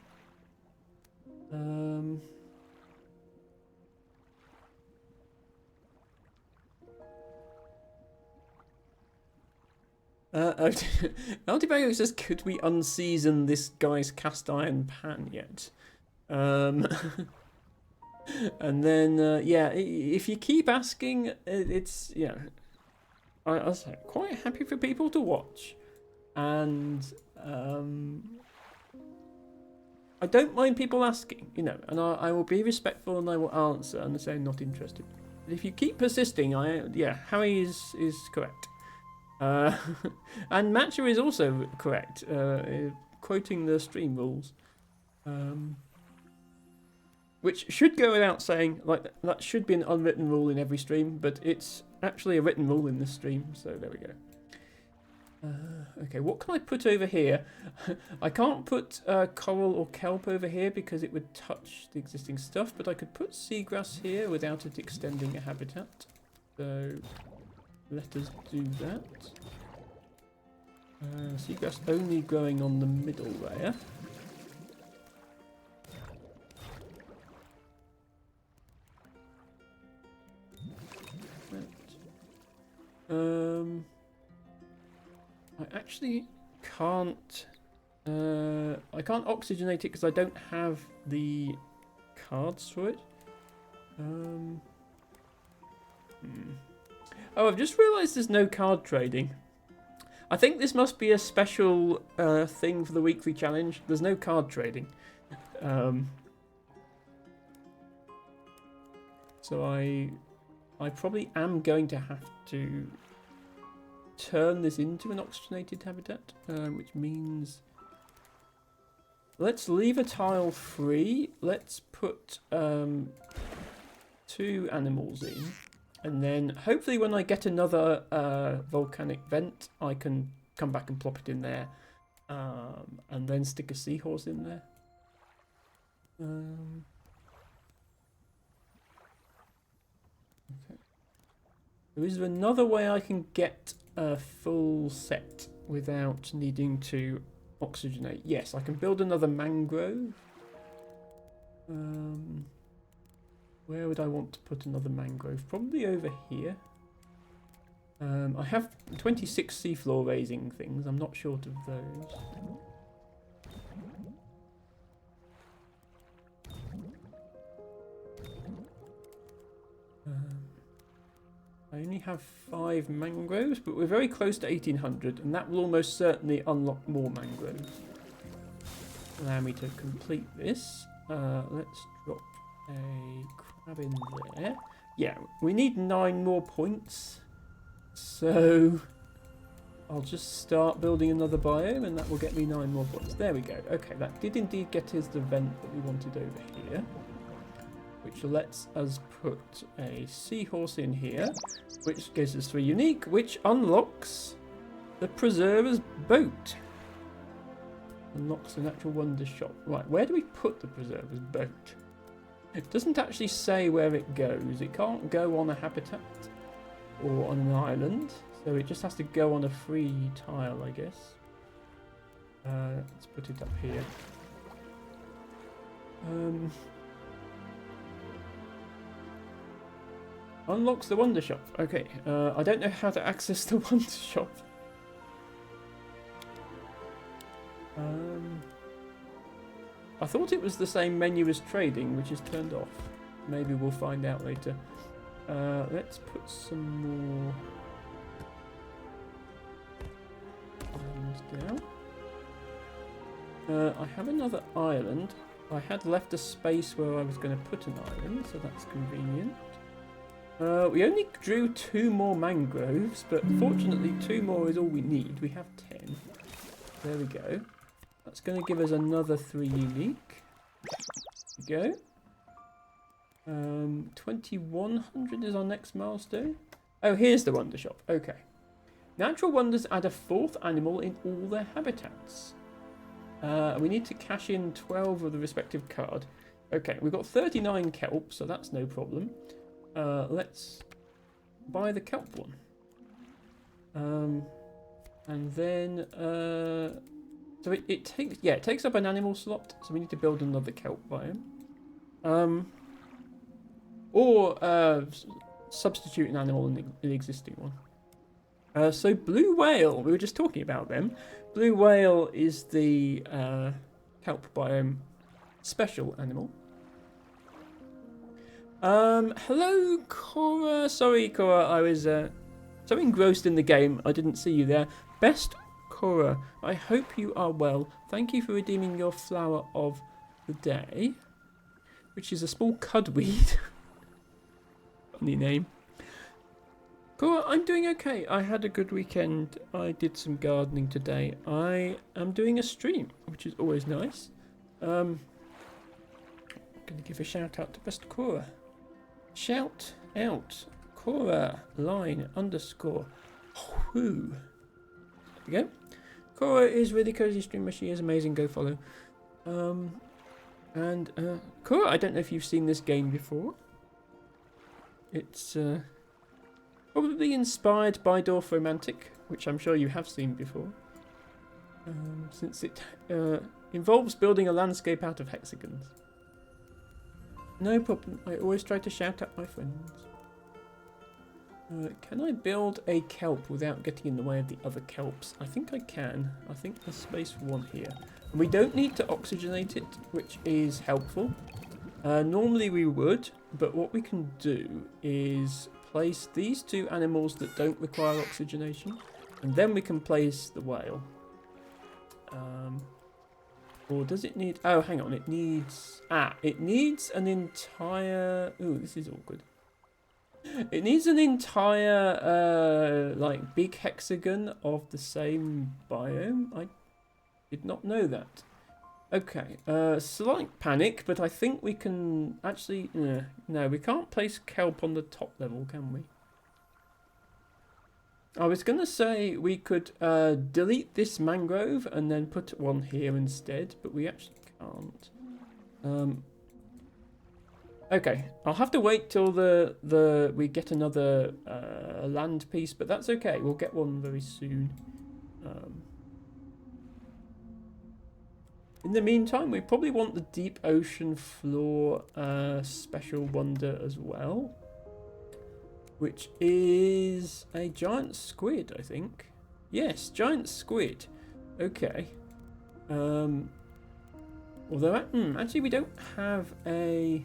Altibago says, could we unseason this guy's cast iron pan yet? And then, yeah, if you keep asking, it's, yeah, I was quite happy for people to watch. And I don't mind people asking, you know, and I will be respectful and I will answer and say not interested. But if you keep persisting, yeah, Harry is correct. And Matcha is also correct, quoting the stream rules. Which should go without saying, like, that should be an unwritten rule in every stream, but it's actually a written rule in this stream, so there we go. Okay, what can I put over here? I can't put coral or kelp over here because it would touch the existing stuff, but I could put seagrass here without it extending a habitat. So let us do that. Seagrass only growing on the middle layer. I actually can't. I can't oxygenate it because I don't have the cards for it. Oh, I've just realised there's no card trading. I think this must be a special thing for the weekly challenge. There's no card trading. So I probably am going to have to turn this into an oxygenated habitat, which means let's leave a tile free. Let's put 2 animals in, and then hopefully when I get another volcanic vent, I can come back and plop it in there, and then stick a seahorse in there. Okay. Is there another way I can get a full set without needing to oxygenate? Yes, I can build another mangrove. Where would I want to put another mangrove? Probably over here. I have 26 seafloor raising things. I'm not short of those. I only have 5 mangroves, but we're very close to 1800, and that will almost certainly unlock more mangroves. Allow me to complete this. Let's drop a crab in there. Yeah, we need 9 more points. So I'll just start building another biome, and that will get me 9 more points. There we go. Okay, that did indeed get us the vent that we wanted over here, which lets us put a seahorse in here, which gives us 3 unique, which unlocks the Preserver's boat. Unlocks an actual wonder shop. Right, where do we put the Preserver's boat? It doesn't actually say where it goes. It can't go on a habitat or on an island, so it just has to go on a free tile, I guess. Let's put it up here. Unlocks the Wonder Shop. Okay, I don't know how to access the Wonder Shop. I thought it was the same menu as trading, which is turned off. Maybe we'll find out later. Let's put some more islands down. I have another island. I had left a space where I was going to put an island, so that's convenient. We only drew 2 more mangroves, but fortunately 2 more is all we need. We have 10. There we go. That's going to give us another 3 unique. There we go. 2100 is our next milestone. Oh, here's the Wonder Shop. Okay. Natural Wonders add a 4th animal in all their habitats. We need to cash in 12 of the respective card. Okay, we've got 39 kelp, so that's no problem. Let's buy the kelp one. And then so it takes up an animal slot, so we need to build another kelp biome. Or substitute an animal in the existing one. So blue whale, we were just talking about them. Blue whale is the kelp biome special animal. Hello, Cora. Sorry, Cora, I was so engrossed in the game, I didn't see you there. Best Cora, I hope you are well. Thank you for redeeming your flower of the day, which is a small cudweed. Funny name. Cora, I'm doing okay. I had a good weekend. I did some gardening today. I am doing a stream, which is always nice. I'm going to give a shout out to Best Cora. Shout out Cora line _ who. we go. Cora is really cozy streamer. She is amazing. Go follow. Cora, I don't know if you've seen this game before. It's probably inspired by Dorf Romantic, which I'm sure you have seen before. Since it involves building a landscape out of hexagons. No problem. I always try to shout at my friends. Can I build a kelp without getting in the way of the other kelps? I think I can. I think there's space for one here. And we don't need to oxygenate it, which is helpful. Normally we would, but what we can do is place these two animals that don't require oxygenation, and then we can place the whale. Or does it need... Oh, hang on. It needs... it needs an entire... Ooh, this is awkward. It needs an entire, like, big hexagon of the same biome. I did not know that. Okay, slight panic, but I think we can actually... no, we can't place kelp on the top level, can we? I was going to say we could delete this mangrove and then put one here instead, but we actually can't. Okay, I'll have to wait till we get another land piece, but that's okay. We'll get one very soon. In the meantime, we probably want the deep ocean floor special wonder as well, which is a giant squid, I think. Yes, giant squid. Okay. Although, actually, we don't have a...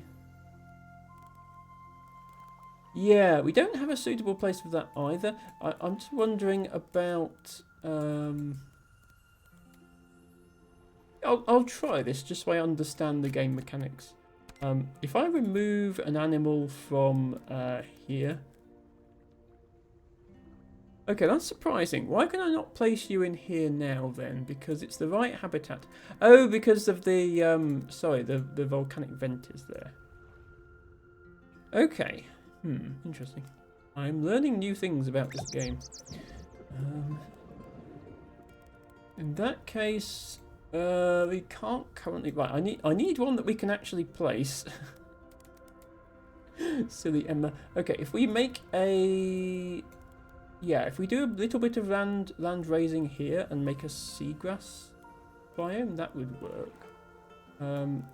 Yeah, we don't have a suitable place for that either. I'm just wondering about... I'll try this just so I understand the game mechanics. If I remove an animal from here... Okay, that's surprising. Why can I not place you in here now then? Because it's the right habitat. Oh, because of the... sorry, the volcanic vent is there. Okay. Interesting. I'm learning new things about this game. In that case, we can't currently... Right, I need one that we can actually place. Silly Emma. Okay, if we make a... Yeah, if we do a little bit of land raising here and make a seagrass biome, that would work.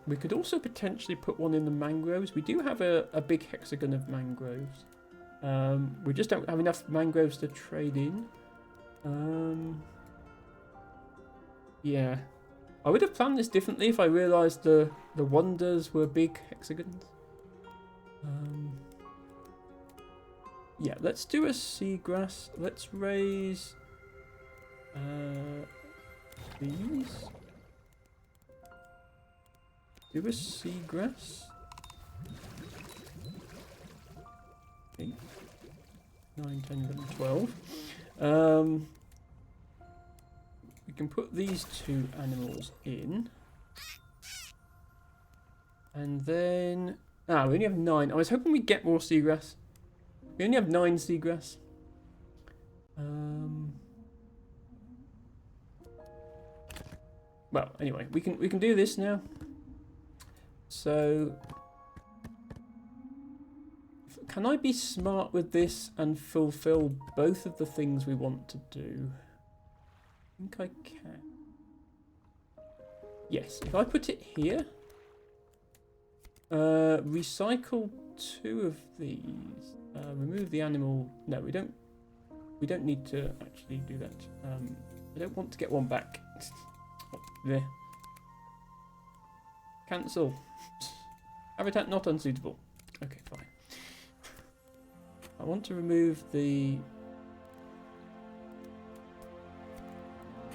We could also potentially put one in the mangroves. We do have a big hexagon of mangroves. We just don't have enough mangroves to trade in. Yeah. I would have planned this differently if I realised the wonders were big hexagons. Yeah, let's do a seagrass. Let's raise these. Do a seagrass. 8, 9, 10, 11, 12. We can put these two animals in. And then... we only have 9. I was hoping we'd get more seagrass. We only have 9 seagrass. Well, anyway, we can do this now. So, can I be smart with this and fulfill both of the things we want to do? I think I can. Yes, if I put it here, recycle 2 of these. Remove the animal. No, we don't need to actually do that. I don't want to get one back. There. Cancel. Habitat not unsuitable. Okay, fine. I want to remove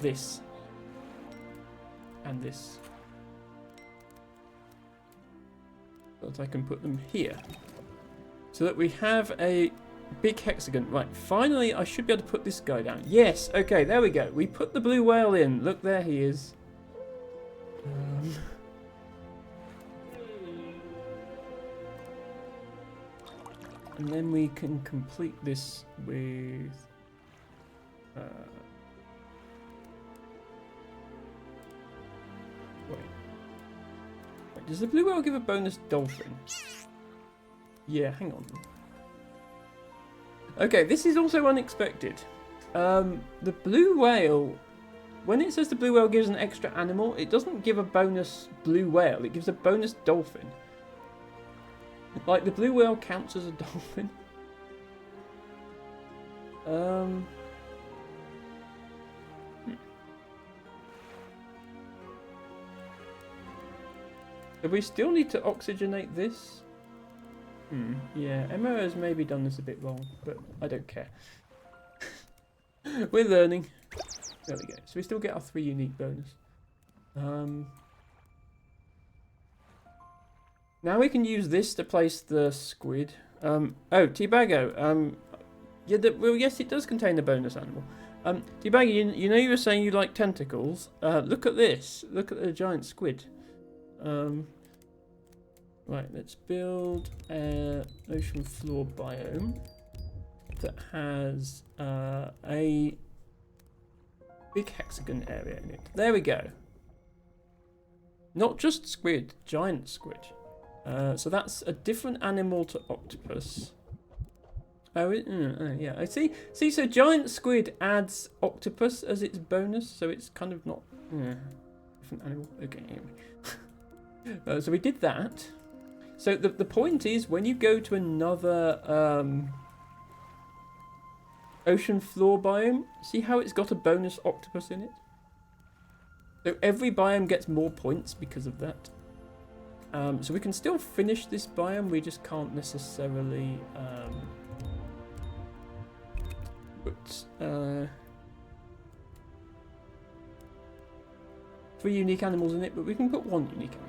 this and this, so that I can put them here, so that we have a big hexagon. Right, finally I should be able to put this guy down. Yes, okay, there we go. We put the blue whale in. Look, there he is. And then we can complete this with Does the blue whale give a bonus dolphin? Yeah, hang on. Okay, this is also unexpected. The blue whale, when it says the blue whale gives an extra animal, it doesn't give a bonus blue whale, it gives a bonus dolphin. Like, the blue whale counts as a dolphin. So we still need to oxygenate this? Yeah, Emma has maybe done this a bit wrong, but I don't care. We're learning. There we go. So we still get our 3 unique bonus. Now we can use this to place the squid. Oh, Teabago. Yeah, well, yes, it does contain a bonus animal. Teabago, you know you were saying you like tentacles? Look at this. Look at the giant squid. Right, let's build an ocean floor biome that has a big hexagon area in it. There we go. Not just squid, giant squid. So that's a different animal to octopus. Oh, yeah. I see. See, so giant squid adds octopus as its bonus, so it's kind of not different animal. Okay, anyway. So we did that. So the point is, when you go to another ocean floor biome, see how it's got a bonus octopus in it? So every biome gets more points because of that. So we can still finish this biome, we just can't necessarily put 3 unique animals in it, but we can put 1 unique animal.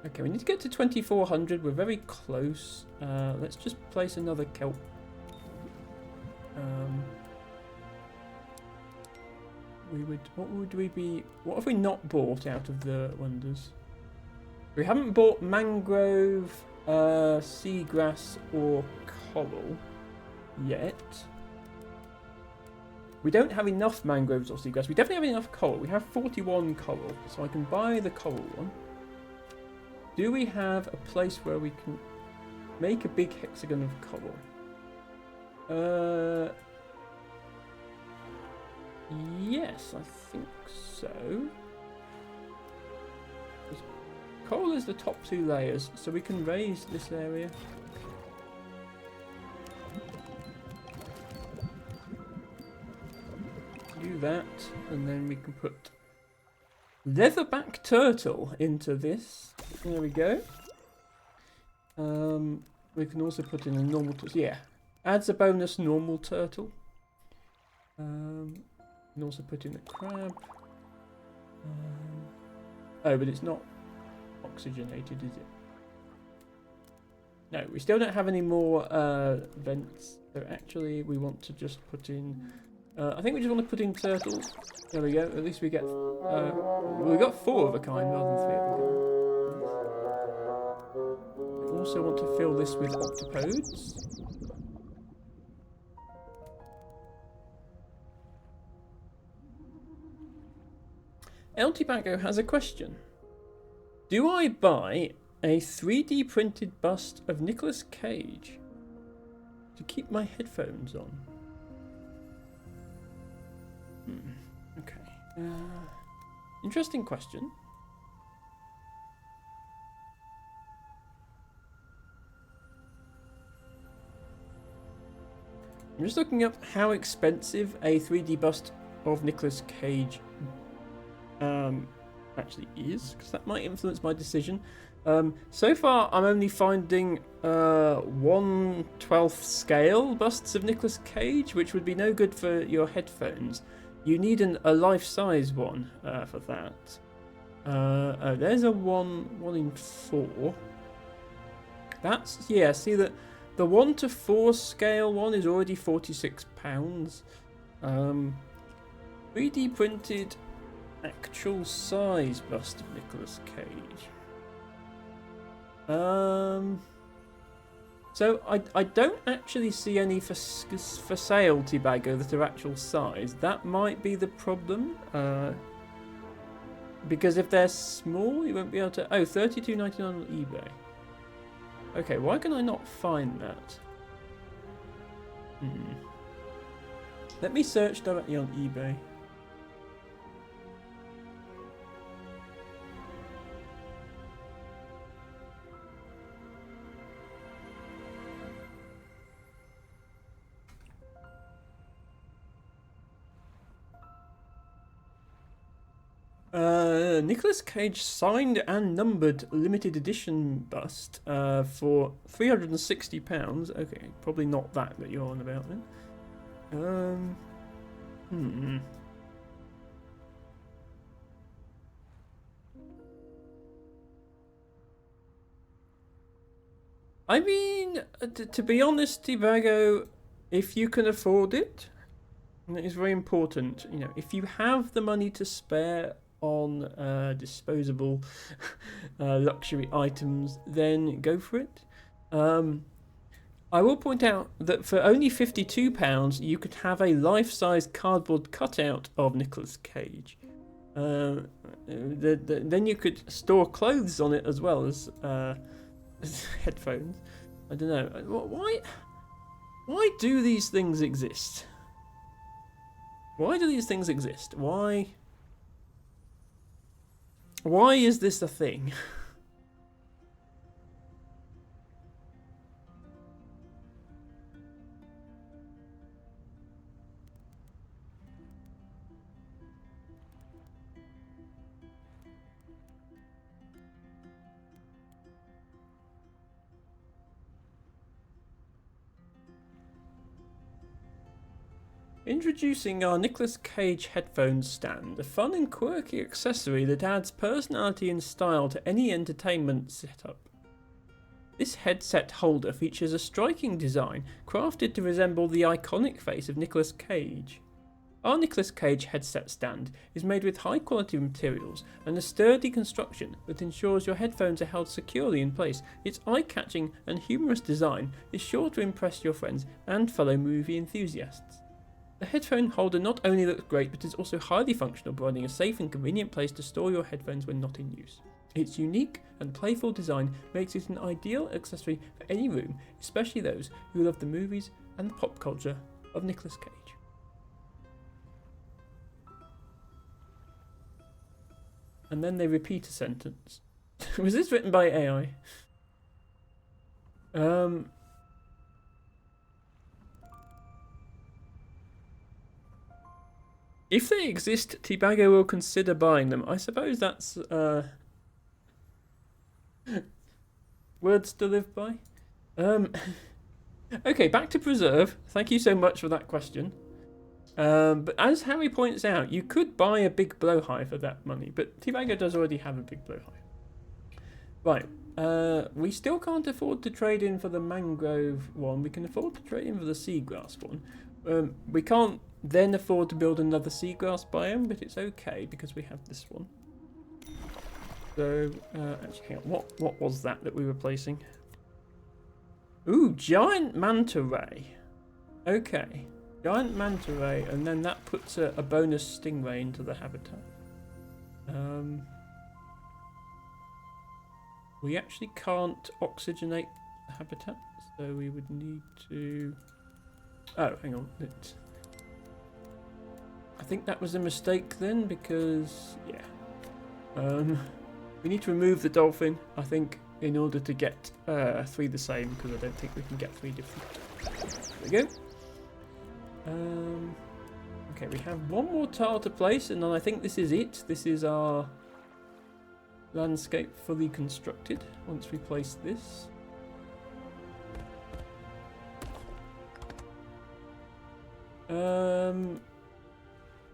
Okay, we need to get to 2400. We're very close. Let's just place another kelp. What have we not bought out of the wonders? We haven't bought mangrove, seagrass, or coral yet. We don't have enough mangroves or seagrass. We definitely have enough coral. We have 41 coral, so I can buy the coral one. Do we have a place where we can make a big hexagon of coral? Yes, I think so. Coral is the top 2 layers, so we can raise this area. Do that, and then we can put leatherback turtle into this. There we go. We can also put in a normal turtle. Yeah, adds a bonus normal turtle. We can also put in a crab. Oh, but it's not oxygenated, is it? No, we still don't have any more vents. So actually, we want to just put in. I think we just want to put in turtles. There we go. At least we get. We got 4 of a kind rather than 3 of a kind. We also want to fill this with octopodes. El Tibago has a question. Do I buy a 3D printed bust of Nicolas Cage to keep my headphones on? Okay. Interesting question. I'm just looking up how expensive a 3D bust of Nicolas Cage actually is, because that might influence my decision. So far, I'm only finding 1/12 scale busts of Nicolas Cage, which would be no good for your headphones. You need a life-size one for that. Oh, there's a 1/4. That's, yeah, see that the 1/4 scale one is already £46. 3D printed actual size bust of Nicolas Cage. So I don't actually see any for sale, Tibago, that are actual size. That might be the problem. Because if they're small, you won't be able to... Oh, $32.99 on eBay. Okay, why can I not find that? Let me search directly on eBay. Nicolas Cage signed and numbered limited edition bust for £360. Okay, probably not that you're on about then. I mean, to be honest, Tibago, if you can afford it, and it is very important, you know, if you have the money to spare on disposable luxury items, then go for it. I will point out that for only £52, you could have a life-size cardboard cutout of Nicolas Cage. Then you could store clothes on it as well as headphones. I don't know. Why do these things exist? Why do these things exist? Why is this a thing? Introducing our Nicolas Cage headphones stand, a fun and quirky accessory that adds personality and style to any entertainment setup. This headset holder features a striking design crafted to resemble the iconic face of Nicolas Cage. Our Nicolas Cage headset stand is made with high quality materials and a sturdy construction that ensures your headphones are held securely in place. Its eye-catching and humorous design is sure to impress your friends and fellow movie enthusiasts. The headphone holder not only looks great but is also highly functional, providing a safe and convenient place to store your headphones when not in use. Its unique and playful design makes it an ideal accessory for any room, especially those who love the movies and the pop culture of Nicolas Cage. And then they repeat a sentence. Was this written by AI? If they exist, Tibago will consider buying them. I suppose that's words to live by. Okay, back to Preserve. Thank you so much for that question. But as Harry points out, you could buy a big blowhigh for that money, but Tibago does already have a big blowhigh. Right, we still can't afford to trade in for the mangrove one. We can afford to trade in for the seagrass one. We can't then afford to build another seagrass biome, but it's okay because we have this one. So, actually, hang on. What was that we were placing? Ooh, giant manta ray. Okay, giant manta ray, and then that puts a bonus stingray into the habitat. We actually can't oxygenate the habitat, so we would need to... Oh, hang on. I think that was a mistake then, because, yeah. We need to remove the dolphin, I think, in order to get 3 the same, because I don't think we can get 3 different. There we go. Okay, we have one more tile to place, and then I think this is it. This is our landscape fully constructed once we place this.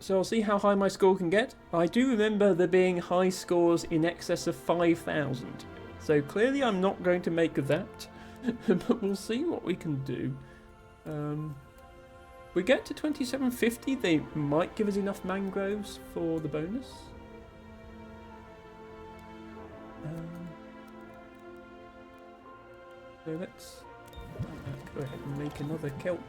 So I'll see how high my score can get. I do remember there being high scores in excess of 5,000. So clearly I'm not going to make that. But we'll see what we can do. If we get to 2750, they might give us enough mangroves for the bonus. So let's go ahead and make another kelp.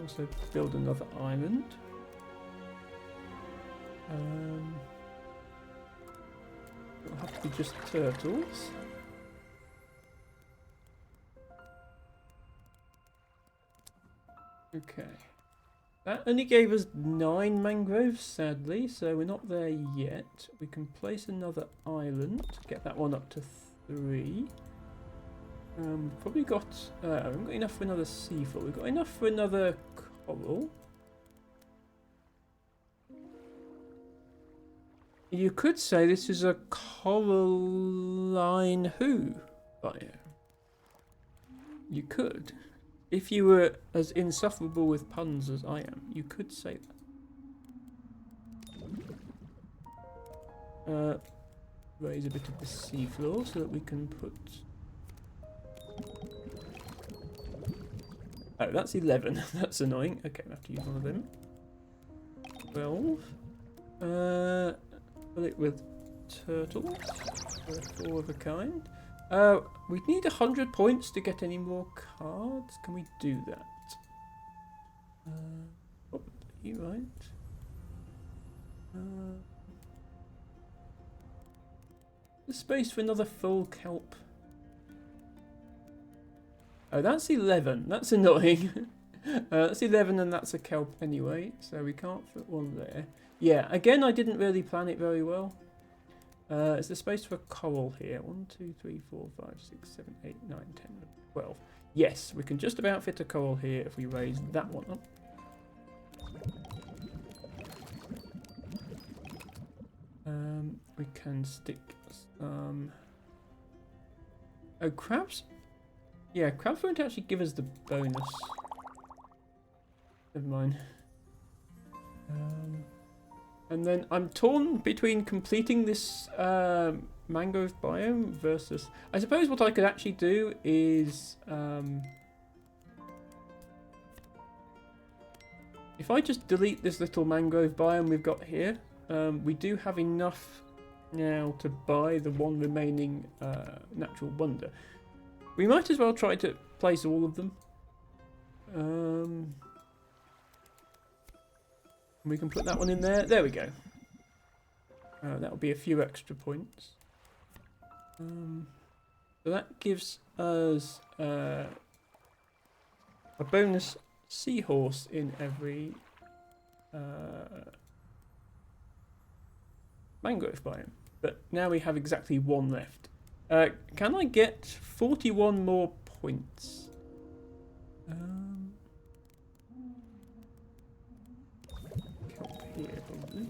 Also build another island. It'll have to be just turtles. Okay. That only gave us 9 mangroves, sadly, so we're not there yet. We can place another island, get that one up to 3. Probably got... we haven't got enough for another seafloor. We've got enough for another coral. You could say this is a coralline biome. You could. If you were as insufferable with puns as I am, you could say that. Raise a bit of the seafloor so that we can put... Oh, that's 11. That's annoying. Okay, I have to use one of them. 12. Fill it with turtles. 4 of a kind. We need 100 points to get any more cards. Can we do that? Probably, right? There's space for another full kelp. Oh, that's 11. That's annoying. That's 11 and that's a kelp anyway, so we can't fit one there. Yeah, again, I didn't really plan it very well. Is there space for a coral here? 1, 2, 3, 4, 5, 6, 7, 8, 9, 10, 12. Yes, we can just about fit a coral here if we raise that one up. We can stick some... Oh, crabs? Yeah, crabs won't actually give us the bonus. Never mind. And then I'm torn between completing this mangrove biome versus... I suppose what I could actually do is... if I just delete this little mangrove biome we've got here, we do have enough now to buy the one remaining natural wonder. We might as well try to place all of them. We can put that one in there. There we go. That'll be a few extra points. So that gives us a bonus seahorse in every mangrove biome. But now we have exactly 1 left. Can I get 41 more points? Kelp here, probably.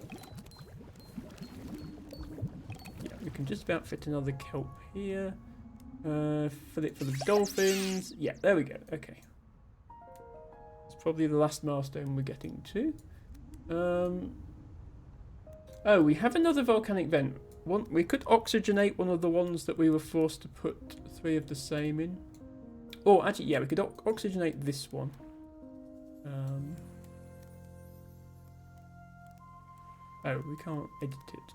Yeah, we can just about fit another kelp here. Fill it for the dolphins. Yeah, there we go. Okay. It's probably the last milestone we're getting to. Oh, we have another volcanic vent. We could oxygenate one of the ones that we were forced to put 3 of the same in. Or actually, yeah, we could oxygenate this one. Oh, we can't edit it.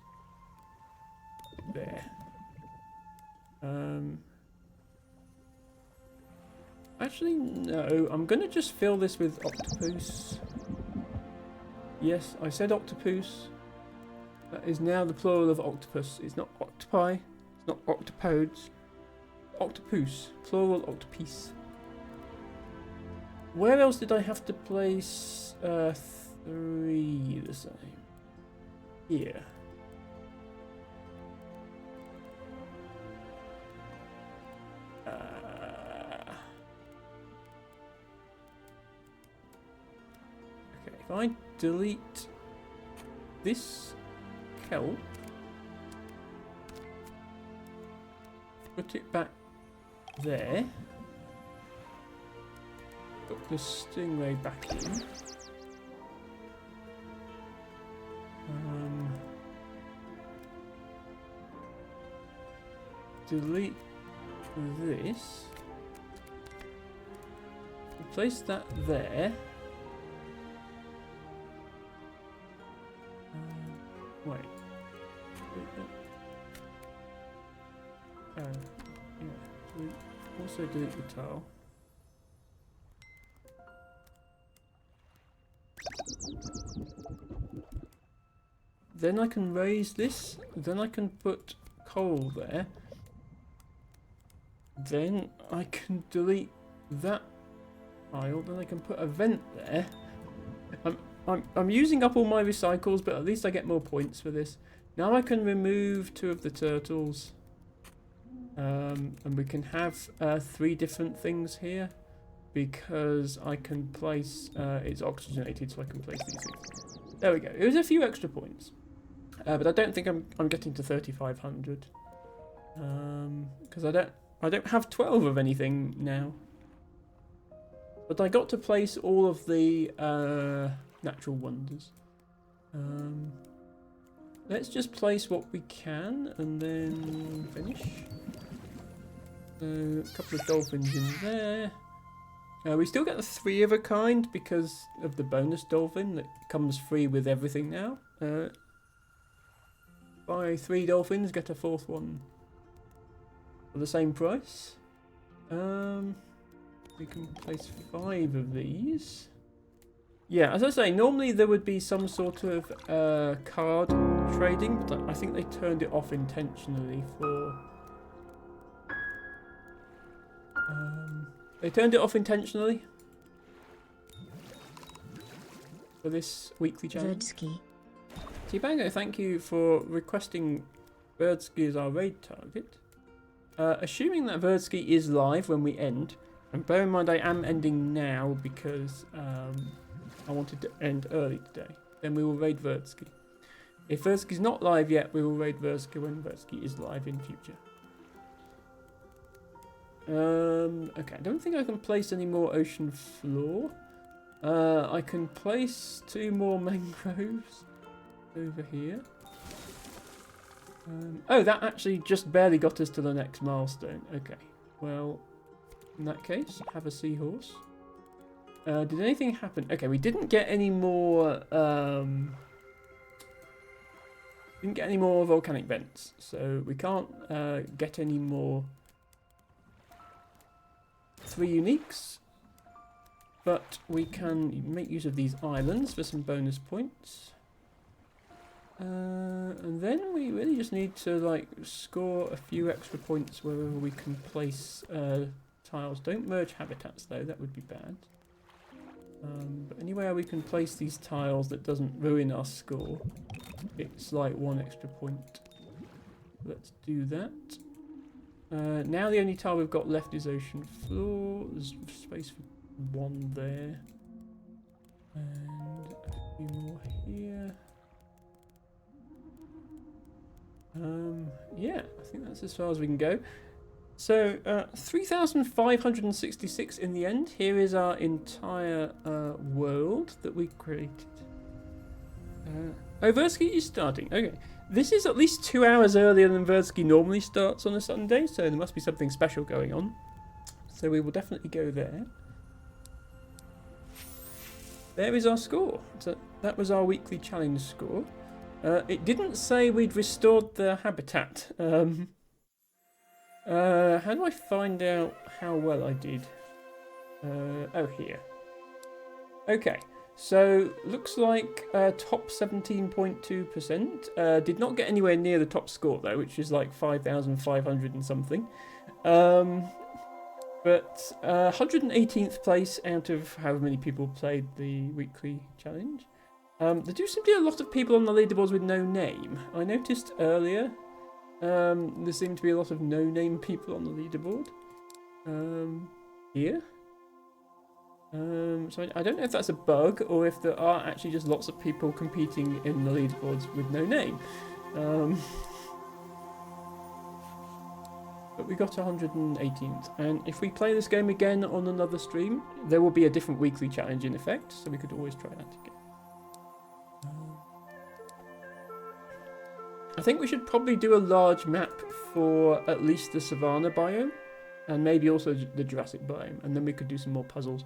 There. Actually, no. I'm going to just fill this with octopus. Yes, I said octopus. That is now the plural of octopus. It's not octopi. It's not octopodes. Octopus. Plural octopus. Where else did I have to place 3 the same? Here. Okay, if I delete this kelp, put it back there, put the stingray back in, delete this, place that there. Wait. Yeah. Also delete the tile. then I can raise this, then I can put coal there, then I can delete that pile, then I can put a vent there. I'm using up all my recycles, but at least I get more points for this. Now I can remove 2 of the turtles, and we can have 3 different things here, because I can place, it's oxygenated, so I can place these things. There we go. It was a few extra points, but I don't think I'm getting to 3,500, because I don't have 12 of anything now. But I got to place all of the natural wonders. Let's just place what we can and then finish. So a couple of dolphins in there. We still get the 3 of a kind because of the bonus dolphin that comes free with everything now. Buy 3 dolphins, get a 4th one for the same price. We can place 5 of these. Yeah, as I say, normally there would be some sort of card trading, but I think they turned it off intentionally for... they turned it off intentionally for this weekly challenge. Verdsky. T-Bango, thank you for requesting Verdsky as our raid target. Assuming that Verdsky is live when we end, and bear in mind I am ending now because I wanted to end early today, then we will raid Verdsky. If Verdsky's not live yet, we will raid Verdsky when Verdsky is live in future. Okay, I don't think I can place any more ocean floor. I can place 2 more mangroves over here. Oh, that actually just barely got us to the next milestone. Okay, well, in that case, have a seahorse. Did anything happen? Okay, we didn't get any more. Didn't get any more volcanic vents, so we can't get any more 3 uniques. But we can make use of these islands for some bonus points. And then we really just need to like score a few extra points wherever we can place tiles. Don't merge habitats though, that would be bad. But anywhere we can place these tiles that doesn't ruin our score, it's like 1 extra point. Let's do that. Now the only tile we've got left is ocean floor. There's space for 1 there. And a few more here. Yeah, I think that's as far as we can go. So, 3,566 in the end. Here is our entire world that we created. Oh, Verdsky is starting. Okay. This is at least 2 hours earlier than Verdsky normally starts on a Sunday, so there must be something special going on. So we will definitely go there. There is our score. So that was our weekly challenge score. It didn't say we'd restored the habitat. How do I find out how well I did? Oh, here. Okay, so looks like top 17.2%. Did not get anywhere near the top score though, which is like 5,500 and something. But 118th place out of however many people played the weekly challenge. There do seem to be a lot of people on the leaderboards with no name. I noticed earlier there seem to be a lot of no-name people on the leaderboard. Here. So I don't know if that's a bug or if there are actually just lots of people competing in the leaderboards with no name. But we got 118th, and if we play this game again on another stream, there will be a different weekly challenge in effect, so we could always try that again. I think we should probably do a large map for at least the Savannah biome, and maybe also the Jurassic biome, and then we could do some more puzzles.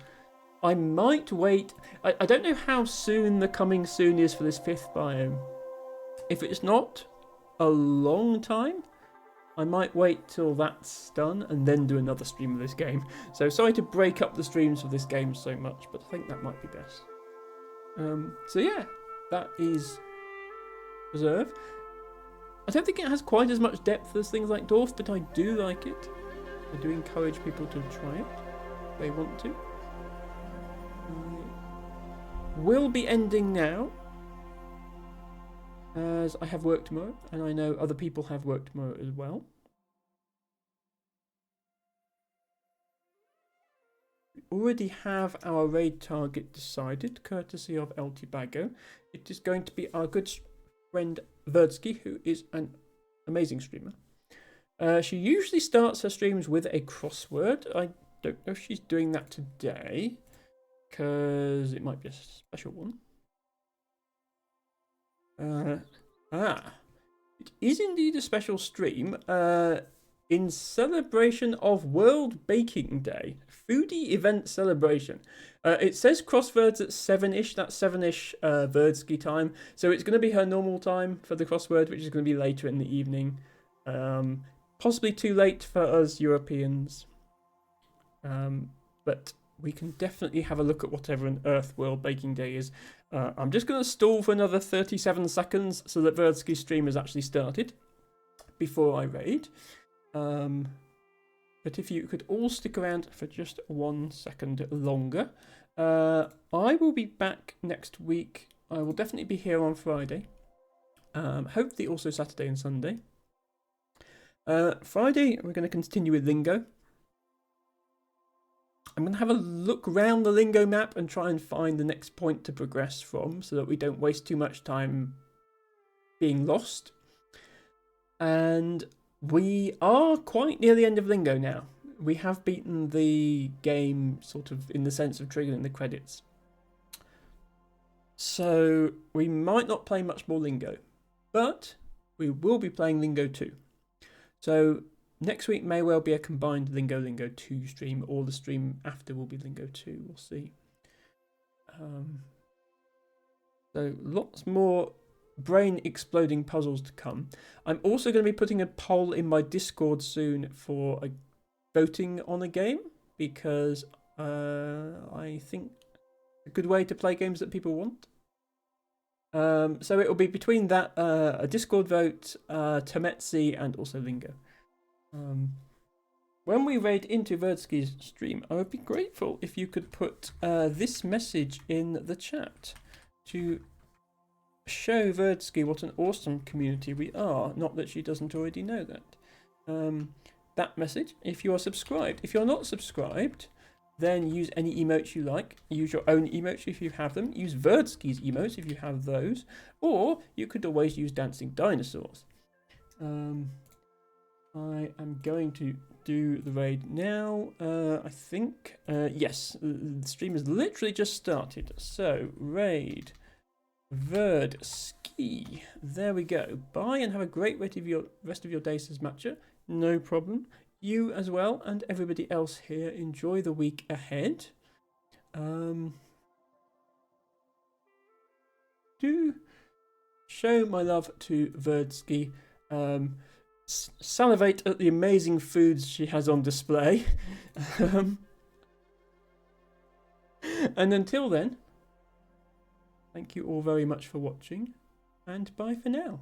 I might wait. I don't know how soon the coming soon is for this 5th biome. If it's not a long time, I might wait till that's done and then do another stream of this game. So sorry to break up the streams of this game so much, but I think that might be best. So yeah, that is Reserve. I don't think it has quite as much depth as things like Dwarf, but I do like it. I do encourage people to try it if they want to. Will be ending now, as I have work tomorrow, and I know other people have work tomorrow as well. We already have our raid target decided, courtesy of El Tibago. It is going to be our good friend Verdsky, who is an amazing streamer. She usually starts her streams with a crossword. I don't know if she's doing that today, because it might be a special one. It is indeed a special stream in celebration of World Baking Day. Foodie event celebration. It says crosswords at 7ish. That's 7ish Verdsky time. So it's going to be her normal time for the crossword, which is going to be later in the evening. Possibly too late for us Europeans. But we can definitely have a look at whatever on Earth World Baking Day is. I'm just going to stall for another 37 seconds so that Verdsky's stream has actually started before I raid. But if you could all stick around for just 1 second longer. I will be back next week. I will definitely be here on Friday. Hopefully also Saturday and Sunday. Friday, we're going to continue with Lingo. I'm going to have a look around the Lingo map and try and find the next point to progress from so that we don't waste too much time being lost. And we are quite near the end of Lingo now. We have beaten the game sort of in the sense of triggering the credits. So we might not play much more Lingo, but we will be playing Lingo 2. So next week may well be a combined Lingo 2 stream, or the stream after will be Lingo 2. We'll see. So lots more brain exploding puzzles to come. I'm also going to be putting a poll in my Discord soon for voting on a game, because I think a good way to play games that people want. So it will be between that, a Discord vote, Tametsi, and also Lingo. When we raid into Verdsky's stream, I would be grateful if you could put this message in the chat to show Verdsky what an awesome community we are. Not that she doesn't already know that. That message, if you are subscribed. If you're not subscribed, then use any emotes you like. Use your own emotes if you have them. Use Verdsky's emotes if you have those. Or you could always use dancing dinosaurs. I am going to do the raid now. I think, yes, the stream has literally just started. So, raid Verdsky. There we go. Bye and have a great rest of your day, says Matcha. No problem. You as well, and everybody else here, enjoy the week ahead. Do show my love to Verdsky. Salivate at the amazing foods she has on display. And until then, thank you all very much for watching, and bye for now.